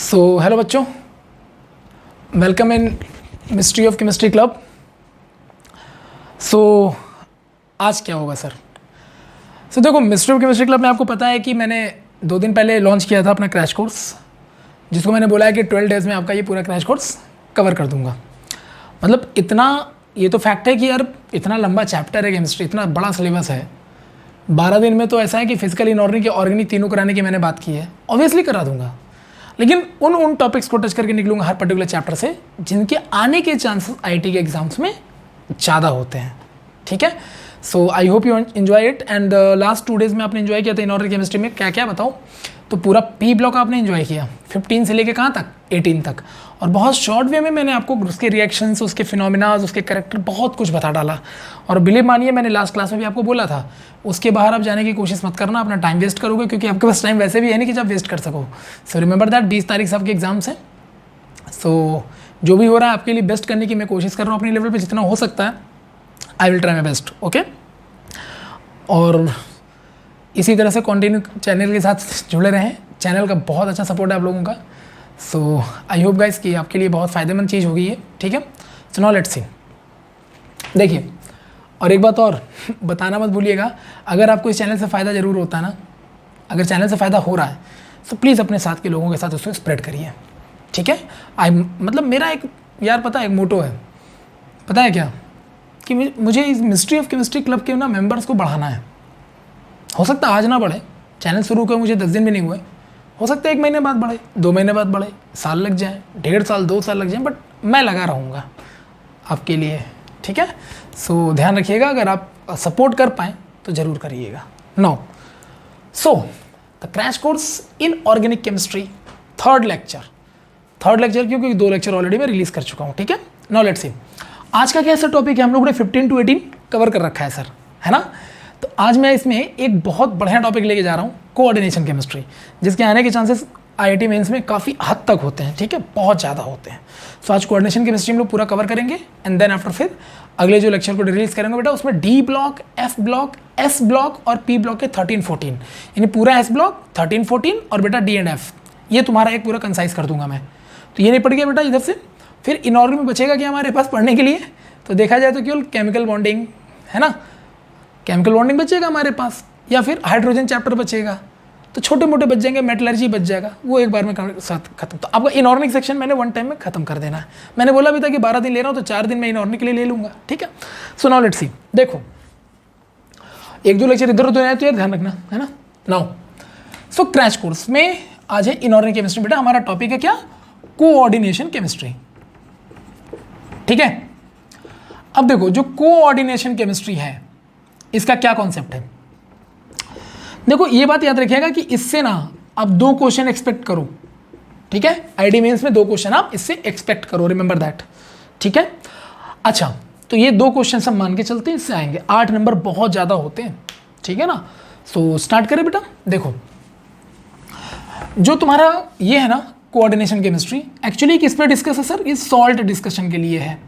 सो hello बच्चों, welcome in mystery of chemistry club. So आज क्या होगा सर? सो देखो, मिस्ट्री ऑफ केमिस्ट्री क्लब में आपको पता है कि मैंने 2 दिन पहले लॉन्च किया था अपना क्रैश कोर्स, जिसको मैंने बोला है कि 12 डेज़ में आपका ये पूरा क्रैश कोर्स कवर कर दूंगा। मतलब इतना, ये तो फैक्ट है कि यार इतना लंबा चैप्टर है केमिस्ट्री, इतना बड़ा सिलेबस है। 12 दिन में तो ऐसा है कि फिजिकल, इनऑर्गेनिक, ऑर्गेनिक तीनों कराने की मैंने बात की है। ऑब्वियसली करा दूंगा, लेकिन उन टॉपिक्स को टच करके निकलूंगा हर पर्टिकुलर चैप्टर से जिनके आने के चांसेस आईआईटी के एग्जाम्स में ज़्यादा होते हैं। ठीक है, so I hope you enjoy it. And last 2 days में आपने एंजॉय किया था इनऑर्गेनिक केमिस्ट्री में क्या क्या बताओ? तो पूरा पी ब्लॉक आपने एंजॉय किया 15 से लेके कहाँ तक, 18 तक। और बहुत शॉर्ट वे में मैंने आपको उसके रिएक्शंस, उसके फिनोमिनाज, उसके करेक्टर, बहुत कुछ बता डाला। और बिलीव मानिए, मैंने लास्ट क्लास में भी आपको बोला था उसके बाहर आप जाने की कोशिश मत करना, अपना टाइम वेस्ट करोगे, क्योंकि आपके पास टाइम वैसे भी है नहीं कि आप वेस्ट कर सको। सो रिमेंबर दैट 20 तारीख से आपके एग्जाम्स हैं। सो जो भी हो रहा है आपके लिए बेस्ट करने की मैं कोशिश कर रहा हूँ अपने लेवल पर, जितना हो सकता है I will try my best. Okay, और इसी तरह से कंटिन्यू चैनल के साथ जुड़े रहें। चैनल का बहुत अच्छा सपोर्ट है आप लोगों का। सो आई होप गाइस कि आपके लिए बहुत फ़ायदेमंद चीज़ होगी ये। ठीक है, सो नाउ लेट्स सी। देखिए, और एक बात और बताना मत भूलिएगा, अगर आपको इस चैनल से फ़ायदा ज़रूर होता है ना, अगर चैनल से फ़ायदा हो रहा है तो प्लीज़ अपने साथ के लोगों के साथ उसको स्प्रेड करिए। ठीक है, मतलब मेरा एक यार पता है एक मोटो है, पता है क्या, कि मुझे इस मिस्ट्री ऑफ केमिस्ट्री क्लब के ना मेंबर्स को बढ़ाना है। हो सकता है आज ना बढ़े, चैनल शुरू हुए मुझे 10 दिन भी नहीं हुए, हो सकता है 1 महीने बाद बढ़े, 2 महीने बाद बढ़े, साल लग जाए, 1.5 साल 2 साल लग जाए, बट मैं लगा रहूँगा आपके लिए। ठीक है, सो ध्यान रखिएगा, अगर आप सपोर्ट कर पाएँ तो ज़रूर करिएगा। Now so the crash course in organic chemistry, third lecture क्योंकि 2 लेक्चर ऑलरेडी मैं रिलीज़ कर चुका हूँ। ठीक है, नाउ लेट्स सी आज का कैसा टॉपिक है। हम लोगों ने 15 to 18 कवर कर रखा है सर, है ना? तो आज मैं इसमें एक बहुत बढ़िया टॉपिक लेके जा रहा हूँ, कोऑर्डिनेशन केमिस्ट्री, जिसके आने के चांसेस आईआईटी मेंस में काफ़ी हद तक होते हैं। ठीक है, बहुत ज़्यादा होते हैं। सो आज कोऑर्डिनेशन केमिस्ट्री हम लोग पूरा कवर करेंगे, एंड देन आफ्टर फिर अगले जो लेक्चर को रिलीज करेंगे बेटा, उसमें D block, F block, S block और पी ब्लॉक के 13-14, यानी पूरा एस ब्लॉक 13-14 और बेटा डी एंड एफ, ये तुम्हारा एक पूरा कंसाइज कर दूंगा मैं। तो ये नहीं पड़ गया बेटा इधर से। फिर इनऑर्गेनिक में बचेगा क्या हमारे पास पढ़ने के लिए? तो देखा जाए तो केवल केमिकल बॉन्डिंग, है ना, केमिकल बॉन्डिंग बचेगा हमारे पास, या फिर हाइड्रोजन चैप्टर बचेगा। तो छोटे मोटे बच जाएंगे, मेटलर्जी बच जाएगा, वो एक बार में साथ खत्म। तो आपका इनऑर्गेनिक सेक्शन मैंने 1 टाइम में खत्म कर देना है। मैंने बोला भी था कि 12 दिन ले रहा हूँ तो 4 दिन मैं इनऑर्गेनिक के लिए ले लूँगा। ठीक है, सो नाउ लेट्स सी। देखो, 1-2 लेक्चर इधर उधर आए तो यार ध्यान रखना, है ना। नाउ सो क्रैश कोर्स में आज है इनऑर्गेनिक केमिस्ट्री। बेटा हमारा टॉपिक है क्या? Coordination chemistry. ठीक है, अब देखो जो कोऑर्डिनेशन केमिस्ट्री है इसका क्या कॉन्सेप्ट है। देखो ये बात याद रखिएगा कि इससे ना आप 2 क्वेश्चन एक्सपेक्ट करो। ठीक है, आईआईटी मेंस में 2 क्वेश्चन आप इससे एक्सपेक्ट करो, रिमेंबर दैट। ठीक है, अच्छा तो ये 2 क्वेश्चन सब मान के चलते हैं, इससे आएंगे 8 नंबर, बहुत ज़्यादा होते हैं। ठीक है ना, सो स्टार्ट करें बेटा। देखो जो तुम्हारा ये है ना कोऑर्डिनेशन केमिस्ट्री, एक्चुअली किस पे डिस्कस है सर? ये सॉल्ट डिस्कशन के लिए है,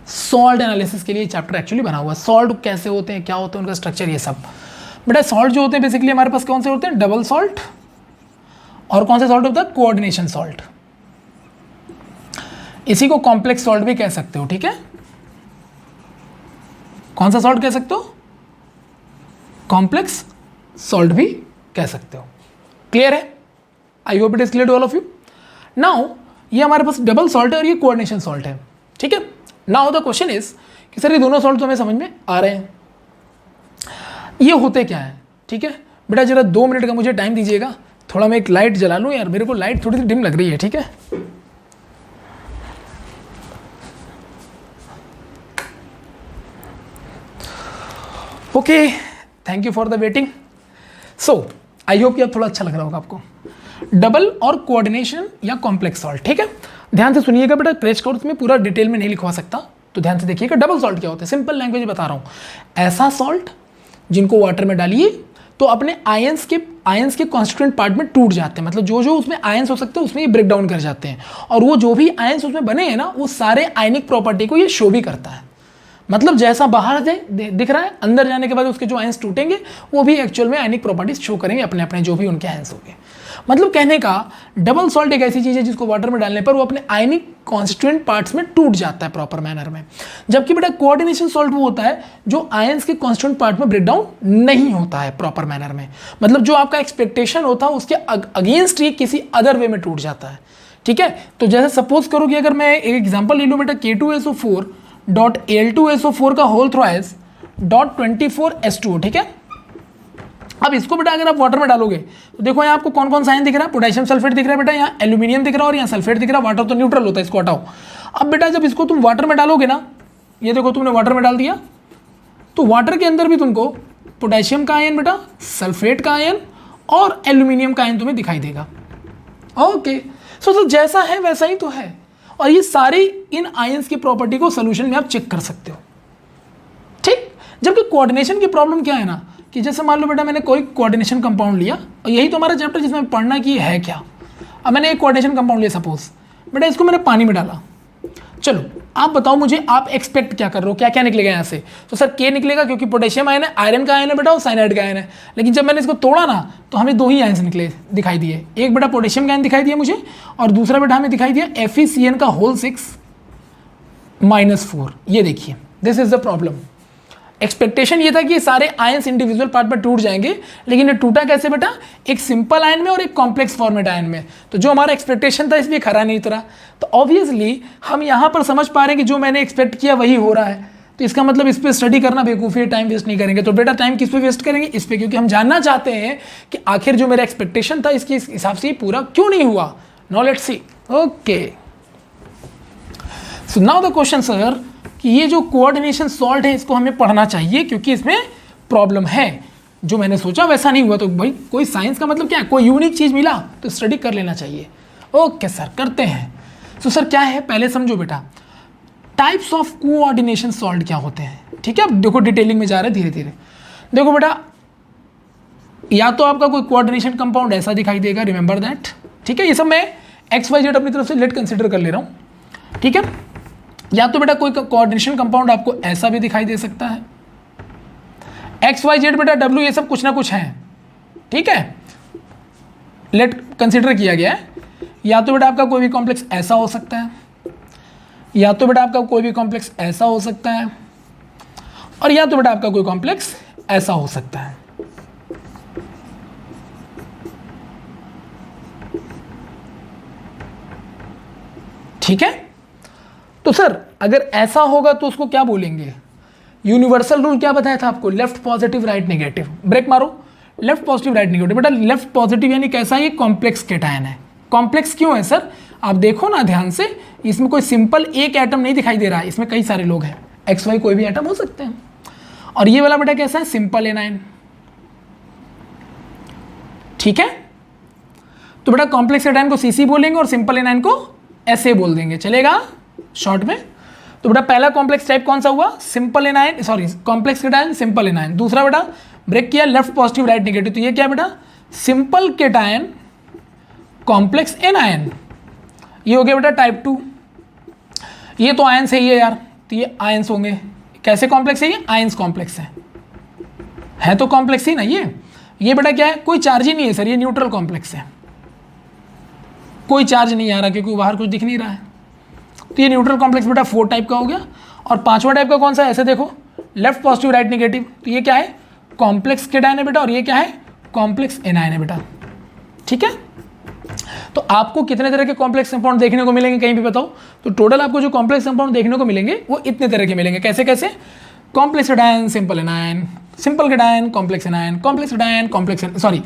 सॉल्ट एनालिसिस के लिए चैप्टर एक्चुअली बना हुआ है। सॉल्ट कैसे होते हैं, क्या होते हैं, उनका स्ट्रक्चर, ये सब। बेटा सॉल्ट जो होते हैं बेसिकली हमारे पास कौन से होते हैं? डबल सॉल्ट, और कौन सा सॉल्ट होता है? Coordination salt. इसी को कॉम्प्लेक्स सॉल्ट भी कह सकते हो। ठीक है, कौन सा सॉल्ट कह सकते हो? कॉम्प्लेक्स सॉल्ट भी कह सकते हो। क्लियर है? I hope it is clear to all of you. Now ये हमारे पास डबल सॉल्ट है और ये कोऑर्डिनेशन सॉल्ट है। ठीक है, नाउ द क्वेश्चन इज कि सर ये दोनों सॉल्ट तो हमें समझ में आ रहे हैं, ये होते क्या है? ठीक है बेटा, जरा 2 मिनट का मुझे टाइम दीजिएगा, थोड़ा मैं एक लाइट जला लूँ यार, मेरे को लाइट थोड़ी सी डिम लग रही है। ठीक है, okay, thank you for the waiting. So I hope कि अब थोड़ा अच्छा लग रहा होगा आपको। डबल और कोऑर्डिनेशन या कॉम्प्लेक्स सॉल्ट। ठीक है, ध्यान से सुनिएगा बेटा, क्रैश कोर्स में पूरा डिटेल में नहीं लिखवा सकता, तो ध्यान से देखिएगा। डबल सॉल्ट क्या होता है? सिंपल लैंग्वेज बता रहा हूँ, ऐसा सॉल्ट जिनको वाटर में डालिए तो अपने आयंस के कॉन्स्टिट्यूएंट पार्ट में टूट जाते हैं, मतलब जो जो उसमें आयंस हो सकते हैं उसमें ये ब्रेक डाउन कर जाते हैं, और वो जो भी आयंस उसमें बने हैं ना, वो सारे आयनिक प्रॉपर्टी को ये शो भी करता है। मतलब जैसा बाहर से दिख रहा है, अंदर जाने के बाद उसके जो आयंस टूटेंगे वो भी एक्चुअल में आयनिक प्रॉपर्टीज शो करेंगे अपने अपने, जो भी उनके आयंस होंगे। मतलब कहने का डबल सॉल्ट एक ऐसी चीज़ है जिसको वाटर में डालने पर वो अपने आयनिक कॉन्स्टिट्यूएंट पार्ट्स में टूट जाता है प्रॉपर मैनर में, जबकि बेटा कोऑर्डिनेशन सॉल्ट वो होता है जो आयंस के कॉन्स्टिट्यूएंट पार्ट में ब्रेक डाउन नहीं होता है प्रॉपर मैनर में, मतलब जो आपका एक्सपेक्टेशन होता है उसके अगेंस्ट ये किसी अदर वे में टूट जाता है। ठीक है, तो जैसे सपोज करो कि अगर मैं एक एग्जांपल ले लूँ बेटा K2SO4 डॉट Al2SO4 का होल थ्राइस डॉट 24H2O। ठीक है, अब इसको बेटा अगर आप वाटर में डालोगे तो देखो यहाँ आपको कौन कौन सा आयन दिख रहा है, पोटेशियम सल्फेट दिख रहा है बेटा, यहाँ एल्यूमिनियम दिख रहा है और यहाँ सल्फेट दिख रहा है। वाटर तो न्यूट्रल होता है, इसको हटाओ। अब बेटा जब इसको तुम वाटर में डालोगे ना, ये देखो तुमने वाटर में डाल दिया, तो वाटर के अंदर भी तुमको पोटेशियम का आयन बेटा, सल्फेट का आयन और एल्यूमिनियम का आयन तुम्हें दिखाई देगा। ओके, सो जैसा है वैसा ही तो है, और ये सारी इन आयंस की प्रॉपर्टी को सोल्यूशन में आप चेक कर सकते हो। ठीक, जबकि कोऑर्डिनेशन की प्रॉब्लम क्या है ना, कि जैसे मान लो बेटा मैंने कोई कोऑर्डिनेशन कंपाउंड लिया, और यही तो हमारा चैप्टर जिसमें पढ़ना कि है क्या। अब मैंने एक कोऑर्डिनेशन कंपाउंड लिया सपोज बेटा, इसको मैंने पानी में डाला। चलो आप बताओ मुझे, आप एक्सपेक्ट क्या कर रहे हो, क्या क्या निकलेगा यहाँ से? तो सर के निकलेगा क्योंकि पोटेशियम आयन है, आयरन का आयन है बेटा और साइनाइड का आयन है। लेकिन जब मैंने इसको तोड़ा ना तो हमें दो ही आयन्स निकले दिखाई दिए, एक बेटा पोटेशियम का आयन दिखाई दिया मुझे और दूसरा बेटा हमें दिखाई दिया FeCN का होल 6-4। ये देखिए, this is the problem. Expectation ये था कि सारे आयंस इंडिविजुअल पार्ट में टूट जाएंगे, लेकिन ये टूटा कैसे बेटा? एक सिंपल आयन में और एक कॉम्प्लेक्स फॉर्मेट आयन में। तो जो हमारा एक्सपेक्टेशन था इसलिए खरा नहीं उतरा। तो ऑब्वियसली हम यहाँ पर समझ पा रहे हैं कि जो मैंने एक्सपेक्ट किया वही हो रहा है, तो इसका मतलब इस पर स्टडी करना बेवकूफ़ी, टाइम वेस्ट नहीं करेंगे। तो बेटा टाइम किस पे वेस्ट करेंगे? इस पे, क्योंकि हम जानना चाहते हैं कि आखिर जो मेरा एक्सपेक्टेशन था इसके हिसाब से पूरा क्यों नहीं हुआ। Now let's see. Okay, so now the question sir कि ये जो कोऑर्डिनेशन सॉल्ट है इसको हमें पढ़ना चाहिए क्योंकि इसमें प्रॉब्लम है। जो मैंने सोचा वैसा नहीं हुआ, तो भाई कोई साइंस का मतलब क्या है, कोई यूनिक चीज़ मिला तो स्टडी कर लेना चाहिए। ओके सर, करते हैं। तो सर क्या है, पहले समझो बेटा टाइप्स ऑफ कोऑर्डिनेशन सॉल्ट क्या होते हैं। ठीक है, अब देखो डिटेलिंग में जा रहे हैं धीरे धीरे। देखो बेटा, या तो आपका कोई कोऑर्डिनेशन कंपाउंड ऐसा दिखाई देगा, रिमेंबर दैट। ठीक है, ये सब मैं XYZ अपनी तरफ से लेट कंसिडर कर ले रहा हूँ। ठीक है, या तो बेटा कोई कोऑर्डिनेशन कंपाउंड आपको ऐसा भी दिखाई दे सकता है, XYZ बेटा W ये सब कुछ ना कुछ है। ठीक है, लेट कंसिडर किया गया है। या तो बेटा आपका कोई भी कॉम्प्लेक्स ऐसा हो सकता है, या तो बेटा आपका कोई भी कॉम्प्लेक्स ऐसा हो सकता है, और या तो बेटा आपका कोई कॉम्प्लेक्स ऐसा हो सकता है। ठीक है, तो सर अगर ऐसा होगा तो उसको क्या बोलेंगे? यूनिवर्सल रूल क्या बताया था आपको? Left positive right negative. Break मारो, लेफ्ट पॉजिटिव राइट नेगेटिव। बेटा लेफ्ट पॉजिटिव यानी कैसा? ये कॉम्प्लेक्स केटायन है। कॉम्प्लेक्स क्यों है सर? आप देखो ना ध्यान से, इसमें कोई सिंपल एक एटम नहीं दिखाई दे रहा है, इसमें कई सारे लोग हैं। XY कोई भी एटम हो सकते हैं। और ये वाला बेटा कैसा है? Simple anion. ठीक है, तो बेटा कॉम्प्लेक्स एनायन को CC बोलेंगे और सिंपल एनायन को SA बोल देंगे, चलेगा शॉर्ट में। तो बेटा पहला कॉम्प्लेक्स टाइप कौन सा हुआ? Simple anion, sorry complex cation simple anion. दूसरा बेटा ब्रेक किया, लेफ्ट पॉजिटिव राइट नेगेटिव, तो ये क्या बेटा? Simple cation complex anion. ये हो गया बेटा टाइप 2। ये तो आयंस है ये यार, तो ये आयंस होंगे। कैसे कॉम्प्लेक्स है ये? आयंस कॉम्प्लेक्स है तो कॉम्प्लेक्स ही ना ये बेटा क्या है? कोई चार्ज ही नहीं है सर, ये न्यूट्रल कॉम्प्लेक्स है। कोई चार्ज नहीं आ रहा क्योंकि बाहर कुछ दिख नहीं रहा है, तो ये न्यूट्रल कॉम्प्लेक्स बेटा 4 टाइप का हो गया। और पांचवा टाइप का कौन सा है? ऐसे देखो, लेफ्ट पॉजिटिव राइट नेगेटिव, तो ये क्या है? कॉम्प्लेक्स केटायन है बेटा, और ये क्या है? कॉम्प्लेक्स एनायन है बेटा। ठीक है, तो आपको कितने तरह के कॉम्प्लेक्स कंपाउंड देखने को मिलेंगे कहीं भी बताओ? तो टोटल आपको जो कॉम्प्लेक्स कंपाउंड देखने को मिलेंगे वो इतने तरह के मिलेंगे। कैसे कैसे? Complex cation simple anion, simple cation complex anion, complex cation complex, sorry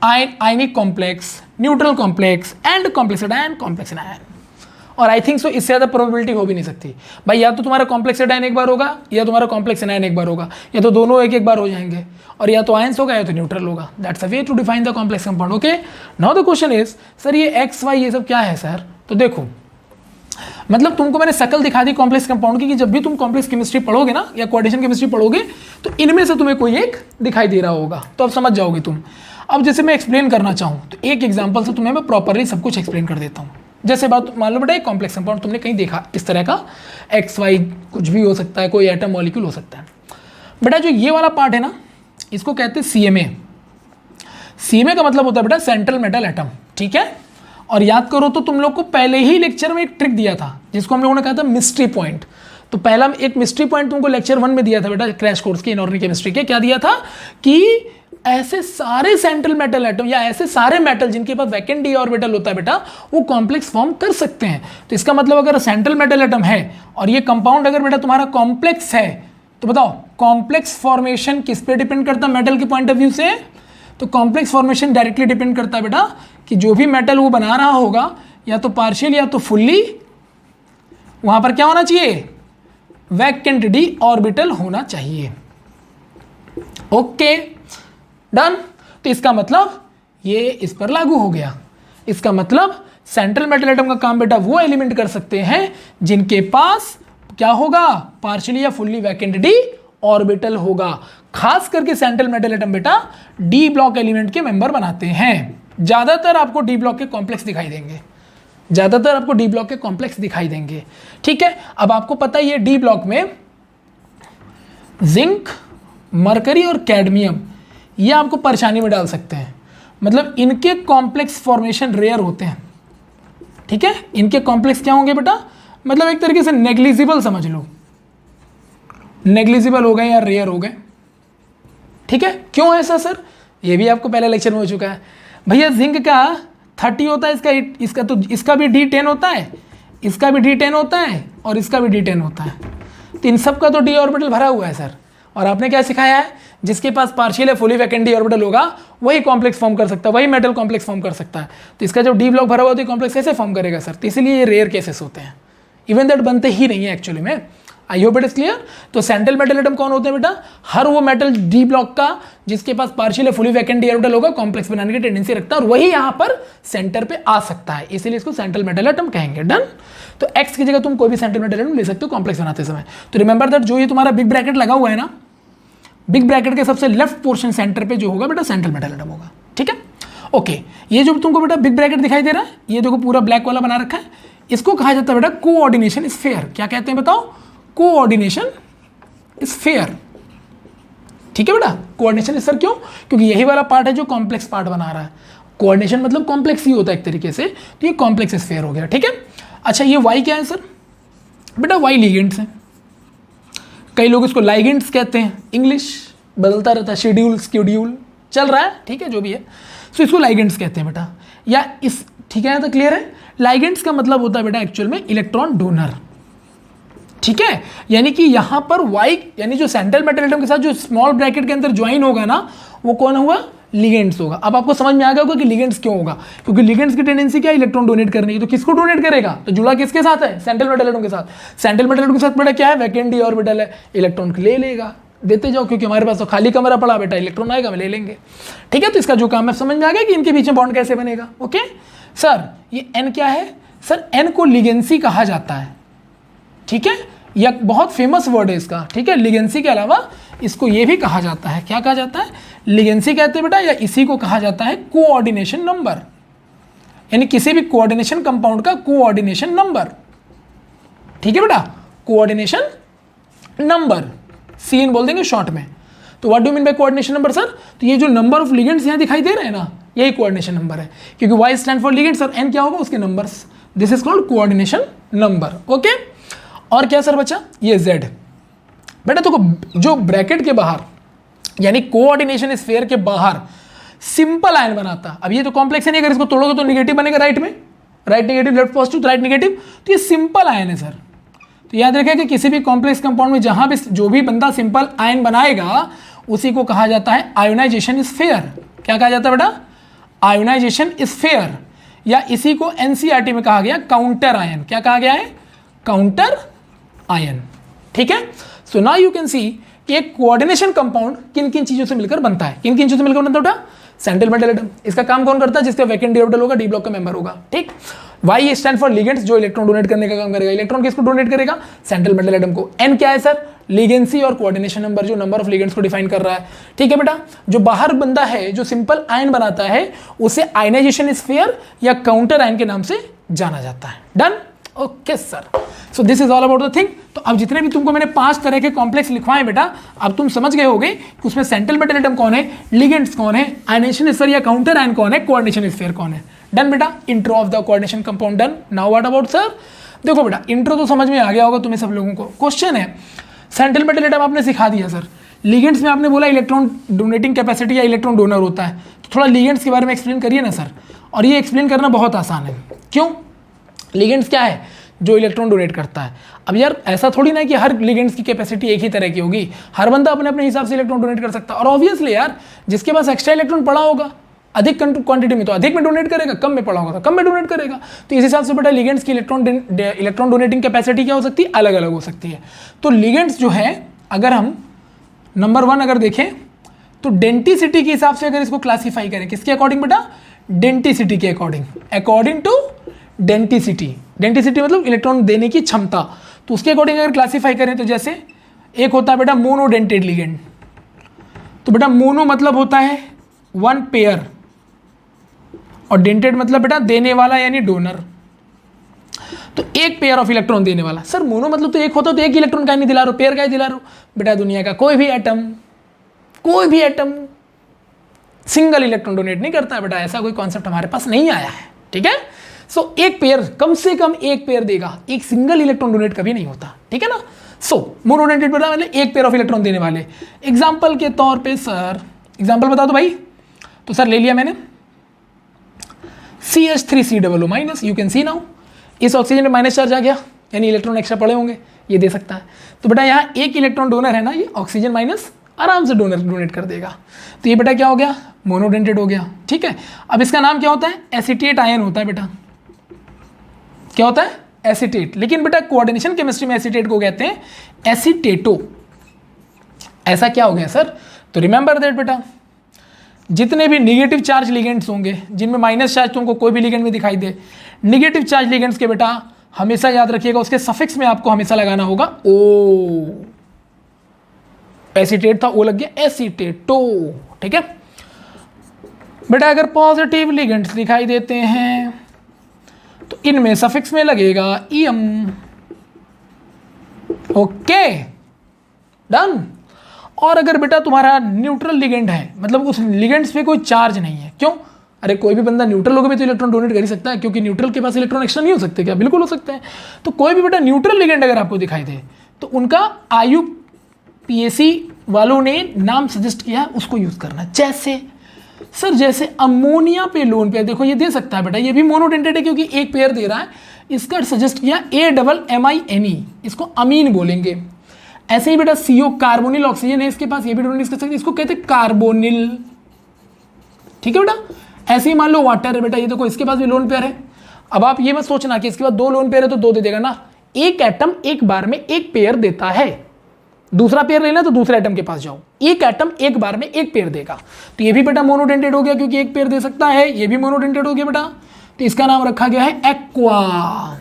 ionic complex, neutral complex and complex cation complex anion. और आई थिंक सो इससे ज़्यादा प्रोबेबिलिटी हो भी नहीं सकती भाई। या तो तुम्हारा कॉम्प्लेक्स एनायन एक बार होगा, या तुम्हारा कॉम्प्लेक्स एनायन एक बार होगा, या तो दोनों एक एक बार हो जाएंगे, और या तो आयंस होगा या तो न्यूट्रल होगा। That's a way to define the complex compound. Okay, now the question is sir ये XY ये सब क्या है सर? तो देखो, मतलब तुमको मैंने शकल दिखा दी कॉम्प्लेक्स कंपाउंड की, कि जब भी तुम कॉम्प्लेक्स केमिस्ट्री पढ़ोगे ना या कोऑर्डिनेशन केमिस्ट्री पढ़ोगे तो इनमें से तुम्हें कोई एक दिखाई दे रहा होगा, तो अब समझ जाओगे तुम। अब जैसे मैं एक्सप्लेन करना चाहूँ तो एक एग्जाम्पल से तुम्हें मैं प्रॉपरली सब कुछ एक्सप्लेन कर देता हूँ। जैसे बात मान लो बेटा एक कॉम्प्लेक्स कंपाउंड तुमने कहीं देखा इस तरह का, XY कुछ भी हो सकता है, कोई एटम मॉलिक्यूल हो सकता है। बेटा जो ये वाला पार्ट है ना, इसको कहते हैं CMA। सी में का मतलब होता है बेटा सेंट्रल मेटल एटम, ठीक है। और याद करो तो तुम लोग को पहले ही लेक्चर में एक ट्रिक दिया था जिसको हम लोगों ने कहा था मिस्ट्री पॉइंट। तो पहला एक मिस्ट्री पॉइंट तुमको लेक्चर 1 में दिया था बेटा, क्रैश कोर्स की इनऑर्गेनिक केमिस्ट्री के। क्या दिया था कि ऐसे सारे सेंट्रल मेटल एटम या ऐसे सारे मेटल जिनके पास वैकेंट डी ऑर्बिटल होता है बेटा, वो कॉम्प्लेक्स फॉर्म कर सकते हैं। तो इसका मतलब अगर सेंट्रल मेटल एटम है और ये कंपाउंड अगर बेटा तुम्हारा कॉम्प्लेक्स है, तो बताओ कॉम्प्लेक्स फॉर्मेशन किस पे डिपेंड करता है मेटल के पॉइंट ऑफ व्यू से? तो कॉम्प्लेक्स फॉर्मेशन डायरेक्टली डिपेंड करता है बेटा कि जो भी मेटल वो बना रहा होगा या तो पार्शियल या तो फुल्ली, वहां पर क्या होना चाहिए? वैकेंट डी ऑर्बिटल होना चाहिए। Okay done. तो इसका मतलब ये इस पर लागू हो गया। इसका मतलब सेंट्रल मेटल एटम का काम बेटा वो एलिमेंट कर सकते हैं जिनके पास क्या होगा? पार्शियली या फुल्ली वैकेंट डी ऑर्बिटल होगा। खास करके सेंट्रल मेटल एटम बेटा डी ब्लॉक एलिमेंट के मेंबर बनाते हैं। ज्यादातर आपको डी ब्लॉक के कॉम्प्लेक्स दिखाई देंगे, ज्यादातर आपको डी ब्लॉक के कॉम्प्लेक्स दिखाई देंगे, ठीक है। अब आपको पता है ये डी ब्लॉक में जिंक, मरकरी और कैडमियम ये आपको परेशानी में डाल सकते हैं। मतलब इनके कॉम्प्लेक्स फॉर्मेशन रेयर होते हैं, ठीक है। इनके कॉम्प्लेक्स क्या होंगे बेटा? मतलब एक तरीके से नेग्लिजिबल समझ लो, नेग्लिजिबल हो गए या रेयर हो गए, ठीक है। क्यों ऐसा सर? ये भी आपको पहले लेक्चर में हो चुका है भैया। जिंक का 30 होता है, इसका भी D10 होता है, इसका भी D10 होता है और इसका भी D10 होता है। तो इन सब का तो डी ऑर्बिटल भरा हुआ है सर। और आपने क्या सिखाया है? जिसके पास पार्शियल या फुली वैकेंट डी ऑर्बिटल होगा वही कॉम्प्लेक्स फॉर्म कर सकता है, वही मेटल कॉम्प्लेक्स फॉर्म कर सकता है। तो इसका जो डी ब्लॉक भरा हुआ है तो कॉम्प्लेक्स कैसे फॉर्म करेगा सर? तो इसीलिए ये रेयर केसेस होते हैं, इवन दैट बनते ही नहीं है एक्चुअली में। आई होप इट इज क्लियर। तो सेंट्रल मेटल एटम कौन होते हैं बेटा? हर वो मेटल डी ब्लॉक का जिसके पास पार्शियल या फुली वैकेंट डी ऑर्बिटल होगा, कॉम्प्लेक्स बनाने की टेंडेंसी रखता है और वही यहां पर सेंटर पे आ सकता है, इसीलिए इसको सेंट्रल मेटल एटम कहेंगे। डन। तो एक्स की जगह तुम कोई भी सेंट्रल मेटल एटम ले सकते हो कॉम्प्लेक्स बनाते समय। तो रिमेंबर दैट जो ये तुम्हारा बिग ब्रैकेट लगा हुआ है ना, बिग ब्रैकेट के सबसे लेफ्ट पोर्शन सेंटर पे जो होगा बेटा सेंट्रल मेटल एटम होगा, ठीक है। ओके, ये जो तुमको बेटा बिग ब्रैकेट दिखाई दे रहा है, ये देखो पूरा ब्लैक वाला बना रखा है, इसको कहा जाता है बेटा कोऑर्डिनेशन स्फीयर। क्या कहते हैं बताओ? कोऑर्डिनेशन स्फीयर, ठीक है बेटा। कोऑर्डिनेशन स्फीयर क्यों? क्योंकि यही वाला पार्ट है जो कॉम्प्लेक्स पार्ट बना रहा है। कोऑर्डिनेशन मतलब कॉम्प्लेक्स ही होता है एक तरीके से, तो ये कॉम्प्लेक्स स्फीयर हो गया, ठीक है। अच्छा, ये वाई क्या है सर? बेटा वाई लिगेंड्स है। कई लोग इसको लाइगेंड्स कहते हैं, इंग्लिश बदलता रहता है, शेड्यूल स्केड्यूल चल रहा है, ठीक है, जो भी है। सो इसको लाइगेंड्स कहते हैं बेटा, या इस, ठीक है, तो क्लियर है। लाइगेंड्स का मतलब होता है बेटा एक्चुअल में इलेक्ट्रॉन डोनर, ठीक है। यानी कि यहां पर वाई यानी जो सेंट्रल मेटल एटम के साथ जो स्मॉल ब्रैकेट के अंदर ज्वाइन होगा ना, वो कौन हुआ? लिगेंड्स होगा। अब आपको समझ में आ गया होगा कि लिगेंड्स क्यों होगा, क्योंकि लिगेंड्स की टेंडेंसी क्या है? इलेक्ट्रॉन डोनेट करने की। तो किसको डोनेट करेगा? तो जुड़ा किसके साथ है? सेंट्रल मेटल एटम के साथ। सेंट्रल मेटल एटम के साथ बेटा क्या है? वैकेंट डी ऑर्बिटल है, इलेक्ट्रॉन ले लेगा, देते जाओ, क्योंकि हमारे पास तो खाली कमरा पड़ा बेटा, इलेक्ट्रॉन आएगा हम ले लेंगे, ठीक है। तो इसका जो काम है समझ में आ गया कि इनके बीच में बॉन्ड कैसे बनेगा। ओके सर, ये एन क्या है? सर एन को लिगेंसी कहा जाता है, ठीक है। यह बहुत फेमस वर्ड है इसका, ठीक है। लिगेंसी के अलावा इसको ये भी कहा जाता है, क्या कहा जाता है? लिगेंसी कहते हैं बेटा, या इसी को कहा जाता है कोऑर्डिनेशन नंबर, यानी किसी भी कोऑर्डिनेशन कंपाउंड का कोऑर्डिनेशन नंबर, ठीक है बेटा। कोऑर्डिनेशन नंबर, सीएन बोल देंगे शॉर्ट में। तो what do mean by coordination number sir? तो ये जो नंबर ऑफ लिगेंड्स यहां दिखाई दे रहे हैं ना, यही कोऑर्डिनेशन नंबर है, क्योंकि वाई स्टैंड फॉर लिगेंड्स और एन क्या होगा? उसके numbers. This is called coordination number. Okay, और क्या सर बचा? ये Z बेटा। तो जो ब्रैकेट के बाहर यानी कोऑर्डिनेशन स्फीयर के बाहर सिंपल आयन बनाता, अब ये तो कॉम्प्लेक्स है नहीं, अगर इसको तोड़ोगे तो निगेटिव बनेगा राइट में, right negative, left positive, right negative, तो ये सिंपल आयन है सर। तो याद रखें कि किसी भी कॉम्प्लेक्स कंपाउंड में जहां भी जो भी बंदा सिंपल आयन बनाएगा उसी को कहा जाता है आयोनाइजेशन स्फीयर। क्या कहा जाता है बेटा? आयोनाइजेशन स्फीयर, या इसी को एनसीईआरटी में कहा गया काउंटर आयन। क्या कहा गया है? काउंटर आयन, ठीक है। सो नाउ यू कैन सी कि एक कोऑर्डिनेशन कंपाउंड किन किन चीजों से मिलकर बनता है, किन किन चीजों से मिलकर बनता है? Central metal atom. इसका काम कौन करता है? जिसका वैकेंट डी ऑर्बिटल होगा, डी ब्लॉक का मेंबर होगा, ठीक। वाई स्टैंड फॉर लिगेंड्स, जो इलेक्ट्रॉन डोनेट करने का काम करेगा। इलेक्ट्रॉन किसको डोनेट करेगा? सेंट्रल मेटल एटम को। एन क्या है सर? लिगेंसी और कोऑर्डिनेशन नंबर, जो नंबर ऑफ लिगेंड्स को डिफाइन कर रहा है, ठीक है बेटा। जो बाहर बंदा है जो सिंपल आयन बनाता है उसे आयनाइजेशन स्फीयर या काउंटर आयन के नाम से जाना जाता है। Done. Okay sir, so this is all about the thing. तो अब जितने भी तुमको मैंने 5 तरह के कॉम्प्लेक्स लिखवाए बेटा, अब तुम समझ गए होगे कि उसमें सेंट्रल मेटल एटम कौन है, लिगेंड्स कौन है, आयनेशन स्फीयर या काउंटर आयन कौन है, कोऑर्डिनेशन स्फीयर कौन है। डन बेटा, intro of the coordination compound done. Now what about sir? देखो बेटा, इंट्रो तो समझ में आ गया होगा तुम्हें सब लोगों को। क्वेश्चन है, सेंट्रल मेटल एटम आपने सिखा दिया सर, लिगेंड्स में आपने बोला इलेक्ट्रॉन डोनेटिंग कैपेसिटी या इलेक्ट्रॉन डोनर होता है, तो थोड़ा लिगेंड्स के बारे में एक्सप्लेन करिए ना सर। और ये एक्सप्लेन करना बहुत आसान है। क्यों? लिगेंड्स क्या है? जो इलेक्ट्रॉन डोनेट करता है। अब यार ऐसा थोड़ी ना है कि हर लिगेंड्स की कैपेसिटी एक ही तरह की होगी, हर बंदा अपने अपने हिसाब से इलेक्ट्रॉन डोनेट कर सकता है। और ऑब्वियसली यार, जिसके पास एक्स्ट्रा इलेक्ट्रॉन पड़ा होगा अधिक क्वांटिटी में तो अधिक में डोनेट करेगा, कम में पड़ा होगा तो कम में डोनेट करेगा। तो इस हिसाब से बेटा लिगेंड्स की इलेक्ट्रॉन डोनेटिंग कैपेसिटी क्या हो सकती है? अलग अलग हो सकती है। तो लिगेंड्स जो है, अगर हम नंबर 1 अगर देखें तो डेंटिसिटी के हिसाब से अगर इसको क्लासीफाई करें, किसके अकॉर्डिंग बेटा? डेंटिसिटी के according, according to denticity. Denticity मतलब इलेक्ट्रॉन देने की क्षमता। तो उसके अकॉर्डिंग अगर क्लासीफाई करें तो जैसे एक होता है बेटा मोनोडेंटेड लिगेंड। तो बेटा मोनो मतलब होता है 1 पेयर और डेंटेड मतलब बेटा देने वाला यानी डोनर। तो एक पेयर ऑफ इलेक्ट्रॉन देने वाला। सर मोनो मतलब तो एक होता, तो एक इलेक्ट्रॉन का नहीं दिला रहा, पेयर का ही दिला रहा। बेटा दुनिया का कोई भी एटम सिंगल इलेक्ट्रॉन डोनेट नहीं करता है बेटा, ऐसा कोई कॉन्सेप्ट हमारे पास नहीं आया है। ठीक है, सो एक पेयर, कम से कम एक पेयर देगा, एक सिंगल इलेक्ट्रॉन डोनेट कभी नहीं होता। ठीक है ना। सो मोनोडेंटेड बेटा मतलब एक पेयर ऑफ इलेक्ट्रॉन देने वाले। एग्जाम्पल के तौर पे सर, एग्जाम्पल बता दो भाई। तो सर ले लिया मैंने CH3COO minus, you can see now इस ऑक्सीजन में माइनस चार्ज आ गया, यानी इलेक्ट्रॉन एक्स्ट्रा पड़े होंगे, ये दे सकता है। तो बेटा यहाँ एक इलेक्ट्रॉन डोनर है ना, ये ऑक्सीजन माइनस आराम से डोनेट कर देगा। तो ये बेटा क्या हो गया? मोनोडेंटेड हो गया। ठीक है, अब इसका नाम क्या होता है? एसीटेट आयन होता है बेटा। क्या होता है? एसीटेट। लेकिन बेटा कोऑर्डिनेशन केमिस्ट्री में एसीटेट को कहते हैं एसीटेटो। ऐसा क्या हो गया सर? तो रिमेंबर दैट बेटा, जितने भी निगेटिव चार्ज लिगेंड्स होंगे, जिनमें माइनस चार्ज तुमको कोई भी लिगेंड में दिखाई दे, निगेटिव चार्ज लिगेंड्स के बेटा हमेशा याद रखिएगा, उसके सफिक्स में आपको हमेशा लगाना होगा ओ। एसीटेट था, ओ लग गया एसीटेटो। ठीक है बेटा, अगर पॉजिटिव लिगेंड्स दिखाई देते हैं तो इनमें सफिक्स में लगेगा ईएम। Okay done. और अगर बेटा तुम्हारा न्यूट्रल लिगेंड है, मतलब उस लिगेंड्स पे कोई चार्ज नहीं है, क्यों? अरे कोई भी बंदा न्यूट्रल होकर भी तो इलेक्ट्रॉन डोनेट कर ही सकता है, क्योंकि न्यूट्रल के पास इलेक्ट्रॉन एक्स्ट्रा नहीं हो सकते क्या? बिल्कुल हो सकते हैं। तो कोई भी बेटा न्यूट्रल लिगेंड अगर आपको दिखाई दे तो उनका IUPAC वालों ने नाम सजेस्ट किया, उसको यूज करना। जैसे सर, जैसे अमोनिया पे लोन पेयर, देखो ये दे सकता है बेटा, ये भी मोनोडेंटेड है क्योंकि एक पेयर दे रहा है। इसका सजेस्ट किया AMMINE, इसको अमीन बोलेंगे। ऐसे ही बेटा CO कार्बोनिल ऑक्सीजन है इसके पास, ये भी डोनेट कर सकते हैं, इसको कहते हैं कार्बोनिल। ठीक है बेटा। ऐसे ही मान लो वाटर है बेटा, ये देखो इसके पास भी लोन पेयर है। अब आप ये मत सोचना कि इसके पास 2 लोन पेयर है तो 2 दे देगा ना, एक एटम एक बार में एक पेयर देता है। दूसरा पेयर लेना तो दूसरे एटम के पास जाओ, एक एटम एक बार में एक पेयर देगा। तो ये भी बेटा मोनोडेंटेड हो गया क्योंकि एक पेयर दे सकता है, ये भी मोनोडेंटेड हो गया बेटा। तो इसका नाम रखा गया है एक्वा।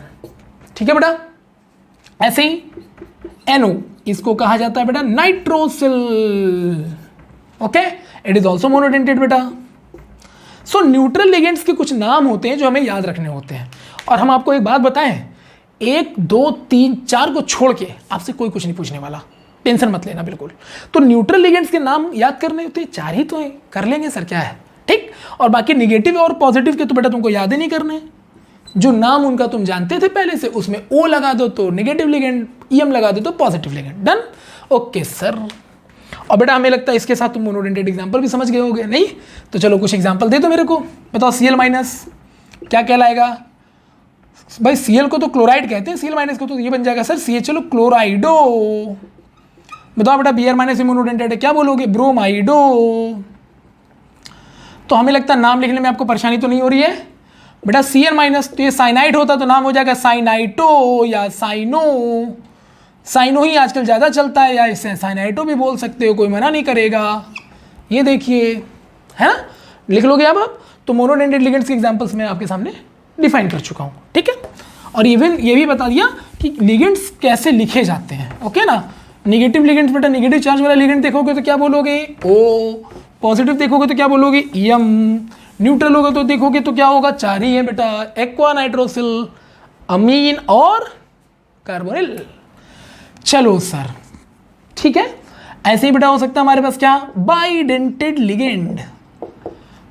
ठीक है बेटा। ऐसे ही NO, इसको कहा जाता है बेटा nitrosyl. Okay, it is also monodentate बेटा। सो न्यूट्रल लिगेंड्स के कुछ नाम होते हैं जो हमें याद रखने होते हैं। और हम आपको एक बात बताएं, 1 2 3 4 को छोड़ के आपसे कोई कुछ नहीं पूछने वाला, टेंशन मत लेना बिल्कुल। तो न्यूट्रल लिगेंड्स के नाम याद करने होते हैं, 4 ही तो हैं, कर लेंगे सर, क्या है। ठीक, और बाकी निगेटिव और पॉजिटिव के तो बेटा तुमको याद ही नहीं करने। जो नाम उनका तुम जानते थे पहले से, उसमें O लगा दो तो नेगेटिव लिगेंड, EM लगा दो तो positive ligand. Done. Okay sir. और बेटा हमें लगता है इसके साथ तुम मोनोडेंटेड एग्जांपल भी समझ गए होगे, नहीं? तो चलो कुछ एग्जांपल दे दो मेरे को। बताओ Cl माइनस क्या कहलाएगा भाई? Cl को तो क्लोराइड कहते हैं, Cl माइनस को तो ये बन जाएगा सर CHLO क्लोराइडो। बताओ बेटा Br माइनस भी मोनोडेंटेड है, क्या बोलोगे? ब्रोमाइडो। तो हमें लगता है नाम लिखने में आपको परेशानी तो नहीं हो रही है बेटा। Cl माइनस तो ये साइनाइड होता तो नाम हो जाएगा साइनाइटो या साइनो। साइनो ही आजकल ज़्यादा चलता है, या इसे साइनाइटो भी बोल सकते हो, कोई मना नहीं करेगा। ये देखिए, है ना, लिख लोगे आप। तो मोनोडेंटेड लिगेंड्स के एग्जांपल्स मैं आपके सामने डिफाइन कर चुका हूँ। ठीक है, और इवन ये भी बता दिया कि लिगेंड्स कैसे लिखे जाते हैं। ओके ना। निगेटिव लिगेंड्स बेटा, निगेटिव चार्ज वाला लिगेंड देखोगे तो क्या बोलोगे? O। पॉजिटिव देखोगे तो क्या बोलोगे? EM। न्यूट्रल होगा तो देखोगे तो क्या होगा? 4 ही है बेटा, एक्वा, नाइट्रोसिल, अमीन और कार्बोनिल। चलो सर ठीक है, ऐसे ही बेटा हो सकता है हमारे पास क्या, बाइडेंटेड लिगेंड।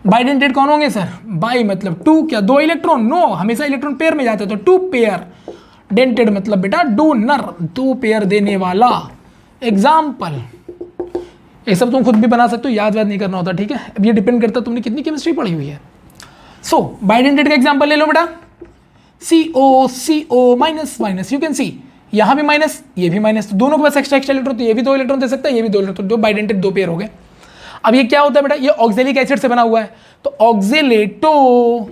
बाइडेंटेड कौन होंगे सर, बाई मतलब टू, क्या दो इलेक्ट्रॉन, नो हमेशा इलेक्ट्रॉन पेयर में जाते हैं तो टू पेयर, डेंटेड मतलब बेटा डोनर, दो पेयर देने वाला। एग्जाम्पल ये सब तुम खुद भी बना सकते हो, याद नहीं करना होता, ठीक है। अब ये डिपेंड करता है तुमने कितनी केमिस्ट्री पढ़ी हुई है। सो बाइडेंटेड का एग्जाम्पल ले लो बेटा, CO minus minus, you can सी यहाँ भी माइनस ये भी माइनस, तो दोनों के पास एक्स्ट्रा एक्स्ट्रा इलेक्ट्रॉन, तो ये भी दो इलेक्ट्रॉन दे सकता है, ये भी दो इलेक्ट्रॉन, दो बाइडेंटेड दो पेयर हो गए। अब ये क्या होता है बेटा, ये ऑक्जेलिक एसिड से बना हुआ है, तो ऑक्जेलेटो,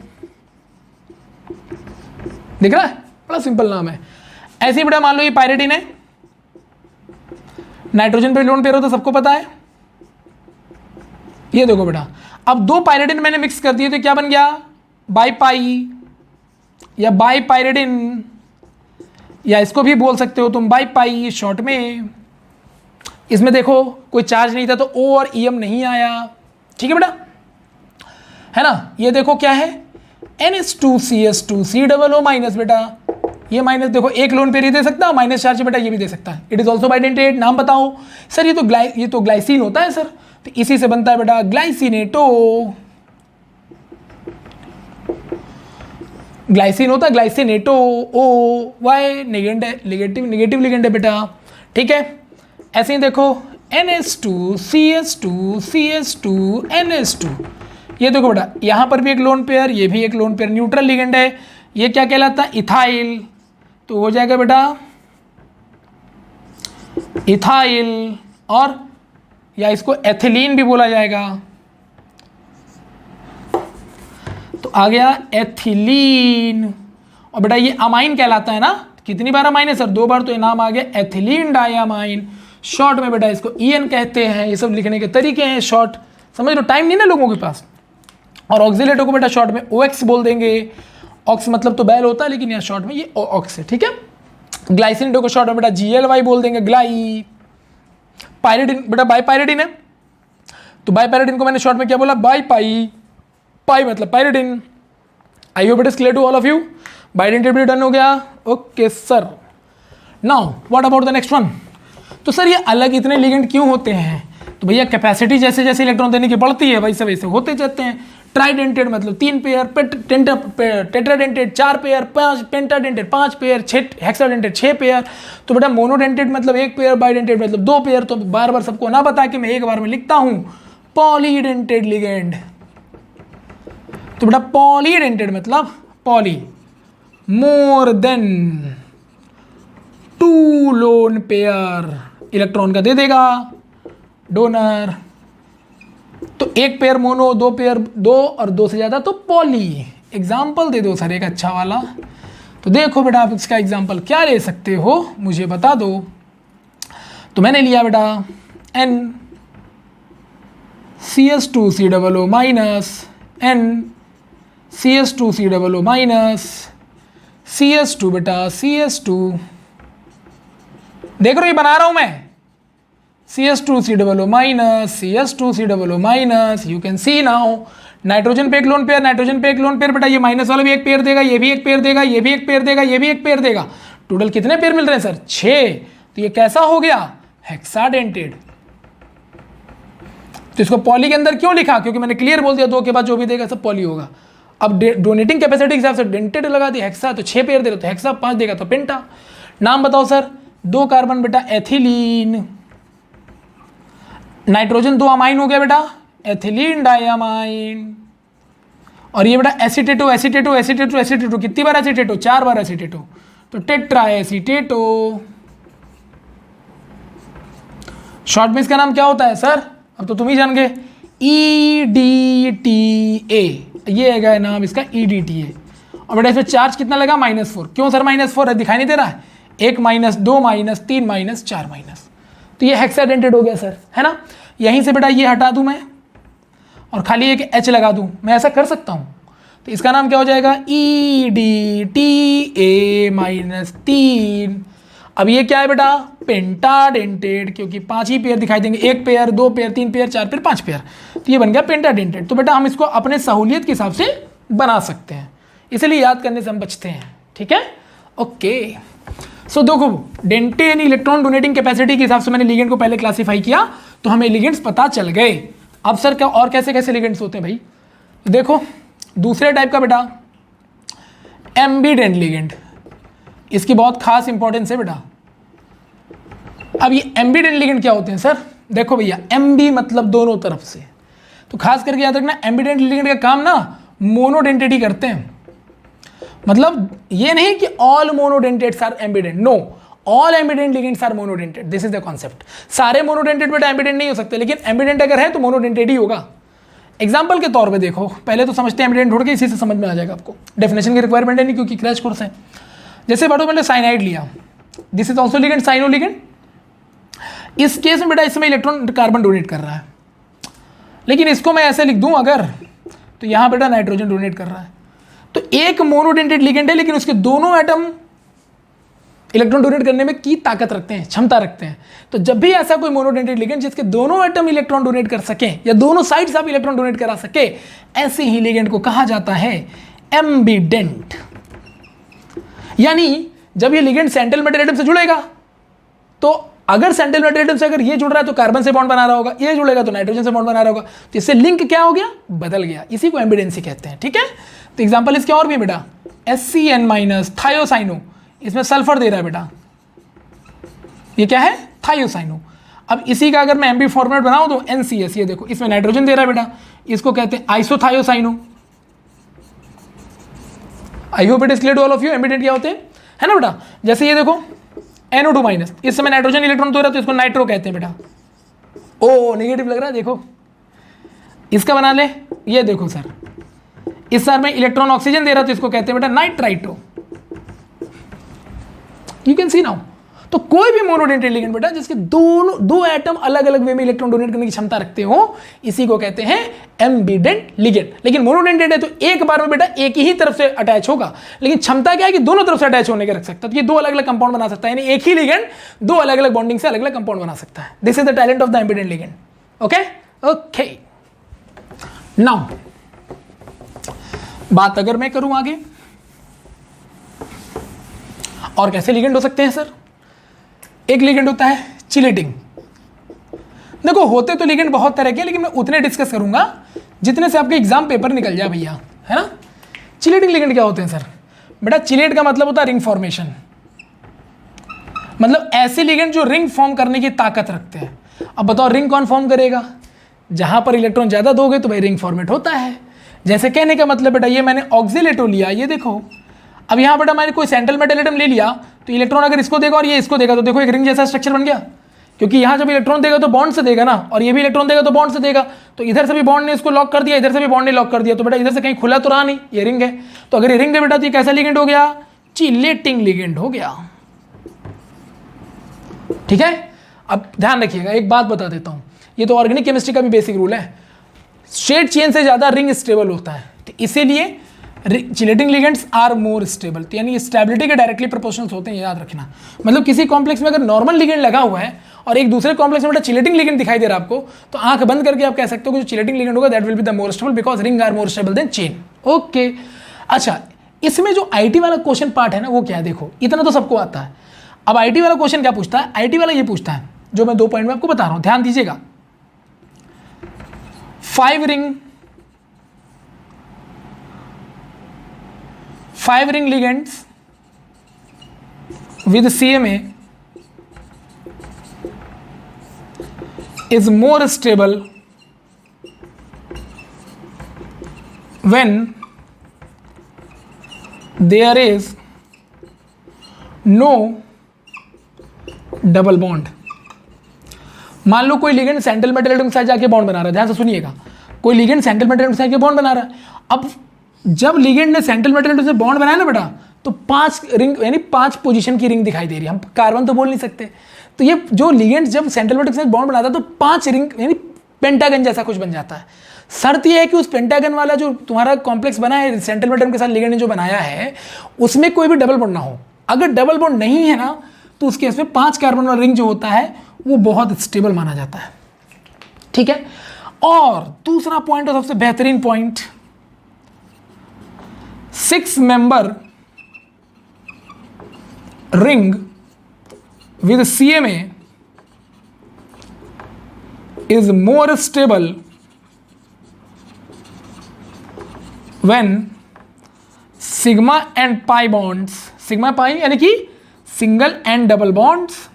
दिख रहा है, बड़ा सिंपल नाम है। ऐसे ही बेटा मान लो ये पायरेटिन है, नाइट्रोजन पे लोन पेयर होता है, सबको पता है। ये देखो बेटा, अब दो पायरेटिन मैंने मिक्स कर दिए तो क्या बन गया, बाईपाई या बाईपायरेटिन, या इसको भी बोल सकते हो तुम बाईपाई शॉर्ट में। इसमें देखो कोई चार्ज नहीं था तो O और EM नहीं आया, ठीक है बेटा, है ना। ये देखो क्या है, NH2CH2COO माइनस, बेटा ये माइनस देखो, एक लोन पेयर ही दे सकता है, माइनस चार्ज बेटा ये भी दे सकता है। It is also bidentate. नाम बताओ सर, ये तो ग्लाइसिन होता है सर, तो इसी से बनता है बेटा ग्लाइसिनेटो। ग्लाइसिन होता है glycinato, O Y negative ligand है बेटा, ठीक है। ऐसे ही देखो NH2CH2CH2NH2, ये देखो बेटा यहाँ पर भी एक लोन पेयर, ये भी एक लोन पेयर, न्यूट्रल लिगेंड है, ये क्या कहलाता है, इथाइल, तो हो जाएगा बेटा इथाइल, और या इसको एथिलीन भी बोला जाएगा, तो आ गया एथिलीन। और बेटा ये अमाइन कहलाता है ना, कितनी बार अमाइन है सर, दो बार, तो ये नाम आ गया एथिलीन डाइअमाइन। शॉर्ट में बेटा इसको EN कहते हैं। ये सब लिखने के तरीके हैं शॉर्ट, समझ लो, टाइम नहीं ना लोगों के पास। और ऑक्सीलेटो को बेटा शॉर्ट में OX बोल देंगे, ऑक्स मतलब तो बैल होता है, लेकिन यहाँ शॉर्ट में ये ऑक्स है, ठीक है। ग्लाइसिनेटो को शॉर्ट में बेटा GLY बोल देंगे, ग्लाई। पायरेटिन बेटा बाईपायरेटिन है, तो बाईपायरेटिन को मैंने शॉर्ट में क्या बोला, बाईपाई, पाई मतलब pyridine. I hope it is clear to all of you. Bidentate done हो गया, okay sir. Now what about the next one. तो सर ये अलग इतने लिगेंड क्यों होते हैं, तो भैया कैपेसिटी जैसे जैसे इलेक्ट्रॉन देने की बढ़ती है वैसे वैसे होते जाते हैं। ट्राइडेंटेड मतलब 3 pair, tetradentate 4 pair, पेंटाडेंटेड 5 pair, hexadentate 6 pair. तो बेटा मोनोडेंटेड मतलब 1 पेयर, बाइडेंटेड मतलब 2 पेयर। तो बार बार सबको ना बता के मैं एक बार में लिखता हूँ, पॉलीडेंटेड लिगेंड। तो बेटा पॉलीडेंटेड मतलब poly, more than 2 lone pair electron का दे देगा डोनर। तो 1 पेयर मोनो, 2 पेयर 2, और 2 से ज़्यादा तो पॉली। एग्जाम्पल दे दो सर एक अच्छा वाला। तो देखो बेटा आप इसका एग्जाम्पल क्या ले सकते हो मुझे बता दो। तो मैंने लिया बेटा NCH2COO minus, NCH2COO minus, CH2 बेटा CH2, देख रहे हो ये बना रहा हूं मैं, CH2COO minus, CH2COO minus. You can see now, nitrogen पे एक लोन पेयर, नाइट्रोजन पे एक लोन पेयर, बेटा ये माइनस वाला भी एक पेयर देगा, ये भी एक पेयर देगा, ये भी एक पेयर देगा, ये भी एक पेयर देगा। टोटल कितने पेयर मिल रहे हैं सर, 6। तो ये कैसा हो गया, हेक्साडेंटेड। तो इसको पॉली के अंदर क्यों लिखा, क्योंकि मैंने क्लियर बोल दिया 2 के बाद जो भी देगा सब पॉली होगा। अब डोनेटिंग कैपेसिटी के हिसाब से डेंटेड लगा दी, हेक्सा तो 6 पेयर दे रहे, तो हेक्सा 5 देगा तो पेंटा। नाम बताओ सर, 2 कार्बन बेटा एथिलीन, नाइट्रोजन 2 अमाइन हो गया बेटा एथिलीन डाइअमाइन। और ये बेटा एसीटेटो एसीटेटो एसीटेटो एसीटेटो, कितनी बार एसीटेटो, 4 बार एसीटेटो, तो टेट्रा एसीटेटो। शॉर्ट में इसका नाम क्या होता है सर, अब तो तुम ही जान गए, EDTA, ये है नाम इसका EDTA। और बेटा इसमें चार्ज कितना लगा, -4। क्यों सर -4 है, दिखाई नहीं दे रहा है, 1 -2 -3 -4 माइनस, तो ये हेक्साडेंटेड हो गया सर, है ना। यहीं से बेटा ये हटा दूं मैं और खाली एक H लगा दूं, मैं ऐसा कर सकता हूं। तो इसका नाम क्या हो जाएगा, EDTA -3। अब ये क्या है बेटा, पेंटाडेंटेड, क्योंकि 5 ही पेयर दिखाई देंगे, 1 pair 2 pair 3 pair 4 pair 5 pair, तो ये बन गया पेंटाडेंटेड। तो बेटा हम इसको अपने सहूलियत के हिसाब से बना सकते हैं, इसलिए याद करने से हम बचते हैं, ठीक है, ओके। सो देखो डेंटे यानी इलेक्ट्रॉन डोनेटिंग कैपेसिटी के हिसाब से मैंने लिगेंड को पहले क्लासीफाई किया, तो हमें लिगेंड्स पता चल गए। अब सर क्या और कैसे कैसे लिगेंड्स होते हैं भाई, देखो दूसरे टाइप का बेटा एम्बीडेंट लिगेंड, इसकी बहुत खास इंपॉर्टेंस है बेटा। अब ये एम्बीडेंट लिगेंड क्या होते हैं सर, देखो भैया एम्बी मतलब दोनों तरफ से, तो खास करके याद रखना एम्बीडेंट लिगेंड का काम ना मोनोडेंटिटी करते हैं। मतलब ये नहीं कि all monodentates are ambidentate, no, all ambidentate ligands are monodentate, this is the concept. सारे मोनोडेंटेट बेटा एम्बीडेंट नहीं हो सकते, लेकिन एम्बीडेंट अगर है तो मोनोडेंटेट ही होगा। एग्जाम्पल के तौर पे देखो, पहले तो समझते हैं एम्बीडेंट ढूंढ के, इसी से समझ में आ जाएगा आपको, डेफिनेशन की रिक्वायरमेंट है नहीं क्योंकि क्रैश कोर्स है। जैसे बाटो मैंने साइनाइड लिया, this is also ligand, cyano ligand. इस केस में बेटा इसमें इलेक्ट्रॉन कार्बन डोनेट कर रहा है, लेकिन इसको मैं ऐसे लिख दूं अगर, तो यहां बेटा नाइट्रोजन डोनेट कर रहा है। तो एक मोनोडेंटेट लिगेंड है, लेकिन उसके दोनों एटम इलेक्ट्रॉन डोनेट करने में की ताकत रखते हैं, क्षमता रखते हैं। तो जब भी ऐसा कोई मोनोडेंटेट लिगेंड जिसके दोनों एटम इलेक्ट्रॉन डोनेट कर सके या दोनों साइड से आप इलेक्ट्रॉन डोनेट करा सके, ऐसे ही लिगेंड को कहा जाता है एम्बीडेंट। यानी जब ये लिगेंड सेंट्रल मेटल एटम से जुड़ेगा, तो अगर सेंट्रल मेटल एटम से अगर ये जुड़ रहा है तो कार्बन से बॉन्ड बना रहा होगा, ये जुड़ेगा तो नाइट्रोजन से बॉन्ड बना रहा होगा, तो इससे लिंक क्या हो गया, बदल गया। इसी को एम्बीडेंसी कहते हैं, ठीक है। तो एग्जांपल इसके और भी है बेटा, SCN- थायोसाइनो, इसमें सल्फर दे रहा है बेटा, ये क्या है, थायोसाइनो। अब इसी का अगर मैं एमबी फॉर्मेट बनाऊं तो NCS, ये देखो इसमें नाइट्रोजन दे रहा है बेटा, इसको कहते हैं isothiocyanato. I hope it is clear to all of you ambidentate क्या होते हैं, है ना बेटा। जैसे ये देखो NO2-, इस समय नाइट्रोजन इलेक्ट्रॉन दे रहा है तो इसको नाइट्रो कहते हैं बेटा। ओ नेगेटिव लग रहा है, देखो इसका बना ले, ये देखो सर इस सर में इलेक्ट्रॉन ऑक्सीजन दे रहा है तो इसको कहते हैं बेटा nitrito. You can see now. तो कोई भी मोनोडेंटेट लिगेंड बेटा जिसके दो एटम अलग अलग वे में इलेक्ट्रॉन डोनेट करने की क्षमता रखते हो, इसी को कहते हैं एम्बीडेंट लिगेंड। लेकिन मोनोडेंटेट है तो एक बार में बेटा एक ही तरफ से अटैच होगा, लेकिन क्षमता क्या है कि दोनों तरफ से अटैच होने के रख सकता है। तो ये दो अलग अलग कंपाउंड बना सकता है, यानी एक ही लिगेंड दो अलग अलग बॉन्डिंग से अलग अलग कंपाउंड बना सकता है। This is the talent of the ambidentate ligand. Okay okay, now बात अगर मैं करूं आगे और कैसे लिगेंड हो सकते हैं सर, एक लिगेंड होता है चिलेटिंग। देखो होते तो लिगेंड बहुत तरह के, लेकिन मैं उतने डिस्कस करूंगा जितने से आपके एग्जाम पेपर निकल जाए भैया, है ना। चिलेटिंग लिगेंड क्या होते हैं सर, बेटा चिलेट का मतलब होता है रिंग फॉर्मेशन, मतलब ऐसे लिगेंड जो रिंग फॉर्म करने की ताकत रखते हैं। अब बताओ रिंग कौन फॉर्म करेगा, जहां पर इलेक्ट्रॉन ज्यादा दोगे तो भाई रिंग फॉर्मेट होता है। जैसे कहने का मतलब बेटा ये मैंने ऑक्सीलेटो लिया, ये देखो अब यहाँ बेटा मैंने कोई सेंट्रल मेटल एटम ले लिया, तो इलेक्ट्रॉन अगर इसको देगा और ये इसको देगा तो देखो एक रिंग जैसा स्ट्रक्चर बन गया, क्योंकि यहाँ जब इलेक्ट्रॉन देगा तो बॉन्ड से देगा ना, और ये भी इलेक्ट्रॉन देगा तो बॉन्ड से देगा। तो इधर से भी बॉन्ड ने इसको लॉक कर दिया, इधर से भी बॉन्ड ने लॉक कर दिया, तो बेटा इधर से कहीं खुला तो रहा नहीं, ये रिंग है। तो अगर ये रिंग है बेटा तो ये कैसा लिगेंड हो गया, चिलेटिंग लिगेंड हो गया। ठीक है, अब ध्यान रखिएगा, एक बात बता देता हूँ, ये तो ऑर्गेनिक केमिस्ट्री का भी बेसिक रूल है, स्ट्रेट चेन से ज्यादा रिंग स्टेबल होता है, तो इसीलिए chelating ligands are more stable. तो यानी स्टेबिलिटी के डायरेक्टली प्रोपोर्शनल होते हैं, याद रखना। मतलब किसी कॉम्प्लेक्स में अगर नॉर्मल लिगेंड लगा हुआ है और एक दूसरे कॉम्प्लेक्स में बेटा चिलेटिंग लिगेंड दिखाई दे रहा है आपको, तो आंख बंद करके आप कह सकते हो कि जो चिलेटिंग लिगेंड होगा that will be the more stable because ring are more stable than chain. Okay, अच्छा इसमें जो आईटी वाला क्वेश्चन पार्ट है ना, वो क्या है, देखो इतना तो सबको आता है। अब आईटी वाला क्वेश्चन क्या पूछता है, आईटी वाला ये पूछता है जो मैं 2 पॉइंट में आपको बता रहा हूं, ध्यान दीजिएगा। 5 ring ligands with CMA is more stable when there is no double bond. मान लो कोई लिगेंड सेंट्रल मेटल एटम के साथ जाके बॉन्ड बना रहा है, ध्यान से सुनिएगा, कोई लिगेंड सेंट्रल मेटल एटम के साथ जाके बॉन्ड बना रहा है। अब जब लिगेंड ने सेंट्रल मेटल एटम से बॉन्ड बनाया ना बेटा, तो 5 रिंग यानी 5 पोजीशन की रिंग दिखाई दे रही है, हम कार्बन तो बोल नहीं सकते। तो ये जो लिगेंड जब सेंट्रल मेटल के साथ बॉन्ड बनाता है तो 5 रिंग यानी पेंटागन जैसा कुछ बन जाता है। शर्त यह है कि उस पेंटागन वाला जो तुम्हारा कॉम्प्लेक्स बना है सेंट्रल मेटल के साथ लिगेंड ने जो बनाया है, उसमें कोई भी डबल बॉन्ड ना हो। अगर डबल बॉन्ड नहीं है ना, तो उसके इसमें 5 कार्बन वाला रिंग जो होता है वो बहुत स्टेबल माना जाता है। ठीक है, और दूसरा पॉइंट और सबसे बेहतरीन point, 6 member ring with CMA is more stable when sigma and pi bonds, sigma pi यानी कि single and double bonds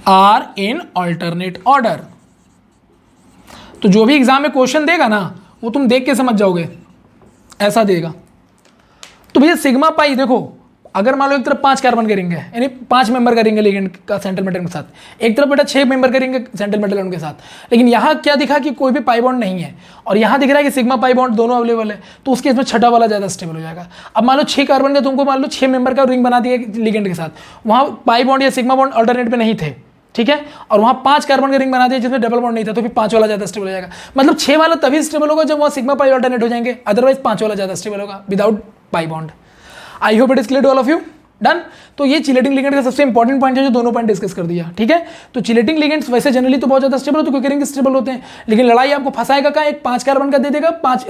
are in alternate order. तो जो भी एग्जाम में क्वेश्चन देगा ना वो तुम देख के समझ जाओगे, ऐसा देगा। तो भैया सिग्मा पाई देखो, अगर मान लो एक तरफ 5 कार्बन का रिंग है, यानी 5 मेंबर का रिंग है लिगेंड का सेंट्रल मेटल के साथ, एक तरफ बेटा 6 मेंबर का रिंग है सेंट्रल मेटल उनके साथ, लेकिन यहाँ क्या दिखा कि कोई भी पाई बॉन्ड नहीं है, और यहाँ दिख रहा है कि सिग्मा पाई बॉन्ड दोनों अवेलेबल है, तो उसके इसमें छठा वाला ज़्यादा स्टेबल हो जाएगा। अब मान लो 6 कार्बन का तुमको मान लो 6 मेंबर का रिंग बना दिया लिगेंड के साथ, वहाँ पाई बॉन्ड या सिग्मा बॉन्ड अल्टरनेट पे नहीं थे, ठीक है, और वहाँ 5 कार्बन का रिंग बना दिया जिसमें डबल बॉन्ड नहीं था, तो फिर 5 वाला ज़्यादा स्टेबल हो जाएगा। मतलब 6 वाला तभी स्टेबल होगा जब वहाँ सिग्मा पाई अल्टरनेट हो जाएंगे, अदरवाइज 5 वाला ज़्यादा स्टेबल होगा without pi bond. I hope it is clear to all of you. Done. तो ये चिलेटिंग लिगेंड का सबसे इंपॉर्टेंट पॉइंट है जो दोनों पॉइंट डिस्कस कर दिया, ठीक है। तो चिलेटिंग लिगेंड्स वैसे जनरली तो बहुत ज़्यादा स्टेबल होते हैं क्योंकि रिंग स्टेबल होते हैं, लेकिन लड़ाई आपको फंसाएगा कहाँ, एक 5 कार्बन का दे देगा, 5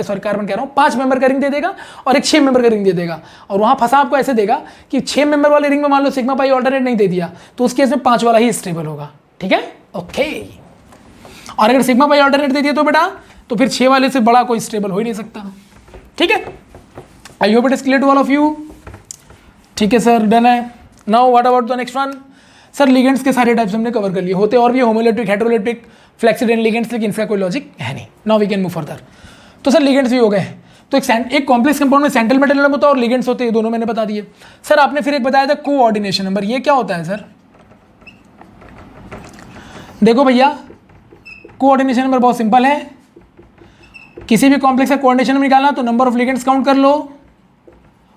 मेंबर का रिंग दे देगा और एक 6 मेंबर का रिंग दे देगा, और वहाँ फंसा आपको ऐसे देगा कि 6 मेंबर वाले रिंग में मान लो सिग्मा पाई ऑल्टरनेट नहीं दे दिया, तो उस केस में 5 वाला ही स्टेबल होगा, ठीक है, ओके। और अगर सिग्मा पाई ऑल्टरनेट दे दिया तो बेटा तो फिर 6 वाले से बड़ा कोई स्टेबल हो ही नहीं सकता, ठीक है। I hope it is clear to all of you. ठीक है सर, डन है। Now what about the next one. Sir ligands के सारे टाइप्स हमने कवर कर लिए, होते और भी होमोइलेक्ट्रिक, हेटेरोइलेक्ट्रिक, फ्लेक्सिडेंट लिगेंड्स, लेकिन इसका कोई लॉजिक है नहीं। Now we can move further. तो सर लिगेंड्स भी हो गए, तो एक कॉम्प्लेक्स कंपाउंड में सेंट्रल मेटल एटम होता है और लिगेंड्स होते हैं, दोनों मैंने बता दिए। सर आपने फिर एक बताया था कोऑर्डिनेशन नंबर, ये क्या होता है सर? देखो भैया कोऑर्डिनेशन नंबर बहुत सिंपल है, किसी भी कॉम्प्लेक्स का कोऑर्डिनेशन नंबर निकालना तो नंबर ऑफ लिगेंड्स काउंट कर लो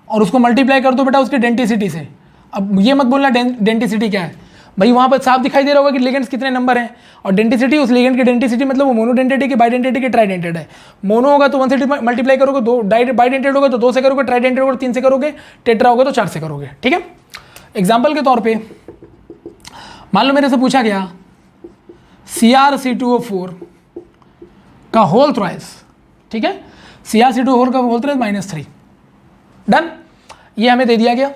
और उसको मल्टीप्लाई कर दो बेटा उसकी डेंसिटी से। अब ये मत बोलना डेंसिटी क्या है भाई, वहाँ पर साफ दिखाई दे रहा होगा कि लिगेंड्स कितने नंबर हैं, और डेंसिटी उस लिगेंड की डेंसिटी मतलब वो मोनोडेंटेड की, बाइडेंटेड की, ट्राइडेंटेड है। मोनो होगा तो 1 से मल्टीप्लाई करोगे, दो बाइडेंटेड होगा तो 2 से करोगे, ट्राइडेंटेड होगा तो 3 से करोगे, टेट्रा होगा तो 4 से करोगे, ठीक है। एग्जाम्पल के तौर पर मान लो मेरे से पूछा गया CrC2O4 का होल थ्राइस, ठीक है, CrC2O4 का होल थ्राइस -3। डन, ये हमें दे दिया गया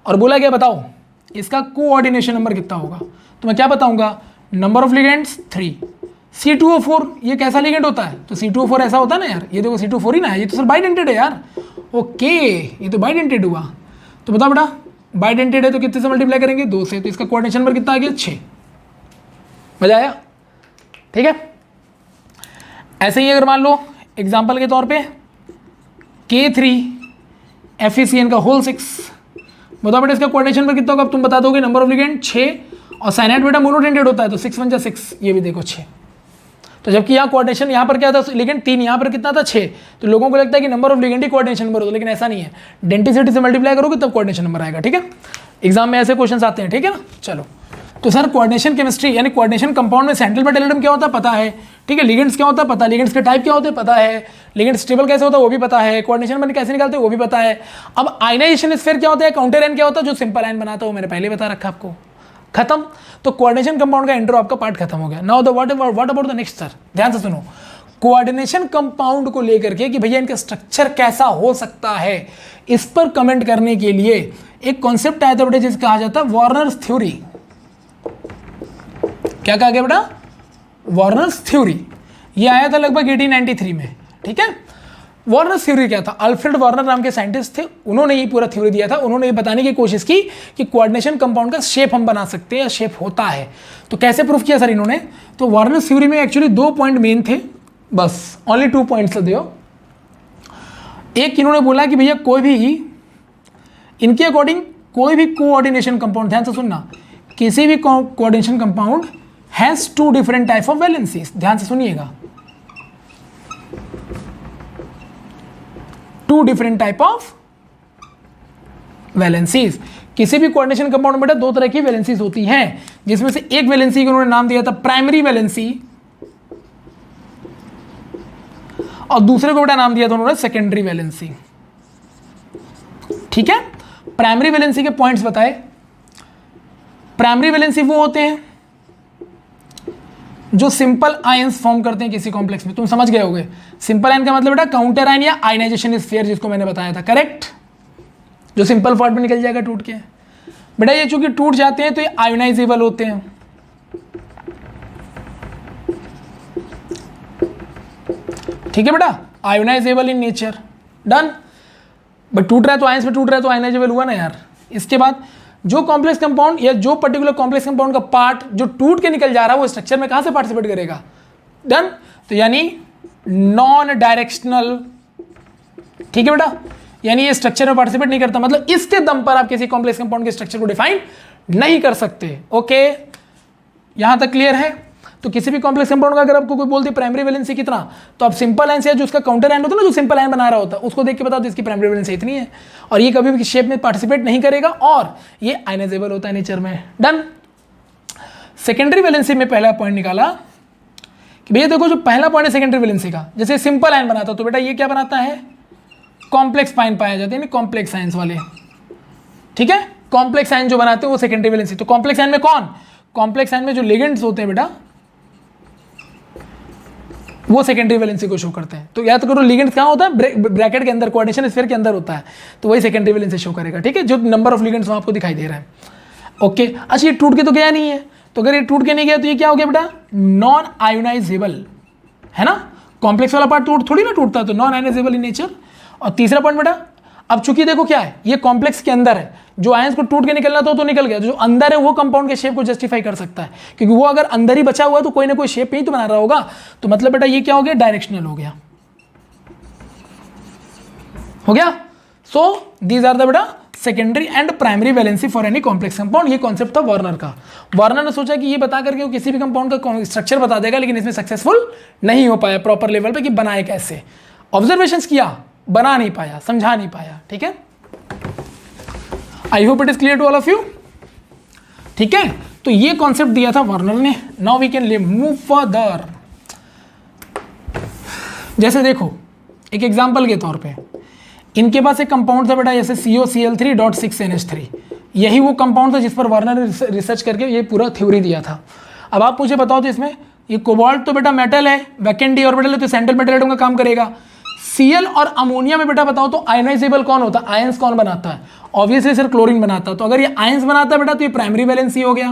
और बोला गया बताओ इसका कोऑर्डिनेशन नंबर कितना होगा। तो मैं क्या बताऊंगा, नंबर ऑफ लिगेंड्स 3, C2O4 ये कैसा लिगेंड होता है, तो C2O4 ऐसा होता है ना यार, ये देखो C2O4 ही ना है, ये तो सर बाइडेंटेड है यार, ओके ये तो बाइडेंटेड हुआ। तो बताओ बेटा बाइडेंटेड है तो कितने से मल्टीप्लाई करेंगे, 2 से, तो इसका कोऑर्डिनेशन नंबर कितना आ गया, 6। मजा आया, ठीक है। ऐसे ही अगर मान लो एग्जाम्पल के तौर पे K3FeCN का होल 6, बताओ बेटा इसका कोऑर्डिनेशन पर कितना होगा, अब तुम बता दोगे, नंबर ऑफ लिगेंड 6 और साइनाइड बेटा मोनोडेंटेड होता है तो 6 1 जा 6, ये भी देखो 6। तो जबकि यहाँ कोऑर्डिनेशन यहाँ पर क्या था, लिगेंड 3, यहाँ पर कितना था 6, तो लोगों को लगता है कि number of ligand he coordination number होता है, लेकिन ऐसा नहीं है, डेंसिटी से मल्टीप्लाई करोगे तब कोऑर्डिनेशन नंबर आएगा, ठीक है। एग्जाम में ऐसे क्वेश्चन आते हैं, ठीक है ना। चलो तो सर कोऑर्डिनेशन केमिस्ट्री यानी कोऑर्डिनेशन कंपाउंड में सेंट्रल मेटल एटम क्या होता है पता है, ठीक है, लिगेंड्स क्या होता है पता है, लिगेंड्स के टाइप क्या होते हैं पता है, लिगेंड स्टेबल कैसे होता है वो भी पता है, कोऑर्डिनेशन बन कैसे निकालते हैं वो भी पता है। अब आयनाइजेशन स्फीयर क्या होता है, काउंटर आयन क्या होता है, जो सिंपल आयन बनाता है वो मैंने पहले बता रखा आपको, खत्म। तो कोऑर्डिनेशन कंपाउंड का इंट्रो आपका पार्ट खत्म हो गया। Now the what about the next sir, ध्यान से सुनो। कोऑर्डिनेशन कंपाउंड को लेकर के कि भैया इनका स्ट्रक्चर कैसा हो सकता है, इस पर कमेंट करने के लिए एक कॉन्सेप्ट आया था बेटा जिसे कहा जाता है वार्नर्स थ्योरी। क्या कहा गया बेटा, वार्नर्स थ्योरी। ये आया था लगभग 1893 में, ठीक है। वार्नर्स थ्योरी क्या था, अल्फ्रेड वार्नर नाम के साइंटिस्ट थे, उन्होंने ये पूरा थ्योरी दिया था। उन्होंने ये बताने की कोशिश की कि कोऑर्डिनेशन कंपाउंड का शेप हम बना सकते हैं या शेप होता है। तो कैसे प्रूफ किया सर इन्होंने, तो वार्नर्स थ्योरी में एक्चुअली 2 पॉइंट मेन थे, बस ओनली 2 पॉइंट्स दियो। एक इन्होंने बोला कि भैया कोई भी इनके अकॉर्डिंग कोई भी कोऑर्डिनेशन कंपाउंड, ध्यान से सुनना, किसी भी coordination compound has 2 different type of valencies, ध्यान से सुनिएगा, 2 डिफरेंट टाइप ऑफ वैलेंसीज। किसी भी कोऑर्डिनेशन कंपाउंड में बेटा 2 तरह की वैलेंसीज होती हैं, जिसमें से एक वैलेंसी को उन्होंने नाम दिया था प्राइमरी वैलेंसी और दूसरे को बेटा नाम दिया था उन्होंने सेकेंडरी वैलेंसी, ठीक है। प्राइमरी वैलेंसी के पॉइंट्स बताए। प्राइमरी वैलेंसी वो होते हैं जो सिंपल आयंस फॉर्म करते हैं किसी कॉम्प्लेक्स में, तुम समझ गए होगे। सिंपल आयन का मतलब बेटा काउंटर आयन या आयनाइजेशन स्फीयर, जिसको मैंने बताया था, करेक्ट, जो सिंपल फॉर्म में निकल जाएगा टूट के। बेटा ये चूंकि टूट जाते हैं तो ये आयोनाइजेबल होते हैं, ठीक है बेटा, ionisable in nature, done. But टूट रहा है तो आयंस में टूट रहा है तो आयोनाइजेबल हुआ ना यार। इसके बाद जो कॉम्प्लेक्स कंपाउंड या जो पर्टिकुलर कॉम्प्लेक्स कंपाउंड का पार्ट जो टूट के निकल जा रहा है वो स्ट्रक्चर में कहां से पार्टिसिपेट करेगा, डन। तो यानी नॉन डायरेक्शनल, ठीक है बेटा, यानी ये स्ट्रक्चर में पार्टिसिपेट नहीं करता, मतलब इसके दम पर आप किसी कॉम्प्लेक्स कंपाउंड के स्ट्रक्चर को डिफाइन नहीं कर सकते। ओके, यहां तक क्लियर है। तो किसी भी कॉम्प्लेक्स कंपाउंड का अगर आपको कोई बोलती है प्राइमरी वैलेंसी कितना, तो आप सिंपल आयन से जो उसका काउंटर आयन होता है ना, जो सिंपल आयन बना रहा होता है, उसको देख के बता दो इसकी प्राइमरी वैलेंसी इतनी है, और ये कभी भी शेप में पार्टिसिपेट नहीं करेगा और ये आयनाइजेबल होता है नेचर में, डन। सेकेंडरी वैलेंसी में पहला पॉइंट निकाला कि भैया देखो, जो पहला पॉइंट है सेकेंडरी वैलेंसी का, जैसे सिंपल आयन बनाता तो बेटा ये क्या बनाता है, कॉम्प्लेक्स आयन पाया जाते हैं, कॉम्प्लेक्स आयंस वाले, ठीक है, कॉम्प्लेक्स आयन जो बनाते हैं वो सेकेंडरी वैलेंसी। तो कॉम्प्लेक्स आयन में कौन, कॉम्प्लेक्स आयन में जो लिगेंड्स होते हैं बेटा वो सेकेंडरी वैलेंसी को शो करते हैं। तो याद करो लिगेंड्स कहाँ होता है, ब्रैकेट के अंदर, कोऑर्डिनेशन स्फीयर के अंदर होता है, तो वही सेकेंडरी वैलेंसी शो करेगा, ठीक है, जो नंबर ऑफ लिगेंड्स वहाँ आपको दिखाई दे रहा है। ओके, अच्छा ये टूट के तो गया नहीं है, तो अगर ये टूट के नहीं गया तो ये क्या हो गया बेटा, नॉन आयोनाइजेबल, है ना, कॉम्प्लेक्स वाला पार्ट थोड़ी ना टूटता, तो नॉन आयोनाइजेबल इन नेचर। और तीसरा पॉइंट बेटा, अब चूंकि देखो क्या है, ये कॉम्प्लेक्स के अंदर है, जो आयंस को टूट के निकलना था तो निकल गया, जो अंदर है वो कंपाउंड के शेप को जस्टिफाई कर सकता है, क्योंकि वो अगर अंदर ही बचा हुआ है तो कोई ना कोई शेप ही तो बना रहा होगा। तो मतलब बेटा ये क्या हो गया, डायरेक्शनल हो गया, हो गया। सो दीज आर द बेटा secondary and primary valency for any complex compound. ये कॉन्सेप्ट था वार्नर का। वार्नर ने सोचा कि ये बता करके वो किसी भी कंपाउंड का स्ट्रक्चर बता देगा, लेकिन इसमें सक्सेसफुल नहीं हो पाया प्रॉपर लेवल पे कि बनाए कैसे। ऑब्जर्वेशंस किया, बना नहीं पाया, समझा नहीं पाया, ठीक है। I hope it is clear to all of you, ठीक है। तो ये कॉन्सेप्ट दिया था वार्नर ने। Now we can move further. जैसे देखो एक एग्जांपल के तौर पे इनके पास एक कंपाउंड था बेटा, जैसे COCl3.6NH3, यही वो कंपाउंड था जिस पर वार्नर ने रिसर्च करके ये पूरा थ्योरी दिया था। अब आप मुझे बताओ तो इसमें ये कोबाल्ट तो बेटा मेटल है, वैकेंट डी ऑर्बिटल है, तो सेंट्रल मेटल एटम का काम करेगा। Cl और अमोनिया में बेटा बताओ तो आयनाइजेबल कौन होता है, आयंस कौन बनाता है, ऑब्वियसली सर क्लोरीन बनाता है। तो अगर ये आयंस बनाता है बेटा तो ये प्राइमरी वैलेंसी हो गया,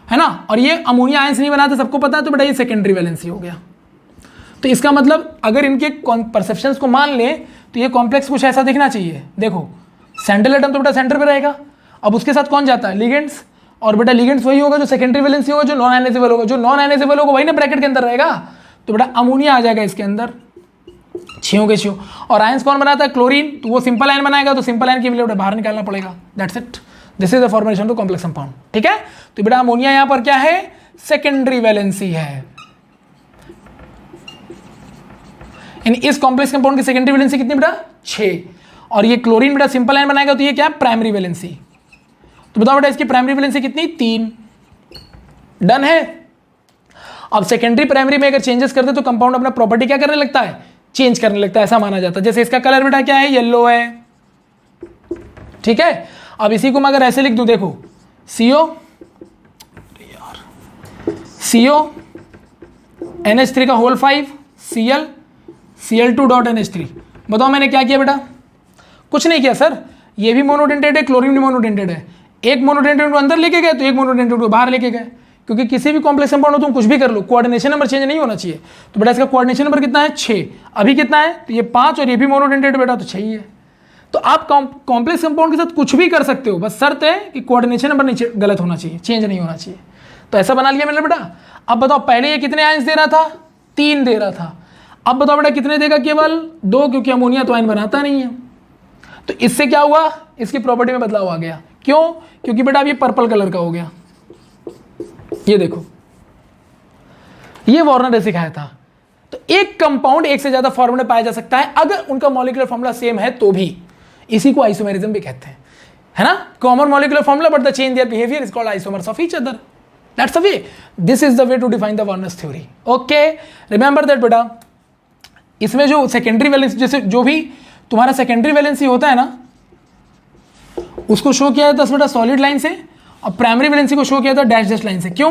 है ना, और ये अमोनिया आयंस नहीं बनाता सबको पता है, तो बेटा ये सेकेंडरी वैलेंसी हो गया। तो इसका मतलब अगर इनके परसेप्शंस को मान ले तो ये कॉम्प्लेक्स कुछ ऐसा दिखना चाहिए। देखो सेंट्रल एटम तो बेटा सेंटर पे रहेगा, अब उसके साथ कौन जाता है, लिगेंड्स, और बेटा लिगेंड्स वही होगा जो सेकेंडरी वैलेंसी होगा, जो नॉन आयनाइजेबल होगा, जो नॉन आयनाइजेबल होगा वही ना ब्रैकेट के अंदर रहेगा, तो बेटा अमोनिया आ जाएगा इसके अंदर, छियों के छियों। और आयंस कौन बनाता है, क्लोरीन, तो वो सिंपल आयन बनाएगा, तो सिंपल आयन की वैल्यू बाहर निकालना पड़ेगा, that's it, this is the formation to complex compound, ठीक है। तो बेटा अमोनिया यहां पर क्या है, सेकेंडरी वैलेंसी है। इस कॉम्प्लेक्स कंपाउंड की सेकेंडरी वैलेंसी कितनी बेटा, 6, और ये क्लोरीन बेटा सिंपल आयन बनाएगा तो ये क्या है, प्राइमरी वैलेंसी। तो बताओ बेटा इसकी प्राइमरी वैलेंसी कितनी, 3, डन है। अब सेकेंडरी प्राइमरी में अगर चेंजेस करते तो कंपाउंड अपना प्रॉपर्टी क्या करने लगता है, चेंज करने लगता है, ऐसा माना जाता है। जैसे इसका कलर बेटा क्या है, येलो है, ठीक है। अब इसी को मैं अगर ऐसे लिख दूं, देखो NH3 का होल 5 Cl2.NH3। बताओ मैंने क्या किया बेटा, कुछ नहीं किया सर, ये भी मोनोडेंटेड है, क्लोरीन भी मोनोडेंटेड है, एक मोनोडेंटेड को अंदर लेके गए तो एक मोनोडेंटेड को बाहर लेके गए, क्योंकि किसी भी कॉम्प्लेक्स कंपाउंड हो तुम कुछ भी कर लो, कोऑर्डिनेशन नंबर चेंज नहीं होना चाहिए। तो बेटा इसका कोऑर्डिनेशन नंबर कितना है, 6, अभी कितना है, तो ये 5 और ये भी मोनोडेंटेड बेटा, तो 6 ही है। तो आप कॉम्प्लेक्स कंपाउंड के साथ कुछ भी कर सकते हो, बस शर्त है कि कोऑर्डिनेशन नंबर नहीं गलत होना चाहिए, चेंज नहीं होना चाहिए। तो ऐसा बना लिया मैंने बेटा। अब बताओ पहले ये कितने आयंस दे रहा था, 3 दे रहा था, अब बताओ बेटा कितने देगा, केवल 2, क्योंकि अमोनिया तो आयन बनाता नहीं है। तो इससे क्या हुआ, इसकी प्रॉपर्टी में बदलाव आ गया, क्यों, क्योंकि बेटा अब ये पर्पल कलर का हो गया, ये देखो, ये वार्नर ने सिखाया था। तो एक कंपाउंड एक से ज्यादा फॉर्म में पाया जा सकता है अगर उनका मॉलिक्यूलर फॉर्मूला सेम है तो भी, इसी को आइसोमेरिज्म भी कहते हैं, है ना, common molecular formula but the change their behaviour is called isomers of each other, that's the way, this is the way to define the Werner's theory. Okay, remember that बेटा। इसमें जो सेकेंडरी वैलेंसी, जैसे जो भी तुम्हारा secondary valency होता है ना, उसको शो किया जाता है बेटा सॉलिड लाइन से, और प्राइमरी वैलेंसी को शो किया जाता है डैश डैश लाइन से। क्यों,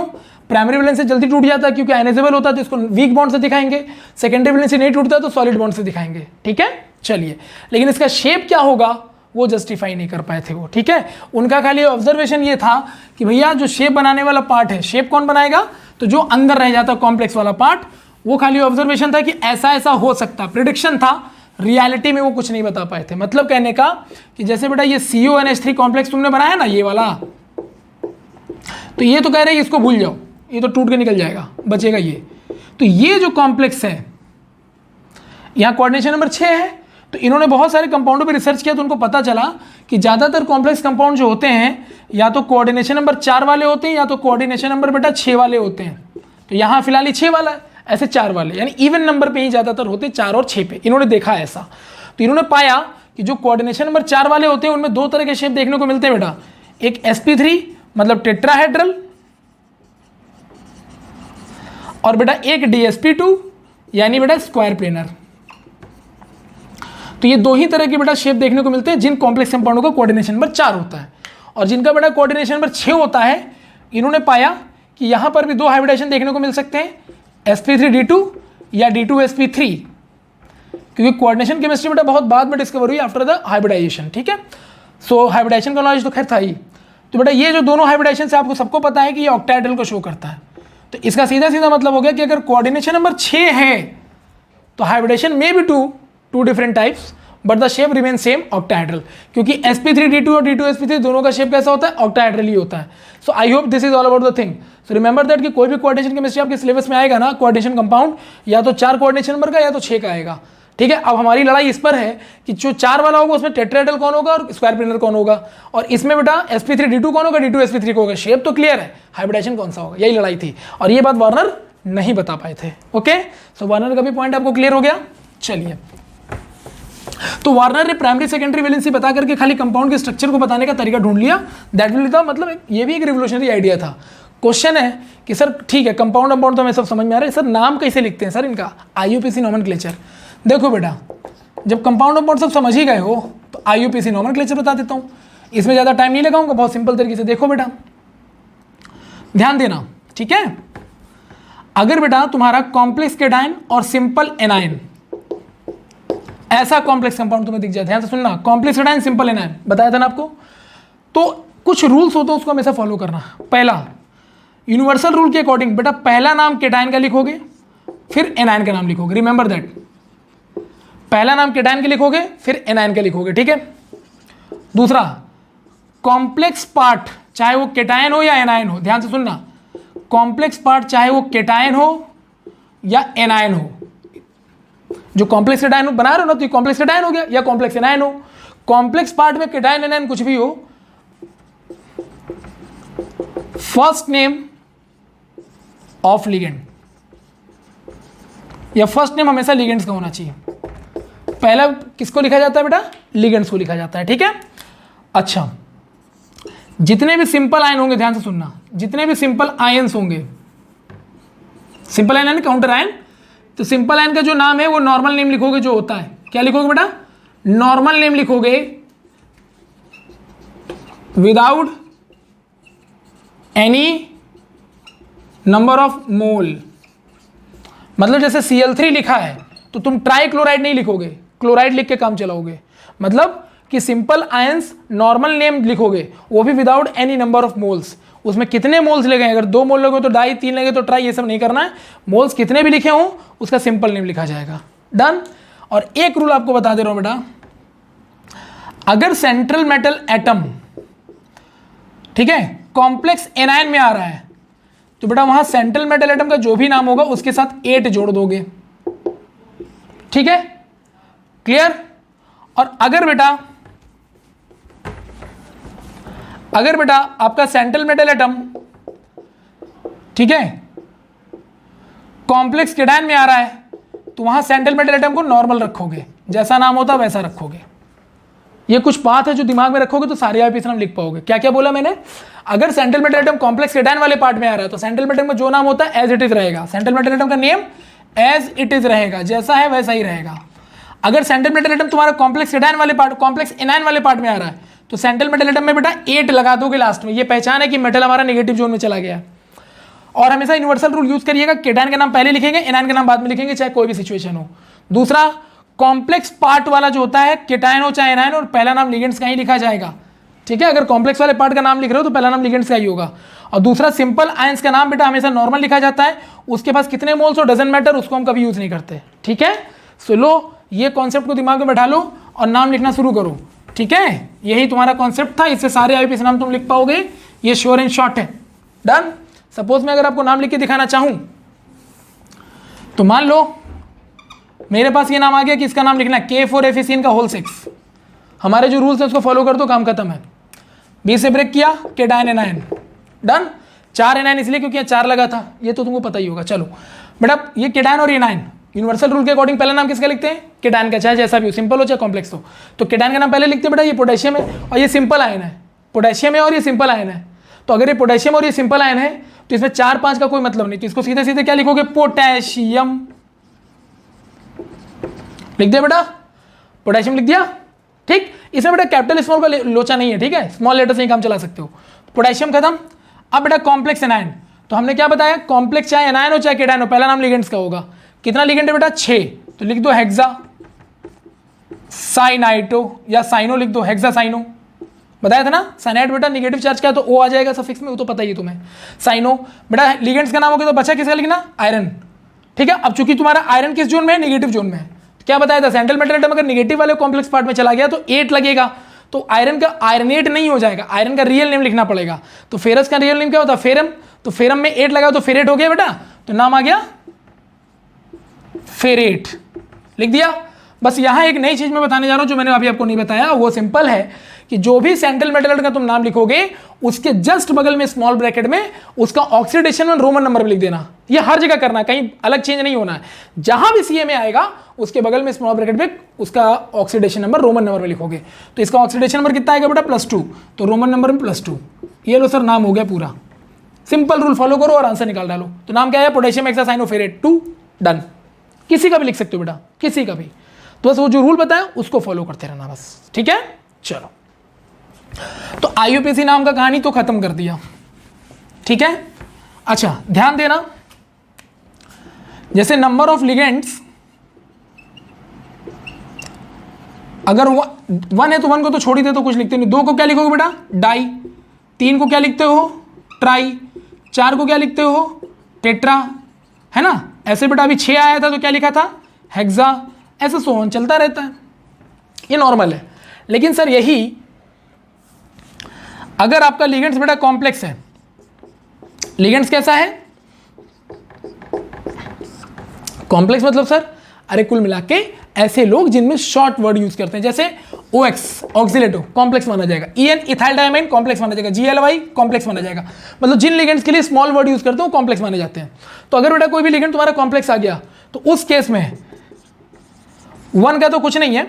प्राइमरी वैलेंस से जल्दी टूट जाता है क्योंकि आयनाइजेबल होता है, तो इसको वीक बॉन्ड से दिखाएंगे। सेकेंडरी वैलेंस से नहीं टूटता तो सॉलिड बॉन्ड से दिखाएंगे, ठीक है। चलिए, लेकिन इसका शेप क्या होगा वो जस्टिफाई नहीं कर पाए थे वो, ठीक है। उनका खाली ऑब्जर्वेशन ये था कि भैया जो शेप बनाने वाला पार्ट है, शेप कौन बनाएगा, तो जो अंदर रह जाता कॉम्प्लेक्स वाला पार्ट, वो खाली ऑब्जर्वेशन था कि ऐसा ऐसा हो सकता, प्रिडिक्शन था, रियलिटी में वो कुछ नहीं बता पाए थे। मतलब कहने का कि जैसे बेटा ये CONH3 कॉम्प्लेक्स तुमने बनाया ना, ये वाला, तो ये तो कह रहे हैं इसको भूल जाओ, ये तो टूट के निकल जाएगा, बचेगा ये। तो ये जो कॉम्प्लेक्स है, यहाँ कोऑर्डिनेशन नंबर 6 है, तो इन्होंने बहुत सारे कंपाउंडों पे रिसर्च किया, तो उनको पता चला कि ज़्यादातर कॉम्प्लेक्स कंपाउंड जो होते हैं या तो कोऑर्डिनेशन नंबर 4 वाले होते हैं या तो कोऑर्डिनेशन नंबर बेटा 6 वाले होते हैं। तो यहाँ फिलहाल 6 वाला है, ऐसे 4 वाले, यानी इवन नंबर पे ही ज़्यादातर होते हैं, 4 और 6 पे इन्होंने देखा ऐसा। तो इन्होंने पाया कि जो कोऑर्डिनेशन नंबर 4 वाले होते हैं उनमें 2 तरह के शेप देखने को मिलते हैं बेटा, एक sp3 मतलब टेट्राहेड्रल, और बेटा एक dsp2 यानी बेटा स्क्वायर प्लेनर। तो ये 2 ही तरह के बेटा शेप देखने को मिलते हैं जिन कॉम्प्लेक्स कंपाउंडों का कोऑर्डिनेशन नंबर 4 होता है। और जिनका बेटा कोऑर्डिनेशन नंबर 6 होता है, इन्होंने पाया कि यहां पर भी 2 हाइब्रिडाइजेशन देखने को मिल सकते हैं, sp3d2 या d2sp3, क्योंकि कोऑर्डिनेशन केमिस्ट्री बेटा बहुत बाद में डिस्कवर हुई आफ्टर द हाइब्रिडाइजेशन, ठीक है। सो हाइब्रिडाइजेशन का नॉलेज तो खैर था ही। तो बेटा ये जो दोनों हाइब्रिडाइजेशन से आपको सबको पता है कि ये ऑक्टाहेड्रल को शो करता है। तो इसका सीधा सीधा मतलब हो गया कि अगर कोऑर्डिनेशन नंबर 6 है तो हाइब्रिडेशन में भी two different types but the shape remain same octahedral, क्योंकि sp3d2 और d2sp3 दोनों का शेप कैसा होता है, ऑक्टाहेड्रल ही होता है। So I hope this is all about the thing. So remember that कि कोई भी कोऑर्डिनेशन केमिस्ट्री आपके सिलेबस में आएगा ना, कोऑर्डिनेशन कंपाउंड या तो 4 कोऑर्डिनेशन नंबर का या तो 6 का आएगा, ठीक है। अब हमारी लड़ाई इस पर है कि जो 4 वाला होगा उसमें टेट्राहेड्रल कौन होगा और स्क्वायर प्लेनर कौन होगा, और इसमें बेटा sp3d2 कौन होगा, d2sp3 कौन होगा। शेप तो क्लियर है, हाइब्रिडाइजेशन कौन सा होगा, यही लड़ाई थी, और ये बात वार्नर नहीं बता पाए थे। ओके, सो वार्नर का भी पॉइंट आपको क्लियर हो गया। चलिए, तो वार्नर ने प्राइमरी सेकेंडरी वैलेंसी बता करके खाली कंपाउंड के स्ट्रक्चर को बताने का तरीका ढूंढ लिया, दैट विल था, मतलब ये भी एक रिवोल्यूशनरी आइडिया था। क्वेश्चन है कि सर ठीक है कंपाउंड कंपाउंड तो हमें सब समझ में आ रहा है, सर नाम कैसे लिखते हैं सर इनका, IUPAC नोमेनक्लेचर। देखो बेटा, जब कंपाउंड कंपाउंड सब समझ ही गए हो तो IUPAC नोमेनक्लेचर बता देता हूँ, इसमें ज़्यादा टाइम नहीं लगाऊंगा, बहुत सिंपल तरीके से। देखो बेटा, ध्यान देना, ठीक है। अगर बेटा तुम्हारा कॉम्प्लेक्स केटाइन और सिंपल एनाइन, ऐसा कॉम्प्लेक्स कंपाउंड तुम्हें दिख जाए, ध्यान से सुनना, कॉम्प्लेक्स केटाइन सिंपल एनाइन बताया था ना आपको, तो कुछ रूल्स होते हैं उसको हमेशा फॉलो करना। पहला, यूनिवर्सल रूल के अकॉर्डिंग बेटा पहला नाम केटाइन का लिखोगे फिर एनाइन का नाम लिखोगे, रिमेंबर दैट, पहला नाम केटाइन का लिखोगे फिर एनाइन का लिखोगे, ठीक है। दूसरा, कॉम्प्लेक्स पार्ट चाहे वो केटाइन हो या एनाइन हो, ध्यान से सुनना, कॉम्प्लेक्स पार्ट चाहे वो केटाइन हो या एनाइन हो, जो कॉम्प्लेक्स केटाइन बना रहे हो ना, तो ये कॉम्प्लेक्स केटाइन हो गया या कॉम्प्लेक्स एनाइन हो। कॉम्प्लेक्स पार्ट में केटाइन एनाइन कुछ भी हो, फर्स्ट नेम ऑफ लिगेंड, या फर्स्ट नेम हमेशा लिगेंड्स का होना चाहिए। पहला किसको लिखा जाता है बेटा, लिगेंड्स को लिखा जाता है, ठीक है। अच्छा, जितने भी सिंपल आयन होंगे, ध्यान से सुनना, जितने भी सिंपल आयन्स होंगे, सिंपल आयन यानी काउंटर आयन, तो सिंपल आयन का जो नाम है वो नॉर्मल नेम लिखोगे, जो होता है क्या लिखोगे बेटा, नॉर्मल नेम लिखोगे without any number of mole. मतलब जैसे Cl3 लिखा है तो तुम ट्राई क्लोराइड नहीं लिखोगे, क्लोराइड लिख के काम चलाओगे। मतलब कि सिंपल आयंस नॉर्मल नेम लिखोगे, वो भी without any number of moles. उसमें कितने मोल्स लगे, अगर 2 मोल लगे तो डाई, 3 लगे तो ट्राई, ये सब नहीं करना है। मोल्स कितने भी लिखे हों उसका सिंपल नेम लिखा जाएगा, डन। और एक रूल आपको बता दे रहा हूं बेटा, अगर सेंट्रल मेटल एटम, ठीक है, कॉम्प्लेक्स एनायन में आ रहा है तो बेटा वहां सेंट्रल मेटल एटम का जो भी नाम होगा उसके साथ 8 जोड़ दोगे, ठीक है, क्लियर। और अगर बेटा आपका सेंट्रल मेटल एटम, ठीक है, कॉम्प्लेक्स केटायन में आ रहा है तो वहां सेंट्रल मेटल एटम को नॉर्मल रखोगे, जैसा नाम होता वैसा रखोगे। ये कुछ बात है जो दिमाग में रखोगे तो सारे IUPAC नाम लिख पाओगे। क्या क्या बोला मैंने, अगर central metal atom complex cation वाले पार्ट में आ रहा है तो सेंट्रल मेटल एटम का जो नाम होता है एज इट इज रहेगा, सेंट्रल मेटल एटम का नेम एज इट इज रहेगा, जैसा है वैसा ही रहेगा। अगर सेंट्रल मेटल एटम तुम्हारा कॉम्प्लेक्स केटायन वाले पार्ट, कॉम्प्लेक्स एनायन वाले पार्ट में आ रहा है तो सेंट्रल मेटल एटम में बेटा 8 लगा दोगे लास्ट में, ये पहचान है कि मेटल हमारा नेगेटिव जोन में चला गया। और हमेशा यूनिवर्सल रूल यूज करिएगा, केटायन का नाम पहले लिखेंगे, एनायन का नाम बाद में लिखेंगे, चाहे कोई भी सिचुएशन हो। दूसरा, कॉम्प्लेक्स पार्ट वाला जो होता है, केटायन हो चाहे एनायन, और पहला नाम लिगेंड्स का ही लिखा जाएगा, ठीक है। अगर कॉम्प्लेक्स वाले पार्ट का नाम लिख रहे हो तो पहला नाम लिगेंड्स का ही होगा। और दूसरा, सिंपल आयंस का नाम बेटा हमेशा नॉर्मल लिखा जाता है, उसके पास कितने मोल्स हो डजंट मैटर, उसको हम कभी यूज नहीं करते, ठीक है। सो लो, ये कॉन्सेप्ट को दिमाग में बैठा लो और नाम लिखना शुरू करो, ठीक है। यही तुम्हारा कॉन्सेप्ट था, इससे सारे आईपीएस नाम तुम लिख पाओगे, ये श्योर एंड शॉर्ट है। डन। सपोज मैं अगर आपको नाम लिख के दिखाना चाहूं तो मान लो मेरे पास ये नाम आ गया कि इसका नाम लिखना है K4FeCN का होल 6। हमारे जो रूल्स है उसको फॉलो कर दो, काम खत्म है। बी से ब्रेक किया, केटायन एनायन, डन। 4 एनायन इसलिए क्योंकि यहाँ 4 लगा था, ये तो तुमको पता ही होगा। चलो बेटा, ये केटायन और एनायन यूनिवर्सल रूल के अकॉर्डिंग पहला नाम किसका लिखते हैं, केटायन का, चाहे जैसा भी हो, सिंपल हो चाहे कॉम्प्लेक्स हो। तो केटायन का नाम पहले लिखते हैं बेटा, ये पोटेशियम है और ये सिंपल आयन है, पोटेशियम है और ये सिंपल आयन है। तो अगर ये पोटेशियम और ये सिंपल आयन है तो इसमें 4 5 का कोई मतलब नहीं, तो इसको सीधे सीधे क्या लिखोगे, पोटेशियम लिख दिया बेटा, पोटेशियम लिख दिया, ठीक। इसमें बेटा कैपिटल स्मॉल का लोचा नहीं है, ठीक है, स्मॉल लेटर से ही काम चला सकते हो। पोटेशियम खत्म। अब बेटा कॉम्प्लेक्स एनायन, तो हमने क्या बताया, कॉम्प्लेक्स चाहे एनायन हो चाहे केटायन हो, पहला नाम लिगेंड्स का होगा। कितना लिगेंड है बेटा, 6, तो लिख दो हेक्सा साइनाइटो या साइनो लिख दो, हेक्सा साइनो। बताया था ना, साइनाइड बेटा निगेटिव चार्ज का है तो ओ आ जाएगा सफिक्स में, वो तो पता ही है तुम्हें। साइनो बेटा लिगेंड्स का नाम हो गया, तो बचा किसका लिखना, आयरन, ठीक है। अब चूंकि तुम्हारा आयरन किस जोन में है, निगेटिव जोन में है, तो क्या बताया था, सेंट्रल मेटल एटम अगर निगेटिव वाले कॉम्प्लेक्स पार्ट में चला गया तो 8 लगेगा, तो आयरन का आयरनेट नहीं हो जाएगा, आयरन का रियल नेम लिखना पड़ेगा। तो फेरस का रियल नेम क्या होता है, फेरम, तो फेरम में 8 लगा तो फेरेट हो गया बेटा, तो नाम आ गया फेरेट, लिख दिया। बस यहाँ एक नई चीज मैं बताने जा रहा हूं जो मैंने अभी आपको नहीं बताया, वो सिंपल है कि जो भी सेंट्रल मेटल का तुम नाम लिखोगे उसके जस्ट बगल में स्मॉल ब्रैकेट में उसका ऑक्सीडेशन और रोमन नंबर लिख देना। ये हर जगह करना है, कहीं अलग चेंज नहीं होना है। जहां भी सीए में आएगा उसके बगल में स्मॉल ब्रैकेट में उसका ऑक्सीडेशन नंबर रोमन नंबर में लिखोगे। तो इसका ऑक्सीडेशन नंबर कितना आएगा बेटा, +2, तो रोमन नंबर में +2। ये लो सर, नाम हो गया पूरा। सिंपल रूल फॉलो करो और आंसर निकाल डालो। तो नाम क्या है, पोटेशियम हेक्सासाइनोफेरेट 2, डन। किसी का भी लिख सकते हो बेटा, किसी का भी, तो बस वो जो रूल बताया उसको फॉलो करते रहना बस, ठीक है। चलो, तो आईयूपीएसी नाम का कहानी तो खत्म कर दिया, ठीक है। अच्छा ध्यान देना, जैसे नंबर ऑफ लिगेंड्स अगर 1 है तो 1 को तो छोड़ ही दे, तो कुछ लिखते नहीं। 2 को क्या लिखोगे बेटा, डाई। 3 को क्या लिखते हो, ट्राई। 4 को क्या लिखते हो, टेट्रा, है ना। ऐसे बेटा अभी 6 आया था तो क्या लिखा था, हेक्सा, ऐसे सोन चलता रहता है, ये नॉर्मल है। लेकिन सर यही अगर आपका लिगेंड्स बेटा कॉम्प्लेक्स है, लिगेंड्स कैसा है, कॉम्प्लेक्स मतलब सर, अरे कुल मिला के ऐसे लोग जिनमें शॉर्ट वर्ड यूज करते हैं, जैसे OX ऑक्सिलेटो कॉम्प्लेक्स माना जाएगा, EN इथाइल डायमाइन कॉम्प्लेक्स माना जाएगा, GLY कॉम्प्लेक्स माना जाएगा। मतलब जिन लिगेंड्स के लिए स्मॉल वर्ड यूज करते हैं वो कॉम्प्लेक्स माने जाते हैं। तो अगर बेटा कोई भी लिगेंड तुम्हारा कॉम्प्लेक्स आ गया तो उस केस में 1 का तो कुछ नहीं है।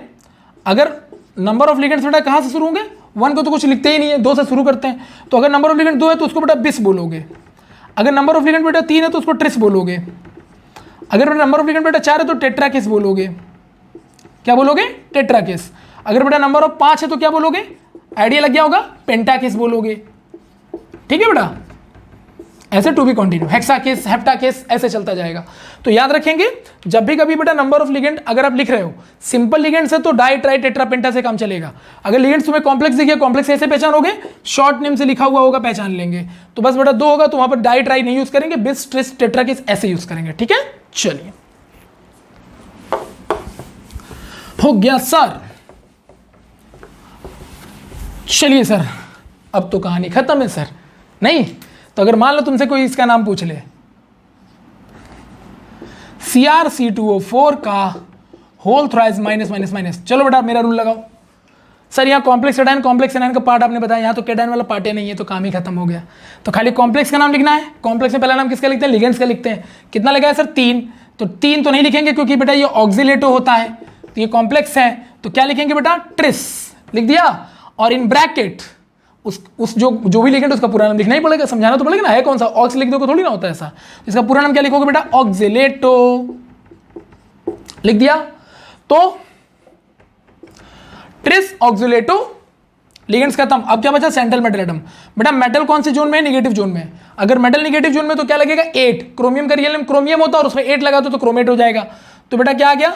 अगर नंबर ऑफ लिगेंड्स बेटा कहां से शुरू होंगे, 1 को तो कुछ लिखते ही नहीं है, 2 से शुरू करते हैं। तो अगर नंबर ऑफ लिगेंड 2 है तो उसको बेटा बिस बोलोगे। अगर नंबर ऑफ लिगेंड बेटा 3 है तो उसको ट्रिस बोलोगे। अगर बेटा नंबर ऑफ लिगेंड बेटा 4 है तो टेट्राकिस बोलोगे। क्या बोलोगे, टेट्राकिस। अगर बेटा नंबर ऑफ 5 है तो क्या बोलोगे, आइडिया लग गया होगा, पेंटाकिस बोलोगे। ठीक है बेटा, ऐसे टू बी कंटिन्यू, हेक्साकिस, हेप्टाकिस, ऐसे चलता जाएगा। तो याद रखेंगे जब भी कभी बेटा नंबर ऑफ लिगेंड अगर आप लिख रहे हो, सिंपल लिगेंड से तो डाई, ट्राई, टेट्रा, पेंटा से काम चलेगा। अगर लिगेंड तुम्हें कॉम्प्लेक्स दिखे, कॉम्प्लेक्स ऐसे पहचानोगे, शॉर्ट नेम से लिखा हुआ होगा पहचान लेंगे। तो बस बेटा 2 होगा तो वहां पर डाई, ट्राई नहीं यूज करेंगे, बिस, ट्रिस, टेट्राकिस ऐसे यूज करेंगे। ठीक है, चलिए हो गया सर। चलिए सर, अब तो कहानी खत्म है सर। नहीं तो अगर मान लो तुमसे कोई इसका नाम पूछ ले, CrC2O4 का whole thrice minus minus minus, चलो बेटा मेरा रूल लगाओ। सर यहाँ कॉम्प्लेक्स एडाइन, कॉम्प्लेक्स एनाइन का पार्ट आपने बताया, यहाँ तो केडाइन वाला पार्ट ही नहीं है, तो काम ही खत्म हो गया। तो खाली कॉम्प्लेक्स का नाम लिखना है। कॉम्प्लेक्स में पहला नाम किसका लिखते हैं, लिगेंड्स का लिखते हैं। कितना लगा है सर, 3। तो 3 तो नहीं लिखेंगे क्योंकि बेटा ये ऑक्सिलेटो होता है, तो ये कॉम्प्लेक्स है, तो क्या लिखेंगे बेटा, ट्रिस लिख दिया। और इन ब्रैकेट उस जो भी लिगेंड उसका पूरा नाम लिखना ही पड़ेगा, समझाना तो पड़ेगा ना, है कौन सा, ऑक्स लिख दो थोड़ी ना होता है ऐसा। इसका पूरा नाम क्या लिखोगे बेटा, ऑक्सिलेटो लिख दिया। तो ट्रिस ऑक्सिलेटो लिगेंड्स खत्म। अब क्या बचा? Central metal atom. बेटा मेटल कौन से जोन में है? निगेटिव जोन में। अगर मेटल निगेटिव जोन में तो क्या लगेगा? 8। क्रोमियम का रियल नेम क्रोमियम होता है और उसमें 8 लगा दो तो क्रोमेट हो जाएगा। तो बेटा क्या आ गया?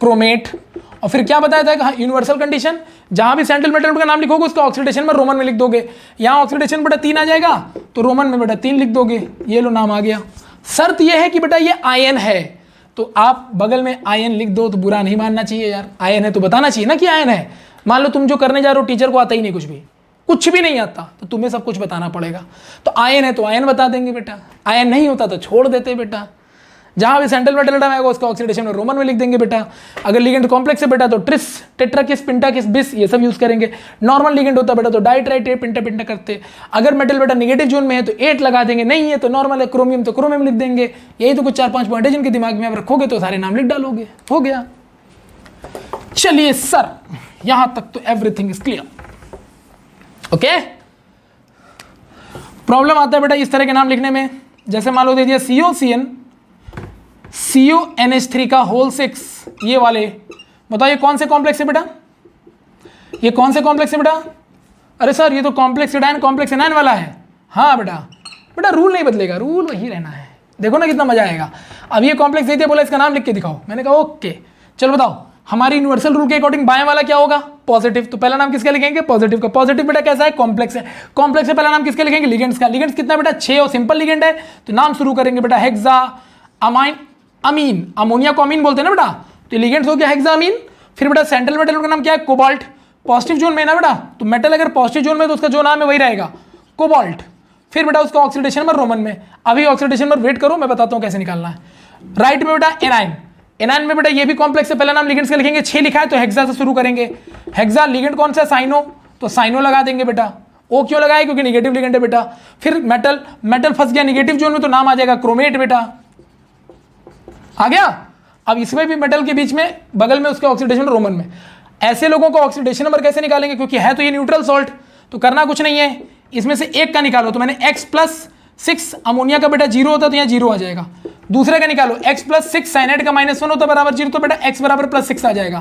क्रोमेट। और फिर क्या बताया जाएगा? यूनिवर्सल कंडीशन, जहां भी सेंट्रल मेटल का नाम लिखोगे उसका ऑक्सीडेशन में रोमन में लिख दोगे। यहां ऑक्सीडेशन बेटा 3 आ जाएगा तो रोमन में बेटा 3 लिख दोगे। ये लो नाम आ गया। शर्त यह है कि बेटा ये आयन है, तो आप बगल में आयन लिख दो, तो बुरा नहीं मानना चाहिए यार। आयन है तो बताना चाहिए ना कि आयन है। मान लो तुम जो करने जा रहे हो टीचर को आता ही नहीं, कुछ भी नहीं आता, तो तुम्हें सब कुछ बताना पड़ेगा। तो आयन है तो आयन बता देंगे बेटा, आयन नहीं होता तो छोड़ देते बेटा। जहां भी सेंट्रल मेटल एटम आएगा उसका ऑक्सीडेशन में रोमन में लिख देंगे बेटा। अगर लिगेंड कॉम्प्लेक्स है बेटा तो ट्रिस, टेट्राकिस, पेंटाकिस, बिस ये सब यूज करेंगे। नॉर्मल लिगेंड होता बेटा तो डाई, ट्राई, टे, पेंटा, पेंटा करते। अगर मेटल बेटा नेगेटिव जोन में है तो 8 लगा देंगे, नहीं है तो नॉर्मल है क्रोमियम तो क्रोमियम लिख देंगे। यही तो कुछ 4-5 पॉइंट है जिनके दिमाग में आप रखोगे तो सारे नाम लिख डालोगे, हो गया। चलिए सर, यहां तक तो everything is clear. Okay, problem आता है बेटा इस तरह के नाम लिखने में, जैसे मान लो दे दिया COCN CONH3 का होल 6, ये वाले बताओ ये कौन से कॉम्प्लेक्स है बेटा? ये कौन से कॉम्प्लेक्स है बेटा? अरे सर ये तो कॉम्प्लेक्स एडाइन कॉम्प्लेक्स एनाइन वाला है। हाँ बेटा, बेटा रूल नहीं बदलेगा, रूल वही रहना है। देखो ना कितना मजा आएगा। अब ये कॉम्प्लेक्स दे दिया, बोला इसका नाम लिख के दिखाओ, मैंने कहा ओके। चलो बताओ हमारी यूनिवर्सल रूल के अकॉर्डिंग बाएं वाला क्या होगा? पॉजिटिव। तो पहला नाम किसका लिखेंगे? पॉजिटिव का। पॉजिटिव बेटा कैसा है? कॉम्प्लेक्स है। कॉम्प्लेक्स है, पहला नाम किसका लिखेंगे? लिगेंड्स का। लिगेंड्स कितना बेटा? 6 और सिंपल लिगेंड है तो नाम शुरू करेंगे बेटा हेक्सा अमाइन अमीन। अमोनिया को अमीन बोलते हैं ना बेटा, तो लिगेंड्स हो गया हेक्सा अमीन। फिर बेटा सेंट्रल मेटल का नाम क्या है? कोबाल्ट। पॉजिटिव जोन में है ना बेटा, तो मेटल अगर पॉजिटिव जोन में तो उसका जो नाम है वही रहेगा, कोबाल्ट। फिर बेटा उसका ऑक्सीडेशन में रोमन में। अभी ऑक्सीडेशन में वेट करो, मैं बताता हूं कैसे निकालना है। राइट में बेटा एनाइन। एनाइन में बेटा ये भी कॉम्प्लेक्स है, पहला नाम लिगेंड्स का लिखेंगे। 6 लिखा है तो हेक्सा से शुरू करेंगे। हेक्सा लिगेंड कौन सा? साइनो, तो साइनो लगा देंगे बेटा। ओ क्यों लगाए? क्योंकि निगेटिव लिगेंड है बेटा। फिर मेटल, मेटल फंस गया निगेटिव जोन में तो नाम आ जाएगा क्रोमेट बेटा। आ गया। अब इसमें भी मेटल के बीच में बगल में उसके ऑक्सीडेशन में रोमन में। ऐसे लोगों को ऑक्सीडेशन नंबर कैसे निकालेंगे? क्योंकि है तो ये न्यूट्रल सॉल्ट, तो करना कुछ नहीं है, इसमें से एक का निकालो। तो मैंने X+6 अमोनिया का बेटा 0 होता तो यहाँ 0 आ जाएगा। दूसरे का निकालो X+6 साइनाइड का -1 होता बराबर 0, तो बेटा X बराबर +6 आ जाएगा।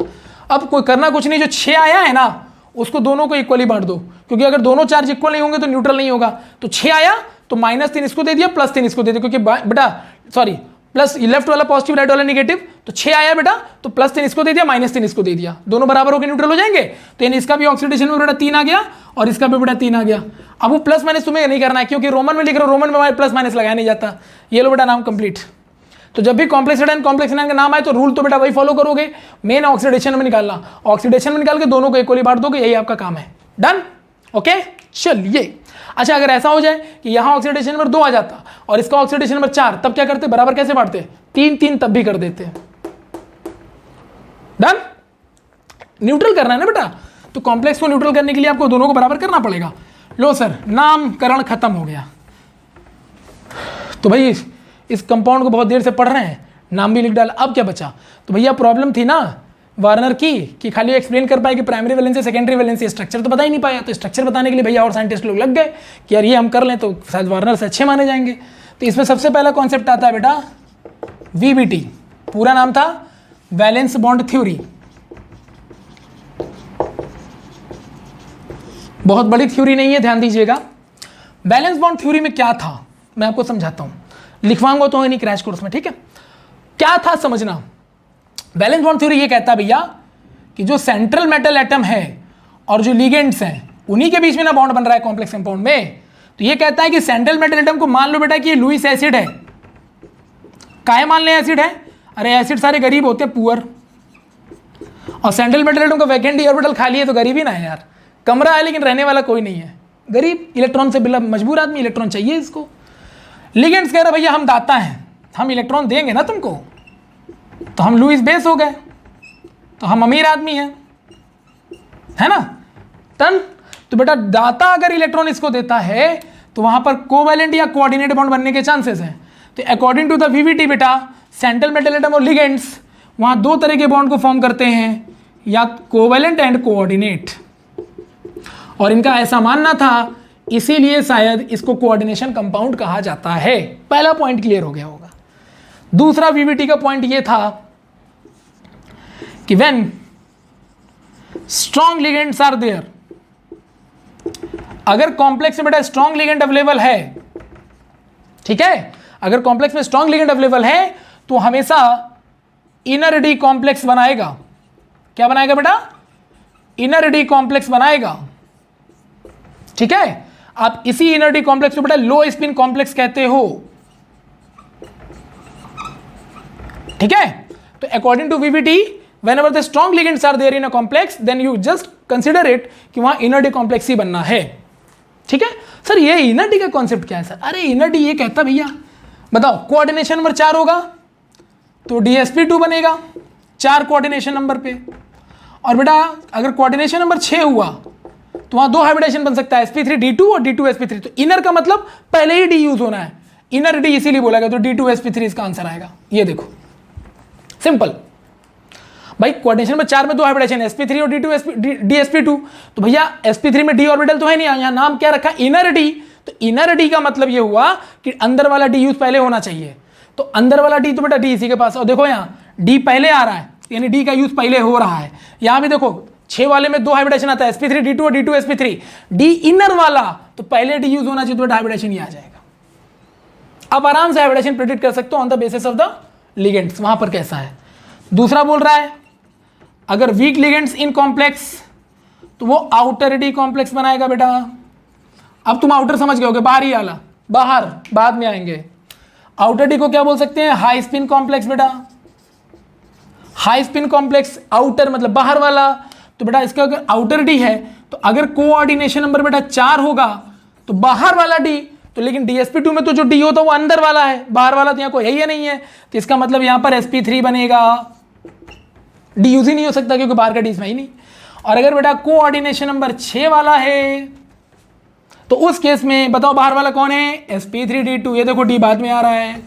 अब कोई करना कुछ नहीं, जो 6 आया है ना उसको दोनों को इक्वली बांट दो, क्योंकि अगर दोनों चार्ज इक्वल नहीं होंगे तो न्यूट्रल नहीं होगा। तो 6 आया तो -3 इसको दे दिया, +3 इसको दे दिया, क्योंकि बेटा सॉरी प्लस लेफ्ट वाला पॉजिटिव राइट वाला नेगेटिव, तो 6 आया बेटा तो +3 इसको दे दिया, -3 इसको दे दिया, दोनों बराबर होकर न्यूट्रल हो जाएंगे। तो यानी इसका भी ऑक्सीडेशन में बेटा 3 आ गया और इसका भी बेटा 3 आ गया। अब वो प्लस माइनस तुम्हें नहीं करना है क्योंकि रोमन में लिख रहे हो, रोमन में हमारे प्लस माइनस लगाया नहीं जाता। ये लो बेटा नाम कंप्लीट। तो जब भी कॉम्प्लेक्स एडाइन कॉम्प्लेक्स एनाइन का नाम आए तो रूल तो बेटा वही फॉलो करोगे, मेन ऑक्सीडेशन में निकालना, ऑक्सीडेशन में निकाल के दोनों को इक्वली बांट दोगे, यही आपका काम है। डन? ओके चलिए। अच्छा अगर ऐसा हो जाए कि यहां ऑक्सीडेशन नंबर 2 आ जाता और इसका ऑक्सीडेशन नंबर 4, तब क्या करते? बराबर कैसे बांटते? 3-3 तब भी कर देते। डन? न्यूट्रल करना है ना बेटा, तो कॉम्प्लेक्स को न्यूट्रल करने के लिए आपको दोनों को बराबर करना पड़ेगा। लो सर नामकरण खत्म हो गया। तो भाई इस कंपाउंड को बहुत देर से पढ़ रहे हैं, नाम भी लिख डाला, अब क्या बचा? तो भैया प्रॉब्लम थी ना वार्नर की कि खाली एक्सप्लेन कर पाए कि primary valency secondary valency, structure तो बता ही नहीं पाया। तो स्ट्रक्चर बताने के लिए भैया और साइंटिस्ट लोग लग गए कि यार ये हम कर लें तो शायद वार्नर से अच्छे माने जाएंगे। तो इसमें सबसे पहला कॉन्सेप्ट आता है बेटा VBT, पूरा नाम था वैलेंस बॉन्ड थ्योरी। बहुत बड़ी थ्योरी नहीं है, ध्यान दीजिएगा। वैलेंस बॉन्ड थ्योरी में क्या था मैं आपको समझाता हूं, लिखवाऊंगा तो नहीं क्रैश कोर्स में, ठीक है? क्या था समझना। वैलेंस बॉन्ड थ्योरी ये कहता है भैया कि जो सेंट्रल मेटल एटम है और जो लिगेंड्स हैं उन्हीं के बीच में ना बॉन्ड बन रहा है कॉम्प्लेक्स कंपाउंड में। तो ये कहता है कि सेंट्रल मेटल एटम को मान लो बेटा कि ये लुईस एसिड है। काहे मान ले एसिड है? अरे एसिड सारे गरीब होते हैं, पुअर, और सेंट्रल मेटल एटम का वैकेंट ऑर्बिटल खाली है तो गरीब ही ना है यार, कमरा है लेकिन रहने वाला कोई नहीं है, गरीब, इलेक्ट्रॉन से बिना मजबूर आदमी, इलेक्ट्रॉन चाहिए इसको। लिगेंड्स कह रहा भैया हम दाता हैं, हम इलेक्ट्रॉन देंगे ना तुमको, तो हम लुईस बेस हो गए, तो हम अमीर आदमी हैं, है ना? टन। तो बेटा दाता अगर इलेक्ट्रॉन इसको देता है तो वहां पर कोवैलेंट या कोऑर्डिनेट बॉन्ड बनने के चांसेस हैं। तो अकॉर्डिंग टू द VBT बेटा सेंट्रल मेटल एटम और लिगेंड्स वहां 2 तरह के बॉन्ड को फॉर्म करते हैं, या कोवैलेंट एंड कोऑर्डिनेट, और इनका ऐसा मानना था इसीलिए शायद इसको कोऑर्डिनेशन कंपाउंड कहा जाता है। पहला पॉइंट क्लियर हो गया होगा। दूसरा VBT का पॉइंट ये था कि when strong ligands are there, अगर कॉम्प्लेक्स में बेटा स्ट्रॉन्ग लिगेंड अवेलेबल है, ठीक है, अगर कॉम्प्लेक्स में स्ट्रॉन्ग लिगेंड अवेलेबल है तो हमेशा इनर डी कॉम्प्लेक्स बनाएगा। क्या बनाएगा बेटा? इनर डी कॉम्प्लेक्स बनाएगा, ठीक है। आप इसी इनर डी कॉम्प्लेक्स को बेटा लो स्पिन कॉम्प्लेक्स कहते हो, ठीक है। तो according to VVT, whenever the strong ligands are there in a complex, then you just consider it कि वहां इनर डी कॉम्प्लेक्स ही बनना है, ठीक है। सर ये इनर डी का कॉन्सेप्ट क्या है सर? अरे इनर डी ये कहता भैया, बताओ कोऑर्डिनेशन नंबर 4 होगा तो DsP2 बनेगा 4 कोऑर्डिनेशन नंबर पे, और बेटा अगर कोऑर्डिनेशन नंबर 6 हुआ तो वहां 2 हाइब्रिडेशन बन सकता है, sp3d2 और d2sp3। तो इनर का मतलब पहले ही डी यूज होना है, इनर डी इसीलिए बोला गया, तो d2sp3 इसका आंसर आएगा। ये देखो सिंपल भाई, कोऑर्डिनेशन नंबर 4 में 2 हाइब्रिडेशन sp3 और dsp2, तो भैया sp3 में d ऑर्बिटल तो है नहीं, यहाँ नाम क्या रखा? Inner D. तो इनर डी का मतलब ये हुआ कि अंदर वाला डी यूज पहले होना चाहिए, तो अंदर वाला डी तो बेटा डी इसी के पास, और देखो यहाँ डी पहले आ रहा है यानी डी का यूज पहले हो रहा है। यहाँ भी देखो 6 वाले में 2 हाइब्रिडेशन आता है, sp3d2 और d2sp3, डी इनर वाला तो पहले डी यूज होना चाहिए, तो हाइब्रिडेशन ही आ जाएगा। अब आराम से हाइब्रिडेशन प्रेडिक्ट कर सकते हो on the basis of the ligands, वहां पर कैसा है। दूसरा बोल रहा है अगर वीक लिगेंड्स इन कॉम्प्लेक्स तो वो आउटर डी कॉम्प्लेक्स बनाएगा बेटा। अब तुम आउटर समझ गए होगे, बाहर ही आला, बाहर बाद में आएंगे। आउटर डी को क्या बोल सकते हैं? हाई स्पिन कॉम्प्लेक्स बेटा, हाई स्पिन कॉम्प्लेक्स, आउटर मतलब बाहर वाला। तो बेटा इसका अगर आउटर डी है तो अगर कोऑर्डिनेशन नंबर बेटा 4 होगा तो बाहर वाला डी, तो लेकिन DsP2 में तो जो डी होता है वो अंदर वाला है, बाहर वाला तो यहाँ कोई है ही नहीं है, तो इसका मतलब यहाँ पर sp3 बनेगा, डी यूज ही नहीं हो सकता क्योंकि बाहर का डी इसमें ही नहीं। और अगर बेटा कोऑर्डिनेशन नंबर 6 वाला है तो उस केस में बताओ बाहर वाला कौन है? sp3d2। ये देखो डी बाद में आ रहा है,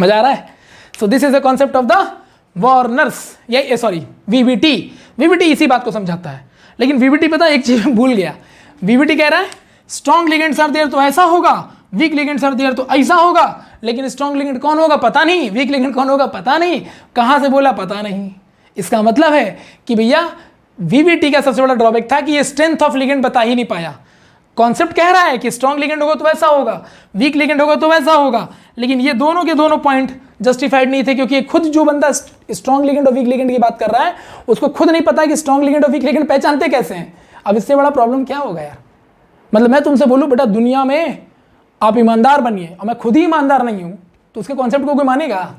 मजा आ रहा है। So this is the concept of the Werner's, ये सॉरी वीवीटी। वीवीटी इसी बात को समझाता है, लेकिन वीवीटी पता एक चीज भूल गया। वीवीटी कह रहा है स्ट्रॉन्ग लिगेंड्स आर देयर तो ऐसा होगा, वीक लिगेंड्स आर देयर तो ऐसा होगा, लेकिन स्ट्रॉन्ग लिगेंड कौन होगा पता नहीं, वीक लिगेंड कौन होगा पता नहीं, कहां से बोला पता नहीं। इसका मतलब है कि भैया वीवीटी का सबसे बड़ा ड्रॉबैक था कि ये स्ट्रेंथ ऑफ लिगेंड बता ही नहीं पाया। कॉन्सेप्ट कह रहा है कि स्ट्रॉन्ग लिगेंड होगा तो वैसा होगा, वीक लिगेंड होगा तो वैसा होगा, लेकिन ये दोनों के दोनों पॉइंट जस्टिफाइड नहीं थे, क्योंकि खुद जो बंदा स्ट्रॉन्ग लिगेंड और वीक लिगेंड की बात कर रहा है उसको खुद नहीं पता कि स्ट्रॉन्ग लिगेंड और वीक लिगेंड पहचानते कैसे हैं। अब इससे बड़ा प्रॉब्लम क्या होगा यार? मतलब मैं तुमसे बोलूं बेटा दुनिया में आप ईमानदार बनिए और मैं खुद ही ईमानदार नहीं हूं, तो उसके कॉन्सेप्ट को कोई मानेगा?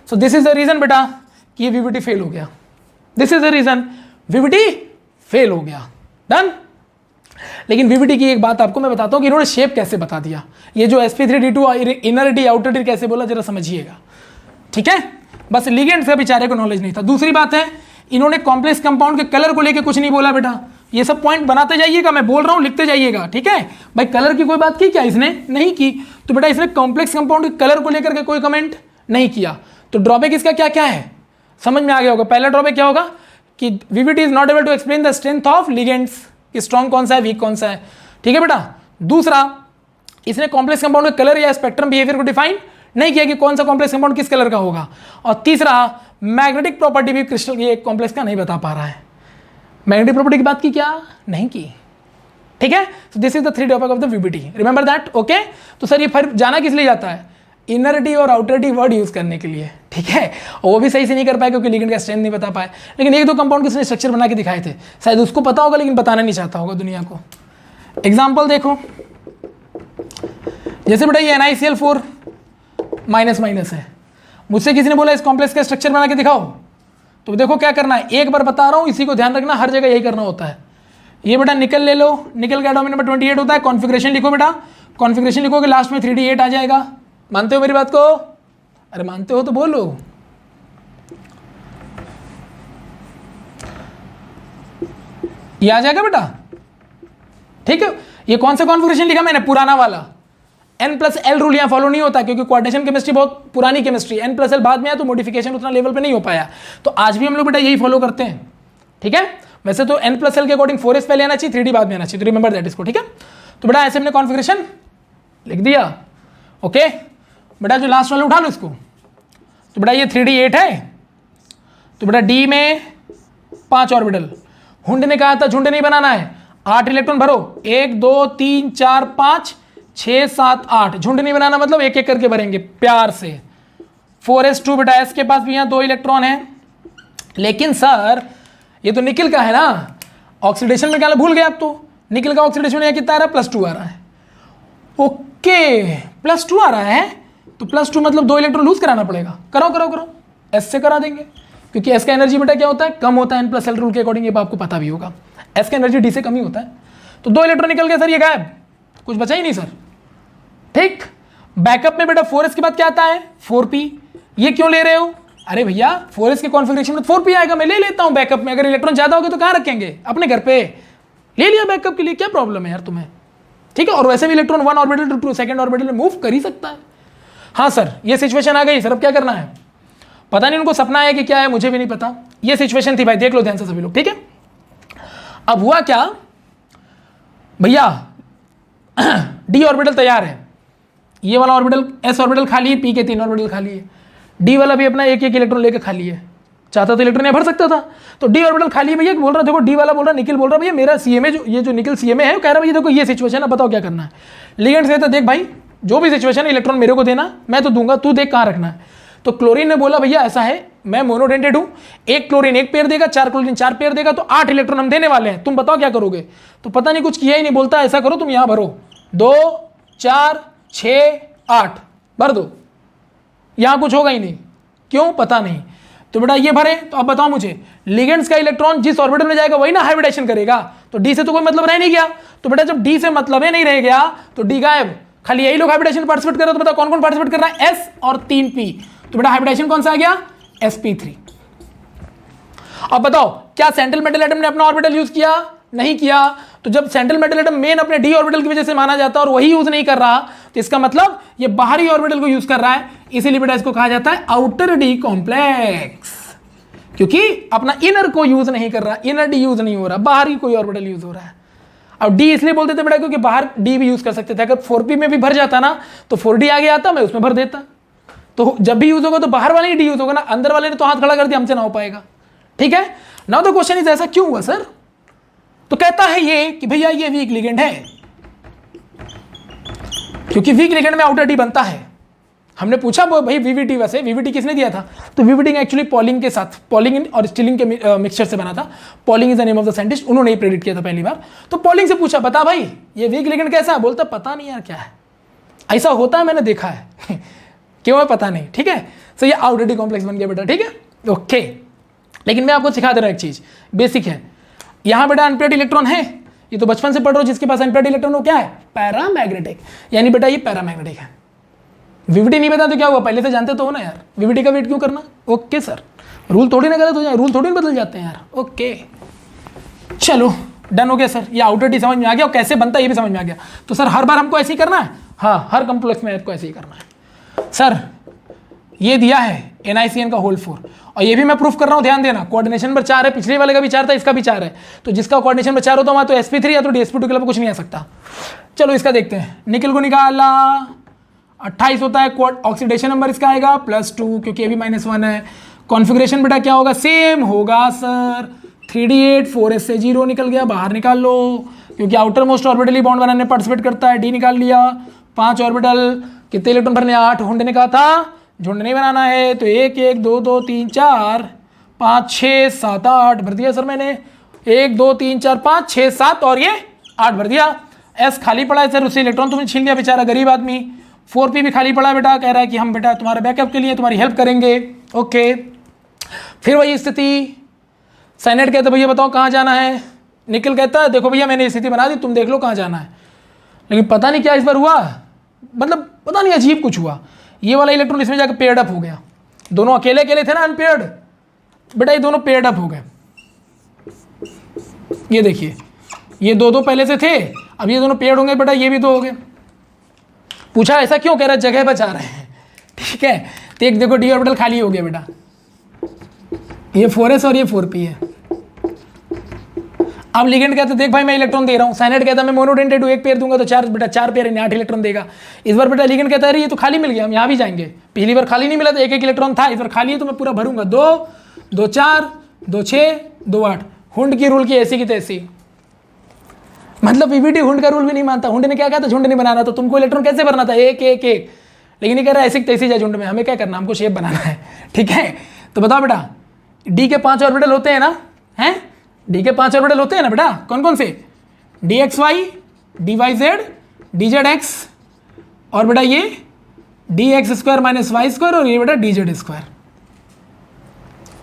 So this is the reason बेटा कि ये वीवीटी फेल हो गया, this is the reason VVT fail हो गया। डन। लेकिन वीवीटी की एक बात आपको मैं बताता हूं कि इन्होंने शेप कैसे बता दिया। ये जो sp3d2 inner D outer D कैसे बोला जरा समझिएगा, ठीक है। बस लिगेंड से बेचारे को नॉलेज नहीं था। दूसरी बात है इन्होंने कॉम्प्लेक्स कंपाउंड के कलर को लेकर कुछ नहीं बोला बेटा। ये सब पॉइंट बनाते जाइएगा, मैं बोल रहा हूं लिखते जाइएगा, ठीक है भाई। कलर की कोई बात की क्या इसने? नहीं की। तो बेटा इसने कॉम्प्लेक्स कंपाउंड के कलर को लेकर के कोई कमेंट नहीं किया। तो ड्रॉबैक इसका क्या क्या है समझ में आ गया होगा। पहला ड्रॉबैक क्या होगा कि VVT is not able to explain the strength of ligands, कि स्ट्रॉन्ग कौन सा है वीक कौन सा है, ठीक है बेटा। दूसरा इसने कॉम्प्लेक्स कंपाउंड के कलर या स्पेक्ट्रम बिहेवियर को डिफाइन नहीं किया कि कौन सा कॉम्प्लेक्स कंपाउंड किस कलर का होगा। और तीसरा मैग्नेटिक प्रॉपर्टी भी क्रिस्टल ये कॉम्प्लेक्स का नहीं बता पा रहा है। मैग्नेटिक प्रॉपर्टी की बात की क्या? नहीं की, ठीक है। So this is the 3 drawback of the VVT, remember that, okay. तो सर ये फिर जाना किस लिए जाता है? इनर डी और आउटर डी वर्ड यूज करने के लिए, ठीक है। और वो भी सही से नहीं कर पाए क्योंकि लिगेंड का स्ट्रेंथ नहीं बता पाए। लेकिन एक दो कंपाउंड किसने स्ट्रक्चर बना के दिखाए थे, शायद उसको पता होगा लेकिन बताना नहीं चाहता होगा दुनिया को। एग्जाम्पल देखो, जैसे बेटा ये NiCl4 माइनस माइनस है, मुझसे किसी ने बोला इस कॉम्प्लेक्स का स्ट्रक्चर बना के दिखाओ, तो देखो क्या करना है, एक बार बता रहा हूं, इसी को ध्यान रखना, हर जगह यही करना होता है। ये बेटा निकल ले लो, निकल का एटॉमिक नंबर 28 होता है। कॉन्फिगरेशन लिखो बेटा, कॉन्फिगरेशन लिखोगे लास्ट में 3d8 आ जाएगा। मानते हो मेरी बात को? अरे मानते हो तो बोलो। ये आ जाएगा बेटा, ठीक है। ये कौन सा कॉन्फिगरेशन लिखा मैंने? पुराना वाला। N+L रूल यहाँ फॉलो नहीं होता क्योंकि कोऑर्डिनेशन केमिस्ट्री बहुत पुरानी केमिस्ट्री, N+L बाद में आया तो मॉडिफिकेशन उतना लेवल पे नहीं हो पाया। तो आज भी हम लोग बेटा यही फॉलो करते हैं, ठीक है। वैसे तो N+L के अकॉर्डिंग 4s पहले आना चाहिए, 3d बाद में आना चाहिए, तो रिमेंबर दैट इसको, ठीक है। तो बेटा ऐसे हमने कॉन्फिगरेशन लिख दिया, ओके। बेटा जो लास्ट वाले उठा लो इसको, तो बेटा ये 3d8 है, तो बेटा D में 5 ऑर्बिटल। हुंड ने कहा था झुंड नहीं बनाना है, 8 इलेक्ट्रॉन भरो, 1 2 3 4 5 6 7 8। झुंड नहीं बनाना मतलब एक एक करके भरेंगे प्यार से। 4s2 बेटा, s के पास भी यहाँ 2 इलेक्ट्रॉन है। लेकिन सर ये तो निकिल का है ना, ऑक्सीडेशन में क्या भूल गए आप तो, निकिल का ऑक्सीडेशन यहाँ कितना आ रहा है, +2 आ रहा है। ओके +2 आ रहा है, तो +2 मतलब 2 इलेक्ट्रॉन लूज कराना पड़ेगा। करो करो करो, s से करा देंगे, क्योंकि s का एनर्जी बेटा क्या होता है, कम होता है n+l रूल के अकॉर्डिंग, ये आपको पता भी होगा। s का एनर्जी d से कम ही होता है। तो 2 इलेक्ट्रॉन निकल गए सर, ये गायब, कुछ बचा ही नहीं सर। ठीक, बैकअप में बेटा 4s के बाद क्या आता है, 4p। ये क्यों ले रहे हो, अरे भैया 4s के कॉन्फ़िगरेशन में 4p आएगा, मैं ले लेता हूं बैकअप में। अगर इलेक्ट्रॉन ज्यादा हो गए तो कहां रखेंगे, अपने घर पे ले लिया बैकअप के लिए, क्या प्रॉब्लम है यार तुम्हें। ठीक है, और वैसे भी electron 1 orbital to 2nd orbital में मूव कर ही सकता है। हाँ सर, ये सिचुएशन आ गई सर, अब क्या करना है, पता नहीं उनको सपना है कि क्या है, मुझे भी नहीं पता। ये सिचुएशन थी भाई, देख लो ध्यान से सभी लोग। ठीक है, अब हुआ क्या भैया, डी ऑर्बिटल तैयार है, ये वाला ऑर्बिटल एस ऑर्बिटल खाली है, पी के 3 ऑर्बिटल खाली है, डी वाला भी अपना एक एक इलेक्ट्रॉन लेकर खाली है। चाहता तो इलेक्ट्रॉन भर सकता था, तो डी ऑर्बिटल खाली है भैया। बोल रहा देखो, डी वाला बोल रहा, निकिल बोल रहा भैया मेरा सीएमए जो ये जो निकिल सीएमए है, कह रहा भैया देखो ये सिचुएशन है, बताओ क्या करना है। लिगेंड से देख भाई जो भी सिचुएशन है, इलेक्ट्रॉन मेरे को देना, मैं तो दूंगा, तू देख कहाँ रखना है। तो क्लोरीन ने बोला भैया ऐसा है, मैं मोनोडेंटेड हूं, 1 क्लोरीन 1 पेयर देगा, 4 क्लोरीन 4 पेयर देगा, तो 8 इलेक्ट्रॉन हम देने वाले हैं, तुम बताओ क्या करोगे। तो पता नहीं कुछ किया ही नहीं, बोलता ऐसा करो तुम यहां भरो, 2 4 6 8 भर दो, यहां कुछ होगा ही नहीं, क्यों पता नहीं। तो बेटा ये भरे, तो अब बताओ मुझे, लिगेंड्स का इलेक्ट्रॉन जिस ऑर्बिटल में जाएगा वही ना हाइब्रिडेशन करेगा, तो डी से तो कोई मतलब रह नहीं गया। तो बेटा जब डी से मतलब ही नहीं रह गया तो डी गायब, खाली यही लोग हाइब्रिडेशन पार्टिसिपेट कर रहे हो। तो बताओ कौन कौन पार्टिसिपेट कर रहा है, एस और 3p। तो बेटा हाइब्रिडेशन कौन सा आ गया, sp3। अब बताओ क्या सेंट्रल मेटल एटम ने अपना ऑर्बिटल यूज किया, नहीं किया। तो जब सेंट्रल मेटल एटम मेन अपने डी ऑर्बिटल की वजह से माना जाता है और वही यूज नहीं कर रहा, तो इसका मतलब ये बाहरी ऑर्बिटल को यूज कर रहा है, इसीलिए बेटा इसको कहा जाता है आउटर डी कॉम्प्लेक्स, क्योंकि अपना इनर को यूज नहीं कर रहा, इनर डी यूज नहीं हो रहा, बाहरी कोई ऑर्बिटल यूज हो रहा है। अब डी इसलिए बोलते थे बेटा क्योंकि बाहर डी भी यूज कर सकते थे, अगर 4p में भी भर जाता ना तो 4d आगे आता, मैं उसमें भर देता। तो जब भी यूज होगा तो बाहर वाले ही डी यूज होगा ना, अंदर वाले ने तो हाथ खड़ा कर दिया, हमसे ना हो पाएगा। ठीक है, नाउ द क्वेश्चन इज ऐसा क्यों हुआ सर। तो कहता है ये कि भैया ये वीक लिगेंड है, क्योंकि वीक लिगेंड में आउटर डी बनता है। हमने पूछा भाई वीवीटी, वैसे वीवीटी किसने दिया था, तो वीवीटी एक्चुअली पॉलिंग के साथ, पॉलिंग और स्टिलिंग के मिक्सचर से बना था। Polling is the name of the scientist, उन्होंने ही प्रेडिक्ट किया था पहली बार। तो पॉलिंग से पूछा बता भाई ये वीक लिगेंड कैसा है, बोलता पता नहीं यार क्या है, ऐसा होता है मैंने देखा है क्यों है पता नहीं। ठीक है, तो ये आउटर डी कॉम्प्लेक्स बन गया बेटा। ठीक है, ओके, लेकिन मैं आपको सिखा दे रहा हूं एक चीज बेसिक है। यहां बेटा अनपेयर्ड इलेक्ट्रॉन है, ये तो बचपन से पढ़ रहे हो, जिसके पास अनपेयर्ड इलेक्ट्रॉन हो क्या है, पैरामैग्नेटिक, यानी बेटा ये पैरामैग्नेटिक है। वीवीटी नहीं बता तो क्या हुआ, पहले से जानते तो हो ना यार, वीवीटी का वेट क्यों करना। ओके सर, रूल थोड़ी ना गलत हो जाए, रूल थोड़ी ना बदल जाते हैं यार। ओके चलो डन हो गया सर, ये आउटर डी समझ में आ गया और कैसे बनता है ये भी समझ में आ गया। तो सर हर बार हमको ऐसे ही करना है, हाँ हर कॉम्प्लेक्स में आपको ऐसे ही करना है। सर ये दिया है NiCN का होल 4, और ये भी मैं प्रूफ कर रहा हूँ, ध्यान देना, कोऑर्डिनेशन नंबर 4 है, पिछले वाले का भी 4 था, इसका भी 4 है। तो जिसका कोऑर्डिनेशन नंबर 4 होता है वहाँ तो sp3 या तो dsp2 के अलावा कुछ नहीं आ सकता। चलो इसका देखते हैं, निकल को निकाला 28 होता है, ऑक्सीडेशन नंबर इसका आएगा +2, क्योंकि ये भी -1 है। कॉन्फ़िगरेशन बेटा क्या होगा, सेम होगा सर, 3d8 4s से 0 निकल गया, बाहर निकाल लो, क्योंकि आउटर मोस्ट ऑर्बिटल ही बॉन्ड बनाने में पार्टिसिपेट करता है। डी निकाल लिया, 5 ऑर्बिटल, कितने इलेक्ट्रॉन भरने, 8। हुंड ने कहा था झुंड नहीं बनाना है, तो 1 1 2 2 3 4 5 6 7 8 भर दिया सर मैंने, 1 2 3 4 5 6 7 और ये 8 भर दिया। एस खाली पड़ा है सर, उससे इलेक्ट्रॉन तुमने छीन लिया बेचारा गरीब आदमी। 4p भी खाली पड़ा है बेटा, कह रहा है कि हम बेटा तुम्हारे बैकअप के लिए तुम्हारी हेल्प करेंगे। ओके, फिर वही स्थिति, साइनेट कहते भैया बताओ कहाँ जाना है, निकल कहता है देखो भैया मैंने स्थिति बना दी, तुम देख लो कहाँ जाना है। लेकिन पता नहीं क्या इस बार हुआ, मतलब पता नहीं अजीब कुछ हुआ, ये वाला इलेक्ट्रॉन इसमें जाकर पेयर्ड अप हो गया। दोनों अकेले अकेले थे ना अनपेयर्ड, बेटा ये दोनों पेयर्ड अप हो गए। ये देखिए ये दो पहले से थे, अब ये दोनों पेयर्ड होंगे बेटा, ये भी 2 हो गए। पूछा ऐसा क्यों, कह रहा है जगह बचा रहे हैं। ठीक है, तो एक देखो डी ऑर्बिटल खाली हो गया बेटा, ये 4s और ये 4p है। अब लिगेंड कहते देख भाई मैं इलेक्ट्रॉन दे रहा हूँ, साइनेट कहता मैं मोनोडेंटेड हूँ, 1 पेयर दूंगा तो 4 बेटा 4 पेयर 8 इलेक्ट्रॉन देगा। इस बार बेटा लिगेंड कहता है ये तो खाली मिल गया, हम यहाँ भी जाएंगे, पिछली बार खाली नहीं मिला तो 1 1 इलेक्ट्रॉन था, इस बार खाली है तो मैं पूरा भरूंगा, 2 2 4 2 6 2 8। हुंड की रूल की ऐसी की तैसी, मतलब पीवीटी हुंड का रूल भी नहीं मानता। हुंड ने क्या कहा था, झुंड नहीं बनाना, तो तुमको इलेक्ट्रॉन कैसे भरना था, एक एक एक, लेकिन ये कह रहा है ऐसी तैसी जाए झुंड में, हमें क्या करना, हमको शेप बनाना है। ठीक है, तो बताओ बेटा, डी के 5 ऑर्बिटल होते हैं ना, हैं डी के 5 ऑर्बिटल होते हैं ना बेटा, कौन कौन से, D x Y, D Y Z, D Z X, और बेटा ये D x square minus Y square, और ये बेटा डी जेड स्क्वायर।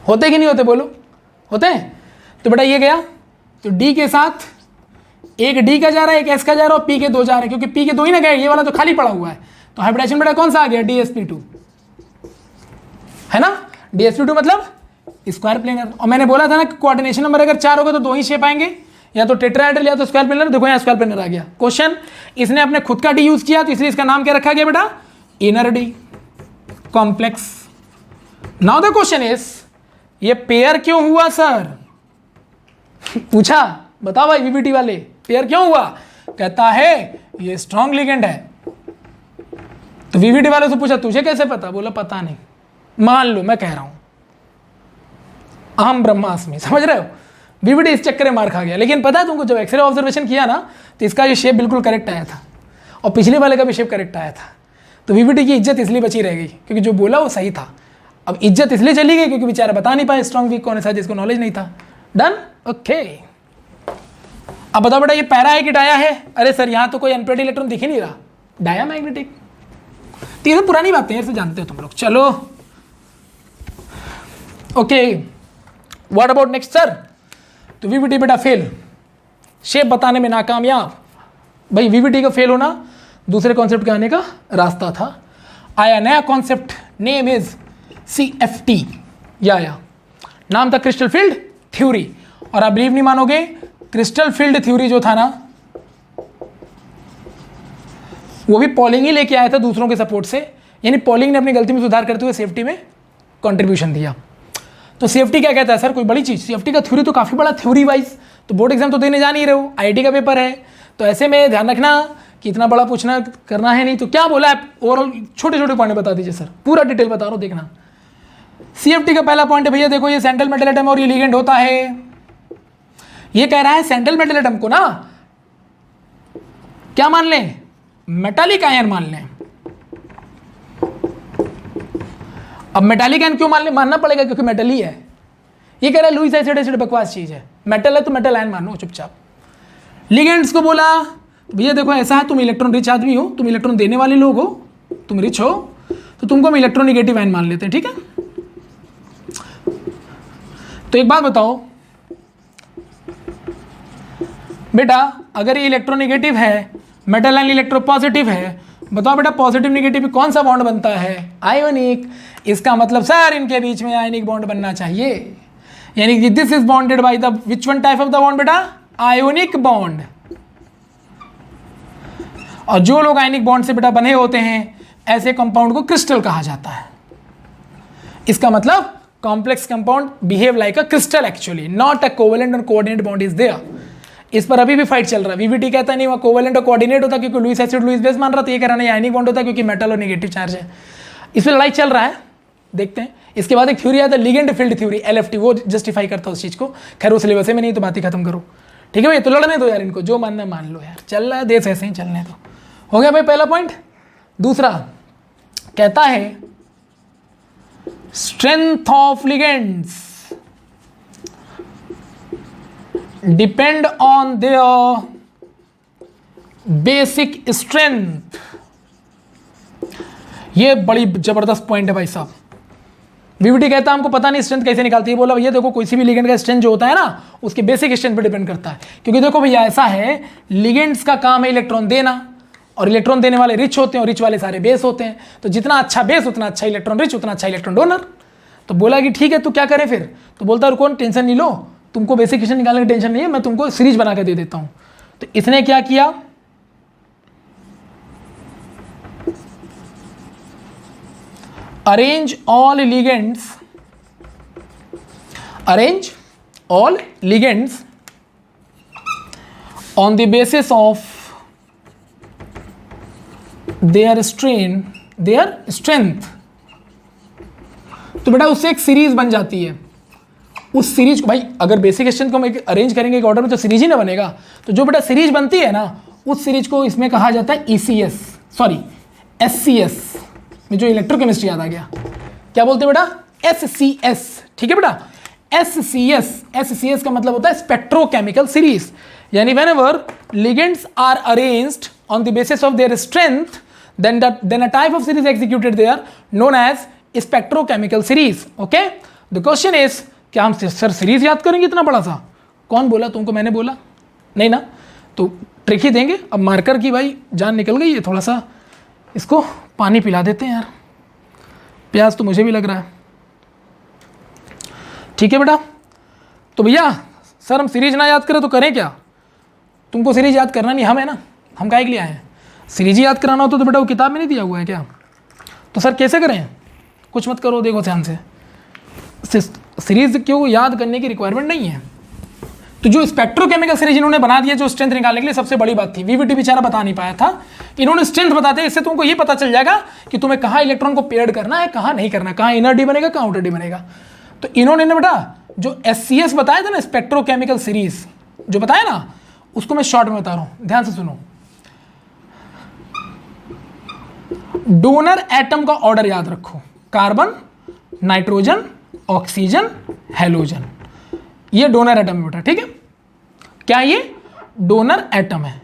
होते कि नहीं होते, बोलो, होते हैं। तो बेटा ये गया, तो डी के साथ एक डी का जा रहा है, एक एस का जा रहा है, और पी के 2 जा रहे हैं, क्योंकि पी के 2 ही ना गए, ये वाला तो खाली पड़ा हुआ है। तो हाइब्रिडेशन बेटा कौन सा आ गया, DsP2, है ना। DsP2 मतलब स्क्वायर प्लेनर। और मैंने बोला था ना कि कोऑर्डिनेशन नंबर अगर 4 होगा तो 2 ही शेप आएंगे, या तो टेट्राहेड्रल या तो स्क्वायर प्लेनर। देखो यहाँ स्क्वायर प्लेनर आ गया। क्वेश्चन, इसने अपने खुद का डी यूज किया, तो इसलिए इसका नाम क्या रखा गया बेटा, inner D complex. Now the question is, ये पेयर क्यों हुआ सर, पूछा, बताओ भाई वीवीटी वाले, पेयर क्यों हुआ, कहता है ये स्ट्रॉन्ग लिगेंड है। तो वीवीटी वाले से पूछा तुझे कैसे पता, बोला पता नहीं, मान लो मैं कह रहा हूं, अहम ब्रह्मास्मि, समझ रहे हो। वीवीटी इस चक्कर में मार खा गया, लेकिन पता है तुमको, जब एक्सरे ऑब्जर्वेशन किया ना, तो इसका ये शेप बिल्कुल करेक्ट आया था, और पिछले वाले का भी शेप करेक्ट आया था। तो वीवीटी की इज्जत इसलिए बची रह गई, क्योंकि जो बोला वो सही था। अब इज्जत इसलिए चली गई क्योंकि बेचारा बता नहीं पाए स्ट्रॉन्ग वीक कौन सा, जिसको नॉलेज नहीं था। Done, okay. अब बताओ बेटा, ये पैरा है कि डाया है, अरे सर यहाँ तो कोई अनपेड इलेक्ट्रॉन दिख ही नहीं रहा, डाया मैग्नेटिक। तो ये तो पुरानी बातें हैं, जानते हो तुम लोग। चलो okay, what about next sir. तो वीवीटी बेटा फेल, शेप बताने में नाकामयाब। भाई वीवीटी का फेल होना दूसरे कॉन्सेप्ट के आने का रास्ता था। आया नया कॉन्सेप्ट, नेम इज CFT, या नाम था क्रिस्टल फील्ड थ्योरी। और आप बिलीव नहीं मानोगे, क्रिस्टल फील्ड थ्योरी जो था ना, वो भी पॉलिंग ही लेके आया था दूसरों के सपोर्ट से, यानी पॉलिंग ने अपनी गलती में सुधार करते हुए सेफ्टी में कंट्रीब्यूशन दिया। तो सेफ्टी क्या कहता है सर, कोई बड़ी चीज, सेफ्टी का थ्योरी तो काफी बड़ा थ्योरी वाइज, तो बोर्ड एग्जाम तो देने जा नहीं रहे हो, IIT का पेपर है, तो ऐसे में ध्यान रखना कि इतना बड़ा पूछना करना है नहीं। तो क्या बोला है, ओवरऑल छोटे छोटे पॉइंट बता दीजिए सर, पूरा डिटेल बता रहा हूं, देखना। CFT का पहला पॉइंट है भैया, देखो ये सेंट्रल मेटल एटम और ये लिगेंड होता है। ये कह रहा है सेंट्रल मेटल एटम को ना क्या मान लें, मेटालिक आयन मान लें। अब मेटालिक आयन क्यों मान लें, मानना पड़ेगा क्योंकि मेटल ही है। ये कह रहा है लुईस एसिड बकवास चीज है, मेटल है तो मेटल आयन मानो चुपचाप। लिगेंड्स को बोला भैया देखो ऐसा है, तुम इलेक्ट्रॉन रिच आदमी हो, तुम इलेक्ट्रॉन देने वाले लोग हो, तुम रिच हो, तो तुमको हम इलेक्ट्रोनिगेटिव आयन मान लेते हैं, ठीक है। तो एक बात बताओ बेटा, अगर ये इलेक्ट्रोनिगेटिव है, मेटल आयन इलेक्ट्रोपॉजिटिव है, बताओ बेटा पॉजिटिव निगेटिव में कौन सा बॉन्ड बनता है, आयोनिक। इसका मतलब सर इनके बीच में आयनिक बॉन्ड बनना चाहिए, यानी कि this is bonded by the which one type of the bond बेटा, आयोनिक बॉन्ड। और जो लोग आयनिक बॉन्ड से बेटा बने होते हैं, ऐसे कंपाउंड को क्रिस्टल कहा जाता है। इसका मतलब complex compound behave like a crystal actually, not a covalent और कोऑर्डिनेट बॉन्ड इज देयर। इस पर अभी भी फाइट चल रहा है। वीवीटी कहता नहीं वह कोवेलेंट और कोऑर्डिनेट होता क्योंकि लुईस एसिड लुईस बेस मान रहा था, ये कह रहा नहीं आयनिक बॉन्ड होता क्योंकि मेटल और नेगेटिव चार्ज है। इस पर लड़ाई चल रहा है, देखते हैं। इसके बाद एक थ्योरी आता है लिगेंड फील्ड थ्योरी, LFT, वो जस्टिफाई करता है उस चीज को। खैर उस सिलेबस में नहीं, तो बात ही खत्म करो, ठीक है भाई। तो लड़ने दो यार इनको, जो मानना मान लो यार, चल रहा है देश ऐसे ही चलने दो। हो गया भाई पहला पॉइंट। दूसरा कहता है strength of ligands depend on their basic strength. ये बड़ी जबरदस्त पॉइंट है भाई साहब। वीवीटी कहता है हमको पता नहीं स्ट्रेंथ कैसे निकालती है। बोला भैया देखो कोई सी भी लिगेंड का स्ट्रेंथ जो होता है ना, उसके बेसिक स्ट्रेंथ पे डिपेंड करता है। क्योंकि देखो भैया ऐसा है, लिगेंड्स का काम है इलेक्ट्रॉन देना, और इलेक्ट्रॉन देने वाले रिच होते हैं, और रिच वाले सारे बेस होते हैं। तो जितना अच्छा बेस उतना अच्छा इलेक्ट्रॉन रिच, उतना अच्छा इलेक्ट्रॉन डोनर। तो बोला कि ठीक है तो क्या करें फिर, तो बोलता है कौन टेंशन नहीं लो, तुमको बेसिक स्ट्रेंथ निकालने की टेंशन नहीं है, मैं तुमको सीरीज बना के दे देता हूं। तो इसने क्या किया, arrange all ligands on the basis of their strength। तो बेटा उससे एक सीरीज बन जाती है, उस सीरीज को, भाई अगर बेसिक स्ट्रेंथ को हम अरेंज करेंगे एक ऑर्डर में तो सीरीज ही ना बनेगा। तो जो बेटा सीरीज बनती है ना, उस सीरीज को इसमें कहा जाता है ECS, सॉरी SCS में, जो इलेक्ट्रोकेमिस्ट्री याद आ गया, क्या बोलते हैं बेटा SCS, ठीक है बेटा SCS का मतलब होता है स्पेक्ट्रोकेमिकल सीरीज, यानी whenever ligands are arranged on the basis of their strength then a type of series executed there known as spectrochemical series. Okay, the question is, क्या हम सर सीरीज याद करेंगे इतना बड़ा सा? कौन बोला तुमको? मैंने बोला नहीं ना, तो ट्रिक ही देंगे। अब मार्कर की भाई जान निकल गई है, थोड़ा सा इसको पानी पिला देते हैं यार, प्यास तो मुझे भी लग रहा है। ठीक है बेटा, तो भैया सर हम सीरीज ना याद करें तो करें क्या? तुमको सीरीज याद करना नहीं, हम है ना, हम काहे के लिए आए हैं? सीरीज याद कराना हो तो बेटा वो किताब में नहीं दिया हुआ है क्या? तो सर कैसे करें? कुछ मत करो, देखो ध्यान से, सीरीज क्यों याद करने की रिक्वायरमेंट नहीं है। तो जो स्पेक्ट्रोकेमिकल सीरीज इन्होंने बना दिया, जो स्ट्रेंथ निकालने के लिए सबसे बड़ी बात थी, वीवीटी बेचारा बता नहीं पाया था, इन्होंने स्ट्रेंथ बताते हैं। इससे तुमको ये पता चल जाएगा कि तुम्हें कहाँ इलेक्ट्रॉन को पेयर्ड करना है, कहाँ नहीं करना, कहाँ इनर डी बनेगा, कहाँ आउटर डी बनेगा। तो इन्होंने ना बेटा जो SCS बताया था ना, स्पेक्ट्रोकेमिकल सीरीज जो बताया ना, उसको मैं शॉर्ट में बता रहा हूँ, ध्यान से सुनो। डोनर एटम का ऑर्डर याद रखो, कार्बन, नाइट्रोजन, ऑक्सीजन, हेलोजन, ये डोनर एटम है बेटा, ठीक है? क्या ये डोनर एटम है?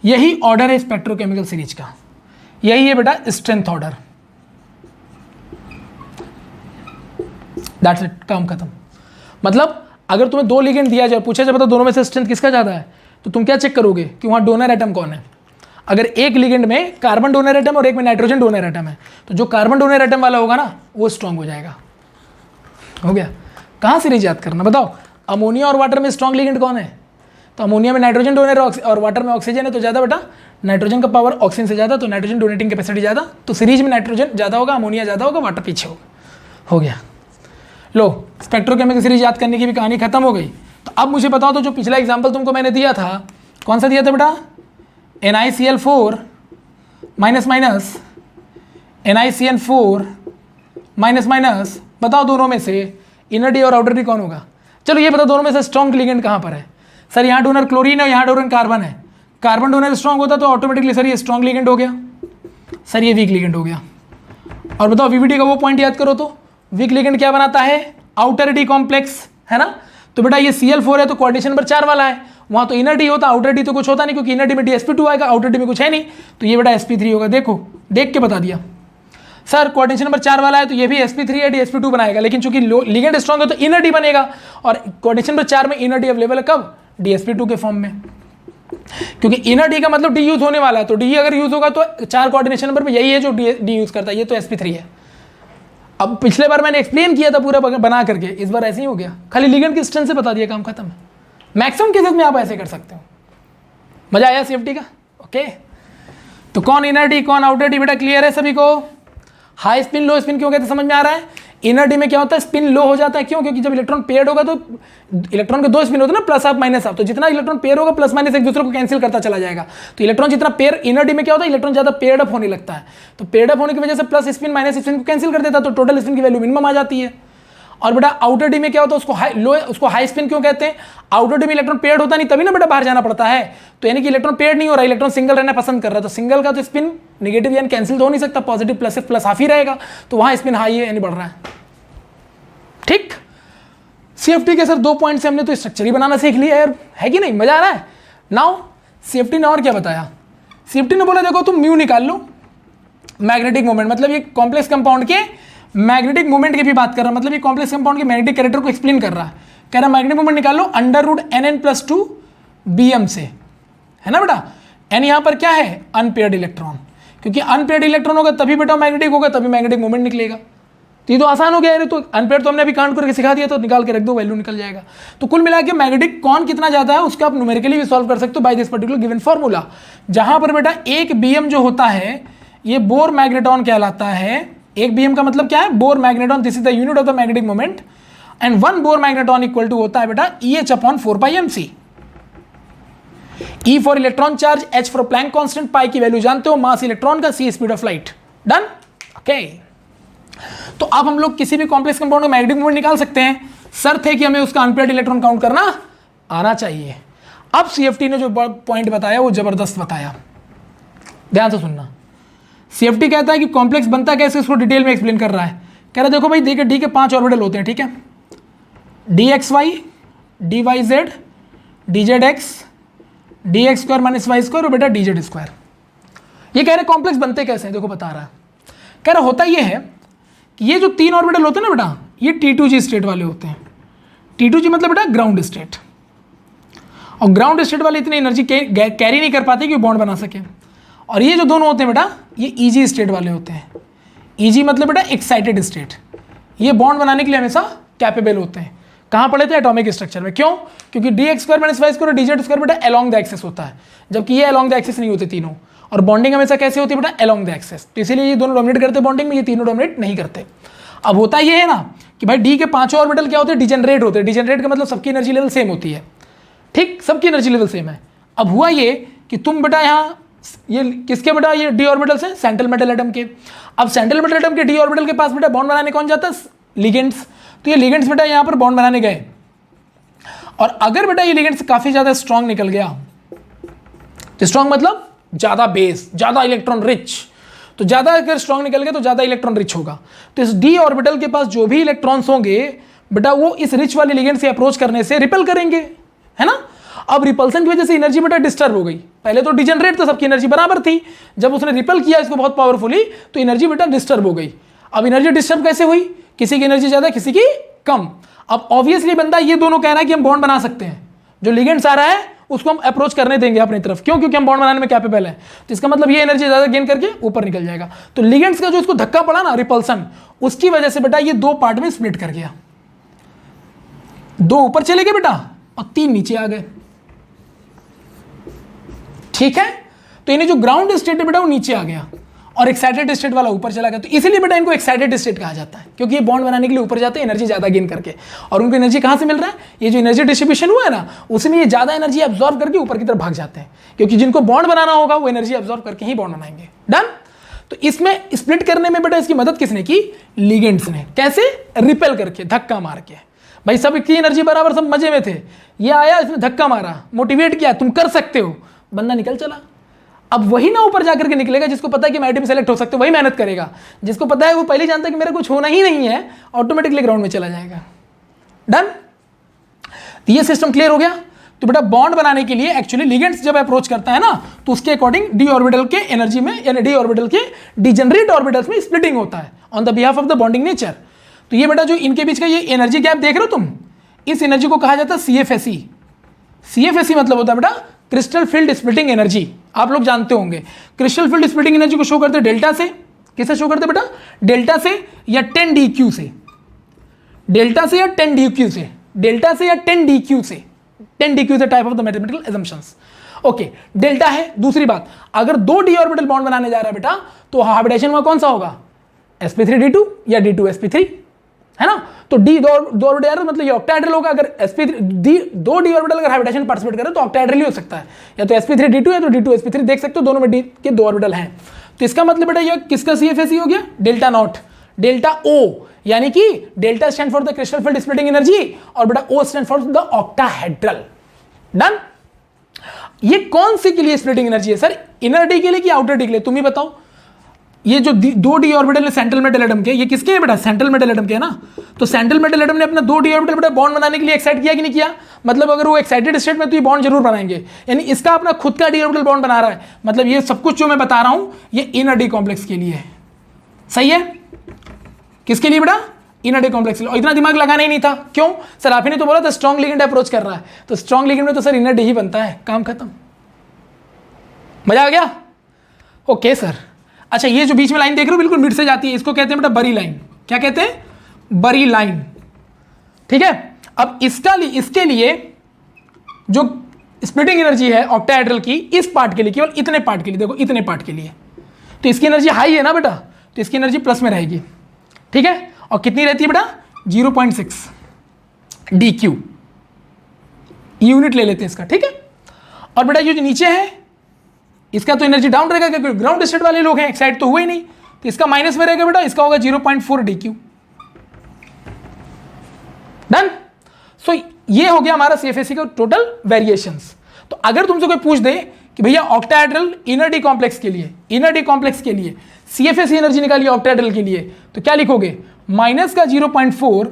यही ऑर्डर है स्पेक्ट्रोकेमिकल सीरीज का, यही है बेटा स्ट्रेंथ ऑर्डर। दैट्स इट, काम खत्म। मतलब अगर तुम्हें दो लिगेंड दिया जाए, पूछा जाए बता दोनों में से स्ट्रेंथ किसका ज्यादा है, तो तुम क्या चेक करोगे कि वहां डोनर एटम कौन है। अगर एक लिगेंड में कार्बन डोनर एटम और एक में नाइट्रोजन डोनर एटम है, तो जो कार्बन डोनर एटम वाला होगा ना, वो स्ट्रांग हो जाएगा। हो गया? कहाँ सीरीज याद करना बताओ? अमोनिया और वाटर में स्ट्रांग लिगेंड कौन है? तो अमोनिया में नाइट्रोजन डोनर और वाटर में ऑक्सीजन है, तो ज़्यादा बेटा नाइट्रोजन का पावर ऑक्सीजन से ज़्यादा, तो नाइट्रोजन डोनेटिंग कैपेसिटी ज़्यादा, तो सीरीज में नाइट्रोजन ज़्यादा होगा, अमोनिया ज़्यादा होगा, वाटर पीछे होगा। हो गया? लो, स्पेक्ट्रोकेमिकल सीरीज याद करने की भी कहानी खत्म हो गई। तो अब मुझे बताओ, तो जो पिछला एग्जाम्पल तुमको मैंने दिया था, कौन सा दिया था बेटा? NiCl4 minus minus NiCN4 minus minus, बताओ दोनों में से इनर डी और आउटर डी कौन होगा? चलो ये बताओ दोनों में से स्ट्रॉन्ग लिगेंड कहाँ पर है? सर यहाँ डोनर क्लोरीन है, यहाँ डोनर कार्बन है। कार्बन डोनर स्ट्रॉन्ग होता तो ऑटोमेटिकली सर ये स्ट्रॉन्ग लिगेंड हो गया, सर ये वीक लिगेंड हो गया। और बताओ वीवीडी का वो पॉइंट याद करो, तो वीक लिगेंड क्या बनाता है? आउटर डी कॉम्प्लेक्स, है ना? तो बेटा ये Cl4 है तो कोऑर्डिनेशन नंबर 4 वाला है, वहाँ तो इनर डी होता, आउटर डी तो कुछ होता नहीं, क्योंकि इनर डी में sp2 आएगा, आउटर डी में कुछ है नहीं, तो ये बेटा sp3 होगा। देखो देख के बता दिया सर, कोऑर्डिनेशन नंबर 4 वाला है तो ये भी sp3 है, sp2 बनाएगा, लेकिन चूंकि लिगेंड स्ट्रॉन्ग है तो इनर डी बनेगा, और कोऑर्डिनेशन नंबर 4 में इनर डी अवेलेबल है कब? sp2 के फॉर्म में, क्योंकि इनर डी का मतलब डी यूज होने वाला है, तो डी अगर यूज होगा तो 4 कोऑर्डिनेशन नंबर में यही है जो डी यूज करता है, ये तो sp3 है। अब पिछले बार मैंने एक्सप्लेन किया था पूरा बना करके, इस बार ऐसे ही हो गया, खाली लिगेंड की स्ट्रेंथ से बता दिया, काम खत्म है। मैक्सिमम केसेस में आप ऐसे कर सकते हो। मजा आया CFT का? ओके, तो कौन इनर डी कौन आउटर डी बेटा क्लियर है सभी को? हाई स्पिन लो स्पिन क्यों कहते समझ में आ रहा है? इनर डी में क्या होता है? स्पिन लो हो जाता है, क्यों? क्योंकि जब इलेक्ट्रॉन पेयर्ड होगा तो इलेक्ट्रॉन के दो स्पिन होते हैं ना, प्लस हाफ माइनस हाफ, तो जितना इलेक्ट्रॉन पेयर होगा प्लस माइनस एक दूसरे को कैंसिल करता चला जाएगा। तो इलेक्ट्रॉन जितना पेयर, इनर डी में क्या होता है? इलेक्ट्रॉन ज्यादा पेयर्ड अप होने लगता है, तो पेयर्ड अप होने की वजह से प्लस स्पिन माइनस स्पिन को कैंसिल कर देता है, तो टोटल स्पिन की वैल्यू मिनिमम आ जाती है। और बेटा आउटर डी में क्या होता है? उसको हाई स्पिन क्यों कहते हैं? आउटर डी में इलेक्ट्रॉन पेयर्ड होता नहीं, तभी ना बेटा बाहर जाना पड़ता है, तो यानी कि इलेक्ट्रॉन पेयर्ड नहीं हो रहा, इलेक्ट्रॉन सिंगल रहना पसंद कर रहा है, तो सिंगल का तो स्पिन नेगेटिव यानी कैंसिल तो हो नहीं सकता, पॉजिटिव प्लस प्लस हाफ ही रहेगा, तो वहां स्पिन हाई है यानी बढ़ रहा है। ठीक, CFT के सर 2 पॉइंट से हमने तो स्ट्रक्चर ही बनाना सीख लिया यार, है कि नहीं? मजा आ रहा है? नाउ CFT ने और क्या बताया? CFT ने बोला देखो तुम म्यू निकाल लो, मैग्नेटिक मोमेंट, मतलब ये कॉम्प्लेक्स कंपाउंड के मैग्नेटिक मोमेंट की भी बात कर रहा है, मतलब ये कॉम्प्लेक्स कंपाउंड के मैग्नेटिक कैरेक्टर को एक्सप्लेन कर रहा है, कह रहा मैग्नेटिक मोमेंट निकाल लो √NN+2 BM से, है ना बेटा? N यहाँ पर क्या है? अनपेयर्ड इलेक्ट्रॉन, क्योंकि अनपेयर्ड इलेक्ट्रॉन होगा तभी बेटा मैग्नेटिक होगा, तभी मैग्नेटिक मोमेंट निकलेगा। तो ये तो आसान हो गया यार, तो अनपेयर्ड तो हमने अभी काउंट करके सिखा दिया, तो निकाल के रख दो, वैल्यू निकल जाएगा। तो कुल मिला के मैग्नेटिक कौन कितना ज्यादा है उसका आप न्यूमेरिकली भी सॉल्व कर सकते हो by this particular given formula, जहां पर बेटा एक BM जो होता है ये बोर मैग्नेटॉन कहलाता है। एक BM का मतलब क्या है? Bohr magneton, this is the unit of the magnetic moment, and 1 Bohr magneton equal to होता है बेटा EH/4πmc। E for electron charge, H for Planck constant, pi की वैल्यू जानते हो, मास इलेक्ट्रॉन का, C speed of light. Done? Okay, तो अब हम लोग किसी भी कॉम्प्लेक्स कंपाउंड का मैग्नेटिक मोमेंट निकाल सकते हैं। शर्त है कि हमें उसका अनपेयर्ड इलेक्ट्रॉन काउंट करना आना चाहिए। अब CFT ने जो पॉइंट बताया वो जबरदस्त बताया, ध्यान से सुनना। CFT कहता है कि कॉम्प्लेक्स बनता कैसे, इसको डिटेल में एक्सप्लेन कर रहा है। कह रहा है देखो भाई, देखिए डी के 5 ऑर्बिटल होते हैं, ठीक है, dxy, dyz, dzx, dx square minus Y square और बेटा dz स्क्वायर। ये कह रहे कॉम्प्लेक्स बनते कैसे हैं, देखो बता रहा है। कह रहा होता ये है कि ये जो 3 ऑर्बिटल होते हैं ना बेटा, ये T2G स्टेट वाले होते हैं। T2G मतलब बेटा ग्राउंड स्टेट, और ग्राउंड स्टेट वाले इतनी एनर्जी कैरी नहीं कर पाते कि बॉन्ड बना सके। और ये जो दोनों होते हैं बेटा, ये EG स्टेट वाले होते हैं। EG मतलब बेटा एक्साइटेड स्टेट, ये बॉन्ड बनाने के लिए हमेशा कैपेबल होते हैं। कहाँ पढ़े थे, एटॉमिक स्ट्रक्चर में। क्यों? क्योंकि dx square minus Y square और dz स्क्वायर बेटा अलोंग द एक्सेस होता है, जबकि ये अलोंग द एक्सेस नहीं होते तीनों। और बॉन्डिंग हमेशा कैसे होती है बेटा, अलोंग द एक्सेस। तो इसीलिए ये दोनों डोमिनेट करते हैं बॉन्डिंग में, ये तीनों डोमिनेट नहीं करते। अब होता ये है ना कि भाई डी के 5 ऑर्बिटल क्या होते हैं, डिजेनरेट होते हैं। डिजेनरेट का मतलब सबकी एनर्जी लेवल सेम होती है, ठीक, सबकी एनर्जी लेवल सेम है। अब हुआ ये कि तुम बेटा यहाँ ये किसके बेटा, ये डी ऑर्बिटल्स हैं सेंट्रल मेटल एटम के। अब सेंट्रल मेटल एटम के डी ऑर्बिटल के पास बेटा बॉन्ड बनाने कौन जाता है, लिगेंड्स। तो ये लिगेंड्स बेटा यहाँ पर बॉन्ड बनाने गए, और अगर बेटा ये लिगेंड्स काफी ज्यादा स्ट्रांग निकल गया, तो स्ट्रांग मतलब ज्यादा बेस, ज्यादा इलेक्ट्रॉन रिच, तो ज्यादा अगर स्ट्रांग निकल गया तो ज्यादा इलेक्ट्रॉन रिच होगा। तो इस डी ऑर्बिटल के पास जो भी इलेक्ट्रॉन्स होंगे बेटा, वो इस रिच वाले लिगेंड से अप्रोच करने से रिपेल करेंगे, है ना। अब रिपल्सन की वजह से एनर्जी बेटा डिस्टर्ब हो गई। पहले तो डिजेनरेट तो सबकी एनर्जी बराबर थी, जब उसने रिपेल किया इसको बहुत पावरफुली, तो एनर्जी बेटा डिस्टर्ब हो गई। अब एनर्जी डिस्टर्ब कैसे हुई, किसी की एनर्जी ज्यादा किसी की कम। अब ऑब्वियसली बंदा ये दोनों कह रहा है कि हम बॉन्ड बना सकते हैं, जो लिगेंड्स आ रहा है उसको हम अप्रोच करने देंगे अपनी तरफ। क्यों? क्योंकि हम बॉन्ड बनाने में कैपेबल है। तो इसका मतलब ये एनर्जी ज्यादा गेन करके ऊपर निकल जाएगा। तो लिगेंड्स का जो इसको धक्का पड़ा ना, रिपल्सन, उसकी वजह से बेटा ये 2 पार्ट में स्प्लिट कर गया। 2 ऊपर चले गए बेटा और 3 नीचे आ गए, ठीक है। तो इन्हें जो ग्राउंड स्टेट है बेटा वो नीचे आ गया, और एक्साइटेड स्टेट वाला ऊपर चला गया। तो इसीलिए बेटा इनको एक्साइटेड स्टेट कहा जाता है, क्योंकि ये बॉन्ड बनाने के लिए ऊपर जाते हैं एनर्जी ज्यादा गेन करके। और उनको एनर्जी कहां से मिल रहा है, ये जो एनर्जी डिस्ट्रीब्यूशन हुआ है ना, उसमें ये ज्यादा एनर्जी अब्सॉर्ब करके ऊपर की तरफ भाग जाते हैं, क्योंकि जिनको बॉन्ड बनाना होगा वो एनर्जी अब्सॉर्ब करके ही बॉन्ड बनाएंगे। डन। तो इसमें स्प्लिट करने में बेटा इसकी मदद किसने की, लिगेंड्स ने। कैसे? रिपेल करके, धक्का मार के। भाई सब की एनर्जी बराबर, सब मजे में थे, ये आया इसने धक्का मारा, मोटिवेट किया, तुम कर सकते हो, बंदा निकल चला। अब वही ना ऊपर जाकर के निकलेगा जिसको पता है कि मैं आईटी में सेलेक्ट हो सकते, वही मेहनत करेगा। जिसको पता है वो पहले जानता है कि मेरा कुछ होना ही नहीं है, ऑटोमेटिकली ग्राउंड में चला जाएगा। डन। तो ये सिस्टम क्लियर हो गया। तो बेटा बॉन्ड बनाने के लिए एक्चुअली लिगेंड्स जब अप्रोच करता है ना, तो उसके अकॉर्डिंग डी ऑर्बिटल के एनर्जी में, यानी डी ऑर्बिटल के डिजेनरेट ऑर्बिटल्स में स्प्लिटिंग होता है on the behalf of the bonding nature. तो ये बेटा जो इनके बीच का ये एनर्जी गैप देख रहे हो तुम, इस एनर्जी को कहा जाता है CFSE। CFSE मतलब होता है बेटा क्रिस्टल फील्ड स्प्लिटिंग एनर्जी। आप लोग जानते होंगे क्रिस्टल फील्ड स्प्लिटिंग एनर्जी को शो करते हैं डेल्टा से। किससे शो करते बेटा, डेल्टा से या 10dq से, डेल्टा से या 10dq से, डेल्टा से या 10dq से, 10dq से type of the mathematical assumptions. Okay, delta है। दूसरी बात, अगर 2 डी ऑर्बिटल बॉन्ड बनाने जा रहा है बेटा, तो हाइब्रिडेशन में कौन सा होगा, sp3d2 या d2sp3, है ना। तो डी दो ऑर्बिटल मतलब ये ऑक्टाहेड्रल होगा। अगर sp3 दो डी ऑर्बिटल अगर हाइब्रिडेशन पार्टिसिपेट करे तो ऑक्टाहेड्रल ही हो सकता है, या तो sp3d2 या तो d2sp3, देख सकते हो दोनों में डी के 2 ऑर्बिटल हैं। तो इसका मतलब बेटा ये किसका CFSE हो गया, डेल्टा नॉट, डेल्टा O, यानी कि delta stand for the crystal field splitting energy और बेटा O stand for the octahedral. Done. ये कौन सी के लिए स्प्लिटिंग एनर्जी है सर, इनर डी के लिए कि आउटर डी के लिए, तुम ही बताओ। ये जो 2 डी ऑर्बिटल है सेंट्रल मेटल एटम के, ये किसके हैं बेटा, सेंट्रल मेटल एटम के है ना। तो सेंट्रल मेटल एटम ने अपना 2 डी ऑर्बिटल बेटा बॉन्ड बनाने के लिए एक्साइट किया कि नहीं किया, मतलब अगर वो एक्साइटेड स्टेट में तो ये बॉन्ड जरूर बनाएंगे। यानी इसका अपना खुद का डी ऑर्बिटल बॉन्ड बना रहा है, मतलब ये सब कुछ जो मैं बता रहा हूं ये इनर डी कॉम्प्लेक्स के लिए है। सही है, किसके लिए बेटा, इनर डी कॉम्प्लेक्स। और इतना दिमाग लगाना ही नहीं था। क्यों सर, आप ही ने तो बोला था स्ट्रॉन्ग लिगेंड अप्रोच कर रहा है, तो स्ट्रॉन्ग लिगेंड में तो सर इनर डी ही बनता है, काम खत्म। मजा आ गया। Okay sir. अच्छा, ये जो बीच में लाइन देख रहे हो बिल्कुल मिड से जाती है, इसको कहते हैं बेटा बरी लाइन। क्या कहते हैं, बरी लाइन। ठीक है। अब इसके लिए जो स्प्लिटिंग एनर्जी है ऑक्टाहेड्रल की, इस पार्ट के लिए, केवल इतने पार्ट के लिए, देखो इतने पार्ट के लिए, तो इसकी एनर्जी हाई है ना बेटा, तो इसकी एनर्जी प्लस में रहेगी। ठीक है। और कितनी रहती है बेटा, 0.6 dq, यूनिट ले लेते हैं इसका। ठीक है। और बेटा ये जो नीचे है इसका तो एनर्जी डाउन रहेगा, क्योंकि ग्राउंड स्टेट वाले लोग हैं, एक्साइट तो हुए ही नहीं, तो इसका माइनस में रहेगा बेटा, इसका होगा 0.4 dq। डन। सो ये हो गया हमारा CFSE का टोटल वेरिएशंस। तो अगर तुमसे कोई पूछ दे कि भैया ऑक्टाहेड्रल इनर डी कॉम्प्लेक्स के लिए CFSE एनर्जी निकालिए ऑक्टाहेड्रल के लिए, तो क्या लिखोगे? माइनस का 0.4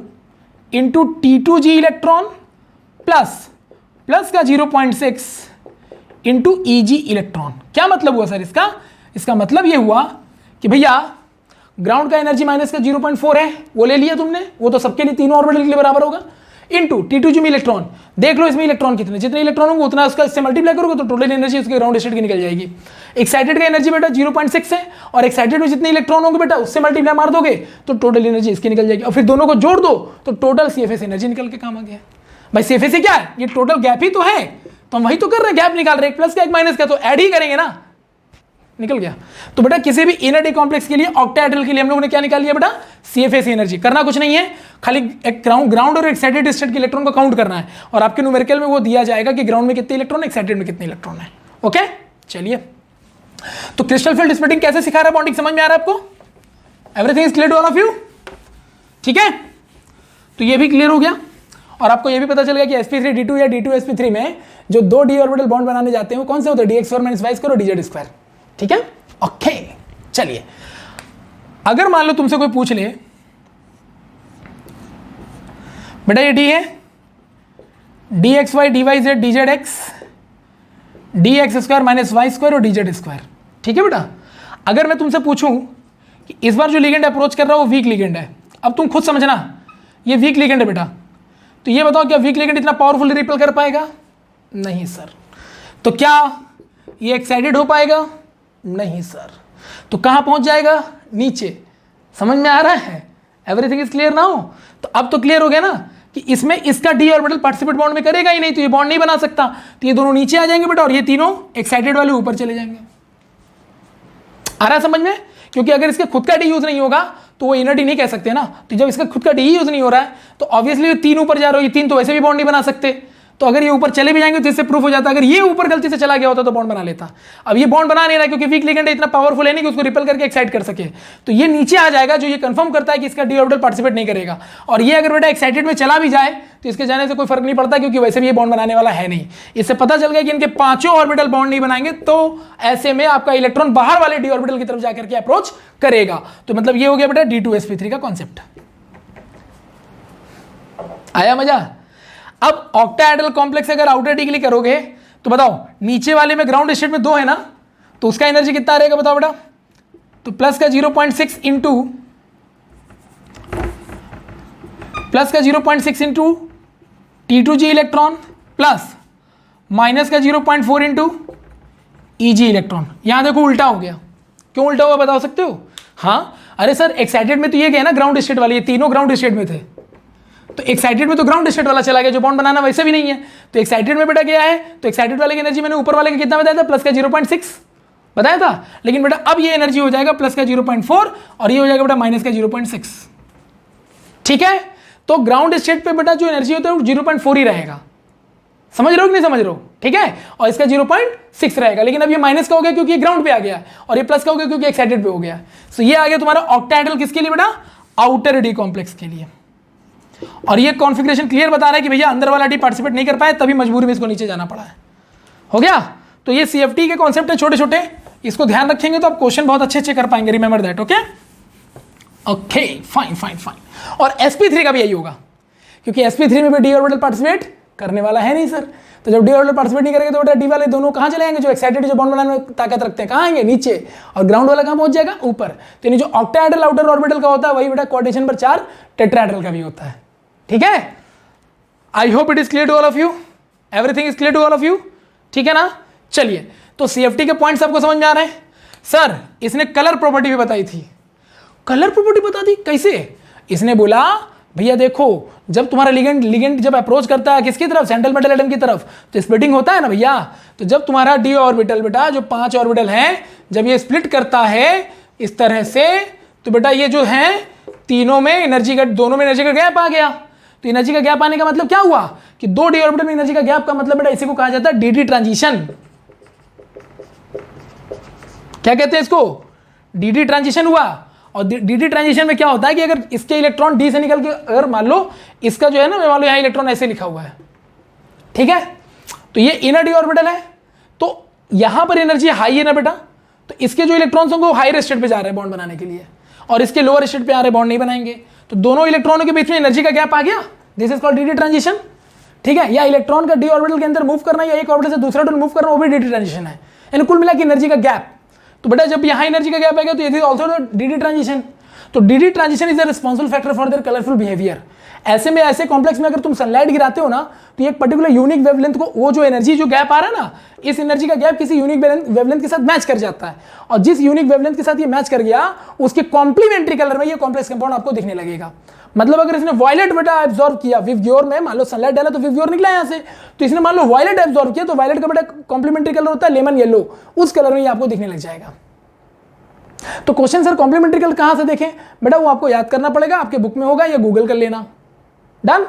इंटू T2G इलेक्ट्रॉन प्लस का 0.6 इंटू EG इलेक्ट्रॉन। क्या मतलब हुआ सर इसका? इसका मतलब ये हुआ कि भैया ग्राउंड का एनर्जी माइनस का 0.4 है, वो ले लिया तुमने, वो तो सबके लिए तीनों ऑर्बिटल के लिए बराबर होगा, इनटू T2G में इलेक्ट्रॉन। देख लो इसमें इलेक्ट्रॉन कितने, जितने इलेक्ट्रॉन होंगे उतना उसका इससे मल्टीप्लाई करोगे तो टोटल एनर्जी उसके ग्राउंड स्टेट की निकल जाएगी। एक्साइटेड का एनर्जी बेटा 0.6 है, और एक्साइटेड में जितने इलेक्ट्रॉन होंगे बेटा उससे मल्टीप्लाई मार दोगे तो टोटल एनर्जी इसकी निकल जाएगी, और फिर दोनों को जोड़ दो तो टोटल CFS एनर्जी निकल के काम आ गया। भाई CFS क्या है? ये टोटल गैप ही तो है, तो हम वही तो कर रहे हैं, गैप निकाल रहे हैं, एक प्लस का एक माइनस का, तो ऐड ही करेंगे ना, निकल गया। तो बेटा किसी भी इनर डी कॉम्प्लेक्स के लिए ऑक्टाहेड्रल के लिए हम लोगों ने क्या निकाल लिया बेटा? CFS energy. करना कुछ नहीं है, खाली एक ग्राउंड और एक्साइटेड स्टेट के इलेक्ट्रॉन को काउंट करना है, और आपके न्यूमेरिकल में वो दिया जाएगा कि ग्राउंड में कितने इलेक्ट्रॉन, एक्साइटेड में कितने इलेक्ट्रॉन है। ओके चलिए, तो क्रिस्टल फील्ड स्प्लिटिंग कैसे सिखा रहा है बॉन्डिंग, समझ में आ रहा है आपको? Everything is clear to all of you? ठीक है, तो ये भी क्लियर हो गया, और आपको ये भी पता चल गया कि sp3d2 या d2sp3 में जो दो d ऑर्बिटल बॉन्ड बनाने जाते हैं वो कौन से होते हैं? dx2 - y2 और dz2। ठीक है, ओके चलिए, अगर मान लो तुमसे कोई पूछ ले बेटा ये d है, dxy dyz dzx dx² - y² और dz²। ठीक है बेटा, अगर मैं तुमसे पूछूं कि इस बार जो लिगेंड अप्रोच कर रहा है वो वीक लिगेंड है, अब तुम खुद समझना ये वीक लिगेंड है बेटा, तो ये बताओ क्या वीक लिगेंड इतना पावरफुल रिपेल कर पाएगा? नहीं सर। तो क्या ये एक्साइटेड हो पाएगा? नहीं सर। तो कहां पहुंच जाएगा? नीचे। समझ में आ रहा है? Everything is clear now? तो अब तो क्लियर हो गया ना कि इसमें इसका डी ऑर्बिटल पार्टिसिपेट बॉन्ड में करेगा ही नहीं, तो ये बॉन्ड नहीं बना सकता, तो ये दोनों नीचे आ जाएंगे बेटा, और ये तीनों एक्साइटेड वाले ऊपर चले जाएंगे। आ रहा है समझ में? क्योंकि अगर इसका खुद का डी यूज नहीं होगा तो वो इनर डी नहीं कह सकते ना, तो जब इसका खुद का डी यूज नहीं हो रहा है तो ऑब्वियसली ये तीन ऊपर जा रहे हो, ये तीन तो वैसे भी बॉन्ड नहीं बना सकते, तो अगर ये ऊपर चले भी जाएंगे तो इससे प्रूफ हो जाता, अगर ये ऊपर गलती से चला गया होता तो बॉन्ड बना लेता। अब ये बॉन्ड बना नहीं रहा क्योंकि वीक लिगेंड इतना पावरफुल है नहीं कि उसको रिपेल करके एक्साइट कर सके, तो ये नीचे आ जाएगा, जो ये कंफर्म करता है कि इसका डी ऑर्बिटल पार्टिसिपेट नहीं करेगा। और ये अगर बेटा एक्साइटेड में चला भी जाए तो इसके जाने से कोई फर्क नहीं पड़ता, क्योंकि वैसे भी ये बॉन्ड बनाने वाला है नहीं। इससे पता चल गया कि इनके पांचों ऑर्बिटल बॉन्ड नहीं बनाएंगे, तो ऐसे में आपका इलेक्ट्रॉन बाहर वाले डी ऑर्बिटल की तरफ जाकर के अप्रोच करेगा। तो मतलब ये हो गया बेटा D2sp3 का कॉन्सेप्ट। आया मजा? अब ऑक्टाहेड्रल कॉम्प्लेक्स अगर आउटर डी के लिए करोगे तो बताओ, नीचे वाले में ग्राउंड स्टेट में 2 है ना, तो उसका एनर्जी कितना रहेगा बताओ बेटा? तो प्लस का 0.6 into T2G electron plus minus का 0.4 इंटू EG इलेक्ट्रॉन। यहां देखो उल्टा हो गया, क्यों उल्टा हुआ बता सकते हो? हाँ, अरे सर एक्साइटेड में तो ये गया ना ग्राउंड स्टेट वाले, ये तीनों ग्राउंड स्टेट में थे, तो एक्साइटेड में तो ग्राउंड स्टेट वाला चला गया, जो बॉन्ड बनाना वैसे भी नहीं है, तो एक्साइटेड में बेटा गया है, तो एक्साइटेड वाले की एनर्जी मैंने ऊपर वाले का कितना बताया था? प्लस का 0.6 बताया था, लेकिन बेटा अब ये एनर्जी हो जाएगा प्लस का 0.4 और ये हो जाएगा बेटा माइनस का 0.6। ठीक है, तो ग्राउंड स्टेट पे बेटा जो एनर्जी होता है वो 0.4 ही रहेगा। समझ रहे हो कि नहीं समझ रहे हो? ठीक है, और इसका 0.6 रहेगा, लेकिन अब ये माइनस का हो गया क्योंकि ग्राउंड पे आ गया, और ये प्लस का हो गया क्योंकि एक्साइटेड पे हो गया। सो ये आ गया तुम्हारा ऑक्टाहेड्रल किसके लिए बेटा? आउटर डी कॉम्प्लेक्स के लिए। और ये कॉन्फ़िगरेशन क्लियर बता रहा है कि भैया अंदर वाला डी पार्टिसिपेट नहीं कर पाए, तभी मजबूरी में इसको नीचे जाना पड़ा है। हो गया? तो ये CFT के कॉन्सेप्ट है छोटे छोटे, इसको ध्यान रखेंगे तो आप क्वेश्चन बहुत अच्छे अच्छे कर पाएंगे। Remember that. Okay okay, fine fine fine. और sp3 का भी यही होगा, क्योंकि sp3 में भी डी ऑर्बिटल पार्टिसिपेट करने वाला है नहीं सर, तो जब डी ऑर्बिटल पार्टिसिपेट नहीं करेंगे तो बेटा डी वाले दोनों कहाँ चले जाएंगे? जो एक्साइटेड जो बॉन्ड बनाने में ताकत रखते हैं कहाँ आएंगे? नीचे। और ग्राउंड वाला कहाँ पहुंच जाएगा? ऊपर। तो यानी जो ऑक्टाहेड्रल आउटर ऑर्बिटल का होता है वही बेटा कोऑर्डिनेशन नंबर 4 टेट्राहेड्रल का भी होता है। ठीक है, I hope it is clear to all of you, everything is clear to all of you. ठीक है ना? चलिए, तो CFT के पॉइंट्स आपको समझ में आ रहे हैं? सर इसने कलर प्रॉपर्टी भी बताई थी। कलर प्रॉपर्टी बता दी कैसे? इसने बोला भैया देखो, जब तुम्हारा लिगेंड जब अप्रोच करता है किसकी तरफ? सेंट्रल मेटल एटम की तरफ, तो स्प्लिटिंग होता है ना भैया। तो जब तुम्हारा डी ऑर्बिटल बेटा जो 5 ऑर्बिटल हैं, जब ये स्प्लिट करता है इस तरह से, तो बेटा ये जो है तीनों में एनर्जी का, दोनों में एनर्जी का गैप आ गया। तो एनर्जी का गैप आने का मतलब क्या हुआ? कि दो डी ऑर्बिटल में एनर्जी का गैप का मतलब बेटा इसी को कहा जाता है DD ट्रांजिशन। क्या कहते हैं इसको? DD ट्रांजिशन हुआ। और डी ट्रांजिशन में क्या होता है कि अगर इसके इलेक्ट्रॉन डी से निकल के, अगर मान लो इसका जो है ना, मान लो यहाँ इलेक्ट्रॉन ऐसे लिखा हुआ है, ठीक है, तो ये इनर डी ऑर्बिटल है, तो यहां पर एनर्जी हाई है ना बेटा, तो इसके जो इलेक्ट्रॉन्स होंगे वो हायर स्टेट पे जा रहे हैं बॉन्ड बनाने के लिए, और इसके लोअर स्टेट पे आ रहे बॉन्ड नहीं बनाएंगे, तो दोनों इलेक्ट्रॉनों के बीच में एनर्जी का गैप आ गया, this is called D transition, ठीक है। या इलेक्ट्रॉन का डी ऑर्बिटल के अंदर मूव करना या एक ऑर्बिटल से दूसरा मूव करना, वो भी डी ट्रांजिशन है, यानी कुल मिला के एनर्जी का गैप। तो बेटा जब यहाँ एनर्जी का गैप आएगा तो ये इज ऑल्सो डी ट्रांजिशन। तो D transition is the responsible factor for their colourful behaviour. ऐसे में, ऐसे कॉम्प्लेक्स में अगर तुम सनलाइट गिराते हो ना, तो एक पर्टिकुलर यूनिक वेवलेंथ को, वो जो एनर्जी जो गैप आ रहा है ना, इस एनर्जी का गैप किसी यूनिक वेवलेंथ के साथ मैच कर जाता है, और जिस यूनिक वेवलेंथ के साथ ये मैच कर गया, उसके कॉम्प्लीमेंट्री कलर में ये कॉम्प्लेक्स कंपाउंड आपको दिखने लगेगा। मतलब अगर इसने वायलेट बेटा एब्जॉर्ब किया विवग्योर में, मान लो सनलाइट डाला तो विवग्योर निकला यहाँ से, तो इसने मान लो वायलेट एब्जॉर्ब किया, तो वायलेट का बेटा कॉम्प्लीमेंट्री कलर होता है लेमन येलो, उस कलर में ये आपको दिखने लग जाएगा। तो क्वेश्चन सर कॉम्प्लीमेंट्री कलर कहां से देखें बेटा, वो आपको याद करना पड़ेगा, आपके बुक में होगा या गूगल कर लेना। Done,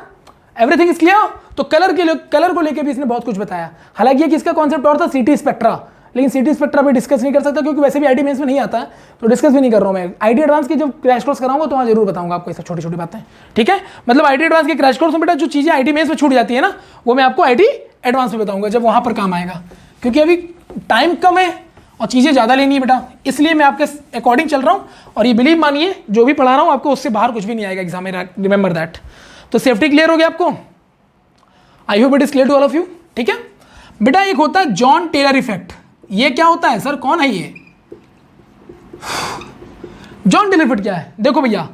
everything is clear. तो कलर को लेके भी इसने बहुत कुछ बताया। हालांकि ये किसका कॉन्सेप्ट और था, सीटी स्पेक्ट्रा, लेकिन सीटी स्पेक्ट्रा पे डिस्कस नहीं कर सकता क्योंकि वैसे भी आईटी मेंस में नहीं आता है, तो डिस्कस भी नहीं कर रहा हूं मैं। आईटी एडवांस की जब क्रैश कोर्स कराऊंगा तो वहां जरूर बताऊंगा आपको ऐसा छोटी छोटी बातें, ठीक है। मतलब आईटी एडवांस के क्रैश कोर्स में बेटा जो चीजें आईटी मेंस में छूट जाती है ना, वो मैं आपको आईटी एडवांस में बताऊंगा जब वहां पर काम आएगा, क्योंकि अभी टाइम कम है और चीजें ज्यादा लेनी है बेटा, इसलिए मैं आपके अकॉर्डिंग चल रहा हूं। और ये बिलीव मानिए, जो भी पढ़ा रहा हूं आपको उससे बाहर कुछ भी नहीं आएगा एग्जाम में, रिमेंबर दैट। तो सेफ्टी क्लियर हो गया आपको, I hope it is clear to all of you, ठीक है बेटा। एक होता है जॉन टेलर इफेक्ट। ये क्या होता है सर, कौन है ये जॉन टेलर इफेक्ट? क्या है, देखो भैया,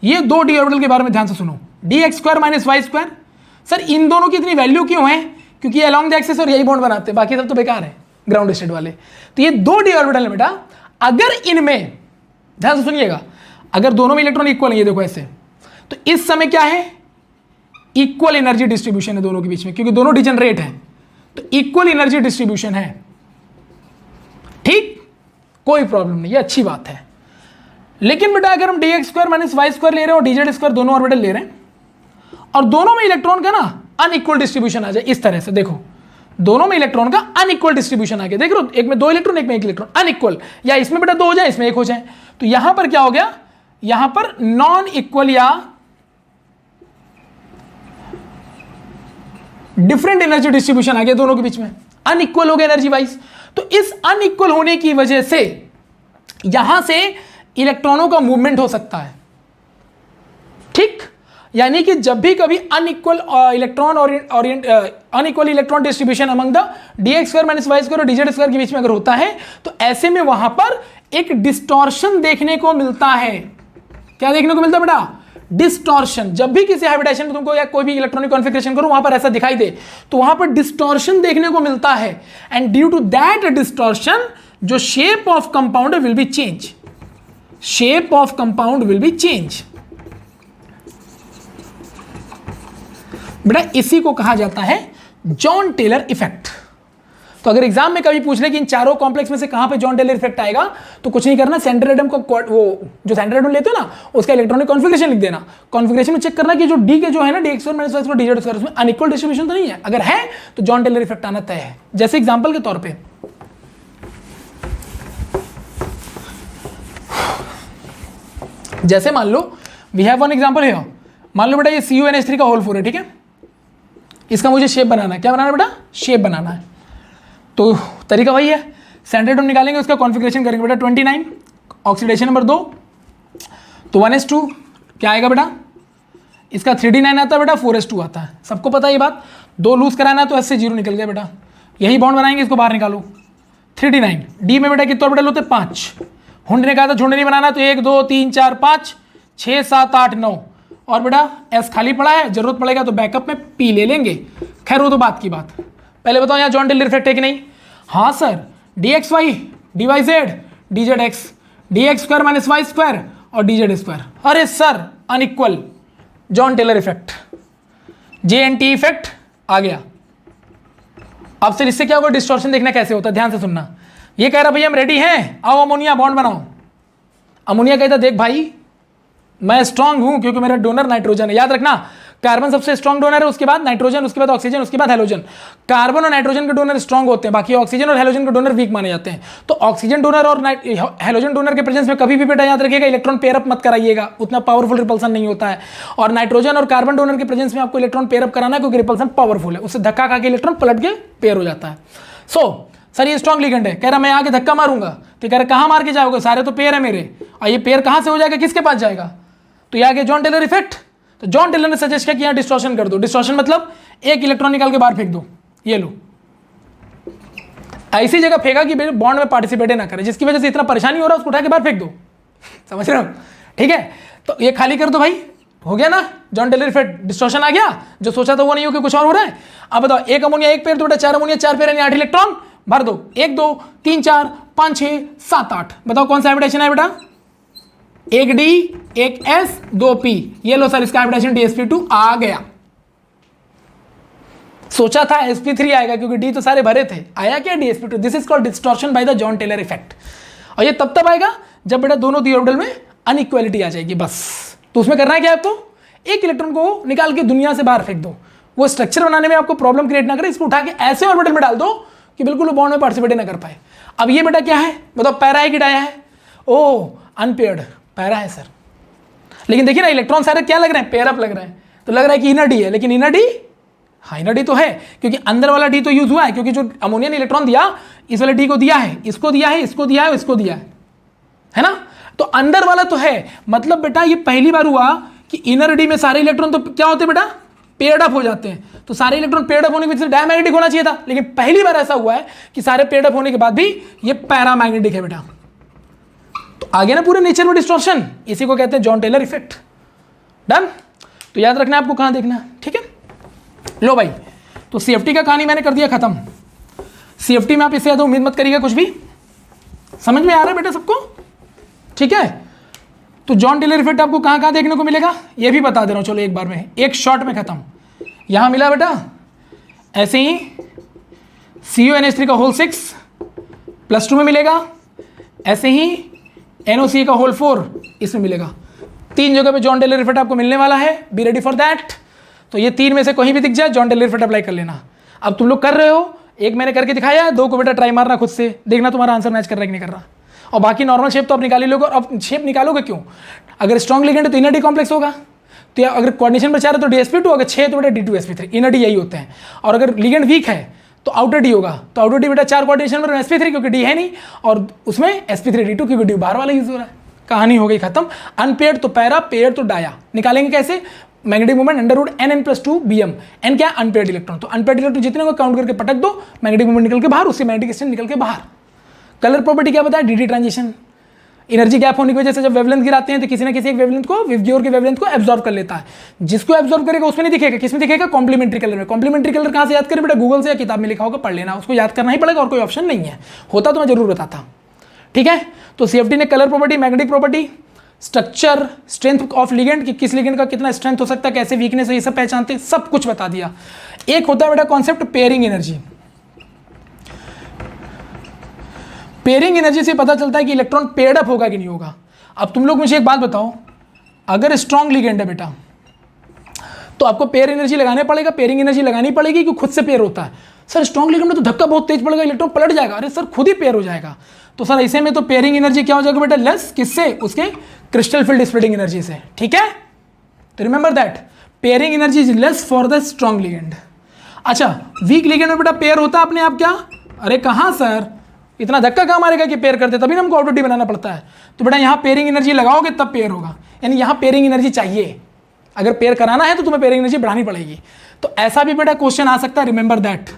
ये दो डी ऑर्बिटल के बारे में ध्यान से सुनो, d x square minus Y square. Sir इन दोनों की इतनी वैल्यू क्यों है, क्योंकि ये अलॉन्ग द एक्सिस और यही बॉन्ड बनाते हैं, बाकी सब तो बेकार है ग्राउंड स्टेट वाले। तो ये दो डी ऑर्बिटल है बेटा, अगर इनमें, ध्यान से सुनिएगा, अगर दोनों में इलेक्ट्रॉन इक्वल है, ये देखो ऐसे, तो इस समय क्या है, इक्वल एनर्जी डिस्ट्रीब्यूशन है दोनों के बीच में, क्योंकि दोनों डिजनरेट हैं, तो इक्वल एनर्जी डिस्ट्रीब्यूशन है, ठीक, कोई प्रॉब्लम नहीं, ये अच्छी बात है। लेकिन बेटा अगर हम D x square minus Y square ले रहे हैं और डीजेड स्क्वायर दोनों ऑर्बिटल ले रहे हैं, और दोनों में इलेक्ट्रॉन का ना अनइक्वल डिस्ट्रीब्यूशन आ जाए इस तरह से, देखो दोनों में इलेक्ट्रॉन का अनइक्वल डिस्ट्रीब्यूशन आ गया, देख लो एक में दो इलेक्ट्रॉन, एक में एक इलेक्ट्रॉन, अनइक्वल, या इसमें बेटा दो हो जाए, इसमें एक हो जाए, तो यहां पर क्या हो गया, यहां पर नॉन इक्वल या डिफरेंट एनर्जी डिस्ट्रीब्यूशन आ गया दोनों के बीच में, अनइक्वल हो गया एनर्जी वाइज। तो इस अनइक्वल होने की वजह से यहां से इलेक्ट्रॉनों का मूवमेंट हो सकता है, ठीक, यानी कि जब भी कभी unequal electron unequal electron distribution among the D X square minus Y square और डीजेड स्क्वायर के बीच में अगर होता है, तो ऐसे में वहां पर एक डिस्टॉर्शन देखने को मिलता है। क्या देखने को मिलता है बेटा, डिस्टॉर्शन। जब भी किसी हाइब्रिडाइजेशन में तुमको या कोई भी इलेक्ट्रॉनिक कॉन्फ़िगरेशन करो वहां पर ऐसा दिखाई दे, तो वहां पर डिस्टॉर्शन देखने को मिलता है, and due to that distortion जो shape of compound will be change, shape of compound will be change. बेटा इसी को कहा जाता है जॉन टेलर इफेक्ट। तो अगर एग्जाम में कभी पूछ ले कि इन चारों कॉम्प्लेक्स में से कहां पे जॉन टेलर इफेक्ट आएगा, तो कुछ नहीं करना, सेंट्रल एटम को, वो जो सेंट्रल एटम लेते हो ना, उसका इलेक्ट्रॉनिक कॉन्फ़िगरेशन लिख देना, कॉन्फ़िगरेशन में चेक करना कि जो डी के जो है ना, D x square minus Y square D Z square, उसमें अनइक्वल डिस्ट्रीब्यूशन तो नहीं है, अगर है तो जॉन टेलर इफेक्ट आना तय है। जैसे एग्जाम्पल के तौर पर, जैसे मान लो we have one example here, मान लो बेटा ये CuNH3 का होल 4 है, ठीक है, इसका मुझे शेप बनाना है, क्या बनाना है बेटा, शेप बनाना है। तो तरीका वही है, सेंट्रल एटम निकालेंगे, उसका कॉन्फ़िगरेशन करेंगे बेटा 29, ऑक्सीडेशन नंबर 2, तो 1s2 क्या आएगा बेटा, इसका 3d9 आता है बेटा, 4s2 आता है, सबको पता है ये बात। 2 लूज कराना है तो s से 0 निकल गया बेटा, यही बॉन्ड बनाएंगे, इसको बाहर निकालो, 3d9, डी में बेटा कितने ऑर्बिटल होते हैं, 5, हुंड ने कहा था झुंड नहीं बनाना, तो 1 2 3 4 5 6 7 8 9, और बेटा एस खाली पड़ा है, जरूरत पड़ेगा तो बैकअप में पी ले लेंगे, खैर वो तो बात की बात। पहले बताओ यहाँ जॉन टेलर इफेक्ट है कि नहीं, हाँ sir, d x Y D Y Z D Z x d x square minus Y square और डी जेड स्क्वायर, अरे sir unequal, Jahn Teller effect, JNT effect आ गया। अब सर इससे क्या होगा, डिस्टॉर्शन देखना कैसे होता है, ध्यान से सुनना। ये कह रहा भैया हम रेडी हैं, आओ अमोनिया बॉन्ड बनाओ। अमोनिया कहता देख भाई मैं स्ट्रांग हूं क्योंकि मेरा डोनर नाइट्रोजन है, याद रखना कार्बन सबसे स्ट्रॉन्ग डोनर है, उसके बाद नाइट्रोजन, उसके बाद ऑक्सीजन, उसके बाद हेलोजन। कार्बन और नाइट्रोजन के डोनर स्ट्रॉन्ग होते हैं, बाकी ऑक्सीजन और हेलोजन के डोनर वीक माने जाते हैं। तो ऑक्सीजन डोनर और हेलोजन डोनर के प्रेजेंस में कभी भी बेटा याद रखिएगा इलेक्ट्रॉन पेयर अप मत कराइएगा, उतना पावरफुल रिपल्सन नहीं होता है। और नाइट्रोजन और कार्बन डोनर के प्रेजेंस में आपको इलेक्ट्रॉन पेयर अप कराना है, क्योंकि रिपल्सन पावरफुल है, उससे धक्का खा के इलेक्ट्रॉन पलट के पेयर हो जाता है। सर ये स्ट्रॉन्ग लिगेंड है, कह रहा मैं आके धक्का मारूंगा, तो कह रहा कहाँ मार के जाओगे, सारे तो पेयर है मेरे, और ये पेयर कहाँ से हो जाएगा, किसके पास जाएगा, तो ये आ गया जॉन टेलर इफेक्ट। तो जॉन टेलर ने सजेस्ट किया कि यहाँ डिस्टॉर्शन कर दो। डिस्टॉर्शन मतलब एक इलेक्ट्रॉन निकाल के बाहर फेंक दो, ये लो, ऐसी जगह फेंका कि बॉन्ड में पार्टिसिपेट ना करे, जिसकी वजह से इतना परेशानी हो रहा है, उसको उठा के बाहर फेंक दो। समझ रहे हो, ठीक है, तो ये खाली कर दो भाई, हो गया ना जॉन टेलर इफेक्ट, डिस्टॉर्शन आ गया, जो सोचा था वो नहीं हो कि कुछ और हो रहा है। अब बताओ, एक अमोनिया एक पेयर, तो बेटा 4 अमोनिया 4 पेयर यानी 8 इलेक्ट्रॉन भर दो, 1 2 3 4 5 6 7 8। बताओ कौन सा हाइब्रिडेशन है बेटा, 1 D 1 S 2 P, ये लो सर इसका हाइब्रिडेशन DsP2 आ गया। सोचा था sp3 आएगा क्योंकि D तो सारे भरे थे, आया क्या DsP2। This is called distortion by the John Teller effect. और ये तब आएगा जब बेटा दोनों डी ऑर्बिटल में अनइक्वालिटी आ जाएगी बस। तो उसमें करना है क्या आपको, एक इलेक्ट्रॉन को निकाल के दुनिया से बाहर फेंक दो, वो स्ट्रक्चर बनाने में आपको प्रॉब्लम क्रिएट ना करे, इसको उठा के ऐसे ऑर्बिटल में डाल दो कि बिल्कुल वो बॉन्ड में पार्टिसिपेट ना कर पाए। अब ये बेटा क्या है बताओ, पैरा है कि डाया है, ओ अनपेयर्ड पैरा है सर। लेकिन देखिए ना इलेक्ट्रॉन सारे क्या लग रहे हैं, पेयर अप लग रहे हैं, तो लग रहा है कि इनर डी है, लेकिन इनर डी, हाँ इनर डी तो है, क्योंकि अंदर वाला डी तो यूज हुआ है, क्योंकि जो अमोनिया ने इलेक्ट्रॉन दिया इस वाले डी को दिया है, इसको दिया है, इसको दिया है, इसको दिया है ना, तो अंदर वाला तो है। मतलब बेटा ये पहली बार हुआ कि इनर डी में सारे इलेक्ट्रॉन तो क्या होते हैं बेटा, पेयर्ड अप हो जाते हैं। तो सारे इलेक्ट्रॉन पेयर्ड अप होने की वजह से डायमैग्नेटिक होना चाहिए था, लेकिन पहली बार ऐसा हुआ है कि सारे पेयर्ड अप होने के बाद भी ये पैरामैग्नेटिक है बेटा। तो आगे ना पूरे नेचर में डिस्टॉर्शन, इसी को कहते हैं जॉन टेलर इफेक्ट। डन, तो याद रखना है आपको कहां देखना है, ठीक है। लो भाई, तो CFT का कहानी मैंने कर दिया खत्म। CFT में आप इससे ज्यादा उम्मीद मत करिएगा कुछ भी, समझ में आ रहा है बेटा सबको, ठीक है। तो जॉन टेलर इफेक्ट आपको कहां कहां देखने को मिलेगा ये भी बता दे रहा हूं, चलो एक बार में, एक शॉट में खत्म। यहां मिला बेटा ऐसे ही CuNH3 का होल 6 +2 में मिलेगा, ऐसे ही NOCA का होल 4 इसमें मिलेगा। 3 जगह पे जॉन टेलर इफेक्ट आपको मिलने वाला है, बी रेडी फॉर दैट। तो ये 3 में से कहीं भी दिख जाए जॉन टेलर इफेक्ट अप्लाई कर लेना। अब तुम लोग कर रहे हो, एक मैंने करके दिखाया है, 2 को बेटा ट्राई मारना खुद से, देखना तुम्हारा आंसर मैच कर रहा है कि नहीं कर रहा। और बाकी नॉर्मल शेप तो आप निकाल ही लोगे। और अब शेप निकालोगे क्यों, अगर स्ट्रॉन्ग लिगेंड है तो इनर डी कॉम्प्लेक्स होगा, तो अगर कोऑर्डिनेशन पर चाह रहे तो DsP2, अगर 6 तो बेटा D2sp3, इनर डी यही होते हैं। और अगर लिगेंड वीक है तो आउटर डी होगा, तो आउटर डी बेटा 4 कोऑर्डिनेशन पर sp3 क्योंकि डी है नहीं, और उसमें sp3d2 क्योंकि डी बाहर वाला यूज हो रहा है। कहानी हो गई खत्म। अनपेयर्ड तो पैरा, पेयर्ड तो डाया। निकालेंगे कैसे, magnetic moment √NN+2 Bm, n क्या है अनपेयर्ड इलेक्ट्रॉन, तो अनपेयर्ड इलेक्ट्रॉन जितने को काउंट करके पटक दो, मैग्नेटिक मोमेंट निकल के बाहर, उससे मैग्नेटिक स्ट्रेंथ निकल के बाहर। कलर प्रॉपर्टी क्या बताया, DT ट्रांजिशन, एनर्जी गैप होने की वजह से जब वेवलेंथ गिराते हैं तो किसी ना किसी एक वेवलेंथ को विवग्योर के वेवलेंथ को एब्जॉर्ब कर लेता है। जिसको एब्जॉर्ब करेगा उसमें नहीं दिखेगा, किसमें दिखेगा, कॉम्प्लीमेंट्री कलर में। कॉम्प्लीमेंट्री कलर कहां से याद करें बेटा, गूगल से या किताब में लिखा होगा, पढ़ लेना, उसको याद करना ही पड़ेगा और कोई ऑप्शन नहीं है, होता तो मैं जरूर बताता, ठीक है। तो CFT ने colour property, magnetic property, structure, strength of ligand कि किस लिगेंड का कितना स्ट्रेंथ हो सकता है, कैसे वीकनेस है, ये सब पहचानते, सब कुछ बता दिया। एक होता है बेटा concept pairing energy. Pairing energy से पता चलता है कि इलेक्ट्रॉन पेयर्ड अप होगा कि नहीं होगा। अब तुम लोग मुझे एक बात बताओ, अगर स्ट्रॉन्ग लिगेंड है बेटा तो आपको पेयर एनर्जी लगाने पड़ेगा, पेयरिंग एनर्जी लगानी पड़ेगी कि खुद से पेयर होता है। सर स्ट्रॉन्ग लिगेंड में तो धक्का बहुत तेज पड़ेगा, इलेक्ट्रॉन पलट जाएगा। अरे सर खुद ही पेयर हो जाएगा। तो सर ऐसे में तो पेयरिंग एनर्जी क्या हो जाएगा बेटा, लेस, किससे, उसके क्रिस्टल फील्ड स्प्लिटिंग एनर्जी से, ठीक है। तो remember that pairing energy is less for the strong ligand. अच्छा वीक लिगेंड में बेटा पेयर होता है अपने आप क्या, अरे कहाँ सर, इतना धक्का कहाँ मारेगा कि पेयर करते, तभी ना हमको आउटर डी बनाना पड़ता है। तो बेटा यहाँ पेयरिंग एनर्जी लगाओगे तब पेयर होगा, यानी यहाँ पेयरिंग एनर्जी चाहिए। अगर पेयर कराना है तो तुम्हें पेयरिंग एनर्जी बढ़ानी पड़ेगी। तो ऐसा भी बेटा क्वेश्चन आ सकता है, रिमेंबर दैट,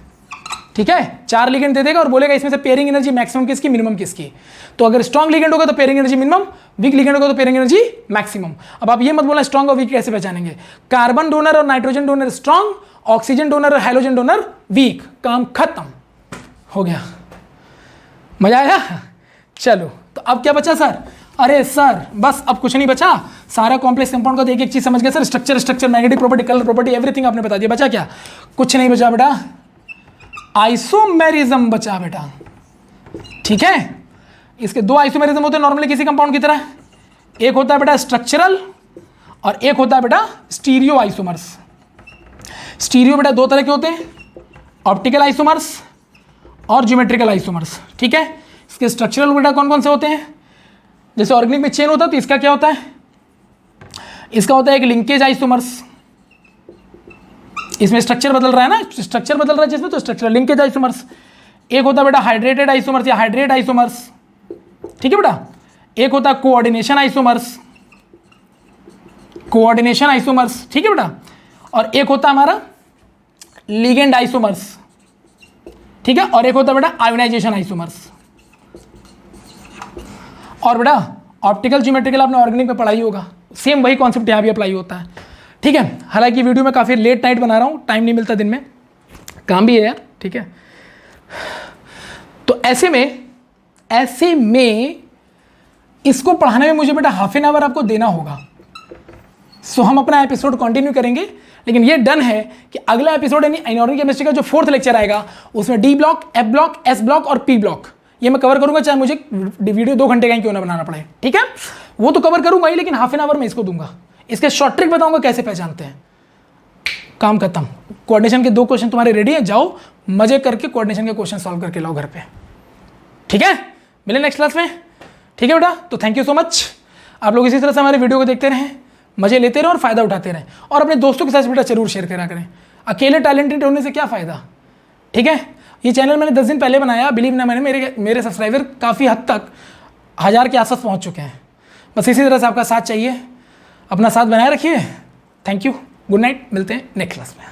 ठीक है। 4 लिगेंड दे देगा और बोलेगा इसमें से पेयरिंग एनर्जी मैक्सिमम किसकी, मिनिमम किसकी। तो अगर स्ट्रॉन्ग लिगेंड होगा तो pairing energy minimum, week ligand होगा तो पेयरिंग एनर्जी मैक्सिमम। अब आप ये मत बोलना स्ट्रॉन्ग और वीक कैसे पहचानेंगे, कार्बन डोनर और nitrogen donor strong, oxygen donor और हाइड्रोजन डोनर वीक, काम खत्म हो गया। मजा आया, चलो तो अब क्या बचा सर, अरे सर बस अब कुछ नहीं बचा, सारा कॉम्प्लेक्स कंपाउंड का एक एक चीज समझ गए sir, structure, magnetic property, colour property, everything आपने बता दिया। बचा क्या, कुछ नहीं बचा बेटा, आइसोमेरिज्म बचा बेटा, ठीक है। इसके 2 आइसोमेरिज्म होते हैं नॉर्मली किसी कंपाउंड की तरह, एक होता है बेटा स्ट्रक्चरल और एक होता है बेटा स्टीरियो आइसोमर्स। स्टीरियो बेटा दो तरह के होते हैं, ऑप्टिकल आइसोमर्स और ज्योमेट्रिकल आइसोमर्स, ठीक है। इसके स्ट्रक्चरल बेटा कौन कौन से होते हैं, जैसे ऑर्गेनिक में चेन होता है तो इसका क्या होता है, इसका होता है एक लिंकेज आइसोमर्स, इसमें स्ट्रक्चर बदल रहा है ना, स्ट्रक्चर बदल रहा है जिसमें, तो स्ट्रक्चर लिंकेज आइसोमर्स। एक होता है बेटा हाइड्रेटेड आइसोमर्स या हाइड्रेट आइसोमर्स, ठीक है बेटा। एक होता है कोऑर्डिनेशन आइसोमर्स, कोऑर्डिनेशन आइसोमर्स, ठीक है बेटा। और एक होता है हमारा लिगेंड आइसोमर्स, ठीक है। और एक होता है बेटा आयोनाइजेशन आइसोमर्स। और बेटा ऑप्टिकल ज्योमेट्रिकल आपने ऑर्गेनिक में पढ़ाई होगा, सेम वही कॉन्सेप्ट यहाँ भी अप्लाई होता है, ठीक है। हालांकि वीडियो में काफ़ी लेट नाइट बना रहा हूँ, टाइम नहीं मिलता दिन में, काम भी है यार, ठीक है। तो ऐसे में इसको पढ़ाने में मुझे बेटा हाफ एन आवर आपको देना होगा। सो हम अपना एपिसोड कंटिन्यू करेंगे, लेकिन ये डन है कि अगला एपिसोड यानी इनऑर्गेनिक केमिस्ट्री का जो 4th लेक्चर आएगा उसमें D block, F block, S block और पी ब्लॉक ये मैं कवर करूंगा, चाहे मुझे वीडियो 2 घंटे का ही क्यों ना बनाना पड़े, ठीक है। वो तो कवर करूंगा ही, लेकिन हाफ एन आवर में इसको दूंगा। इसके शॉर्ट ट्रिक बताऊंगा कैसे पहचानते हैं, काम खत्म। कोऑर्डिनेशन के 2 क्वेश्चन तुम्हारे रेडी हैं, जाओ मजे करके कोऑर्डिनेशन के क्वेश्चन सॉल्व करके लाओ घर पे, ठीक है। मिले नेक्स्ट क्लास में, ठीक है बेटा। तो थैंक यू सो मच। आप लोग इसी तरह से हमारे वीडियो को देखते रहें, मजे लेते रहें और फायदा उठाते रहें, और अपने दोस्तों के साथ बेटा जरूर शेयर करा करें। अकेले टैलेंटेड होने से क्या फ़ायदा, ठीक है। ये चैनल मैंने 10 दिन पहले बनाया, बिलीव ना मैंने, मेरे सब्सक्राइबर काफ़ी हद तक 1000 के आसपास पहुँच चुके हैं। बस इसी तरह से आपका साथ चाहिए, अपना साथ बनाए रखिए। थैंक यू, गुड नाइट, मिलते हैं नेक्स्ट क्लास में।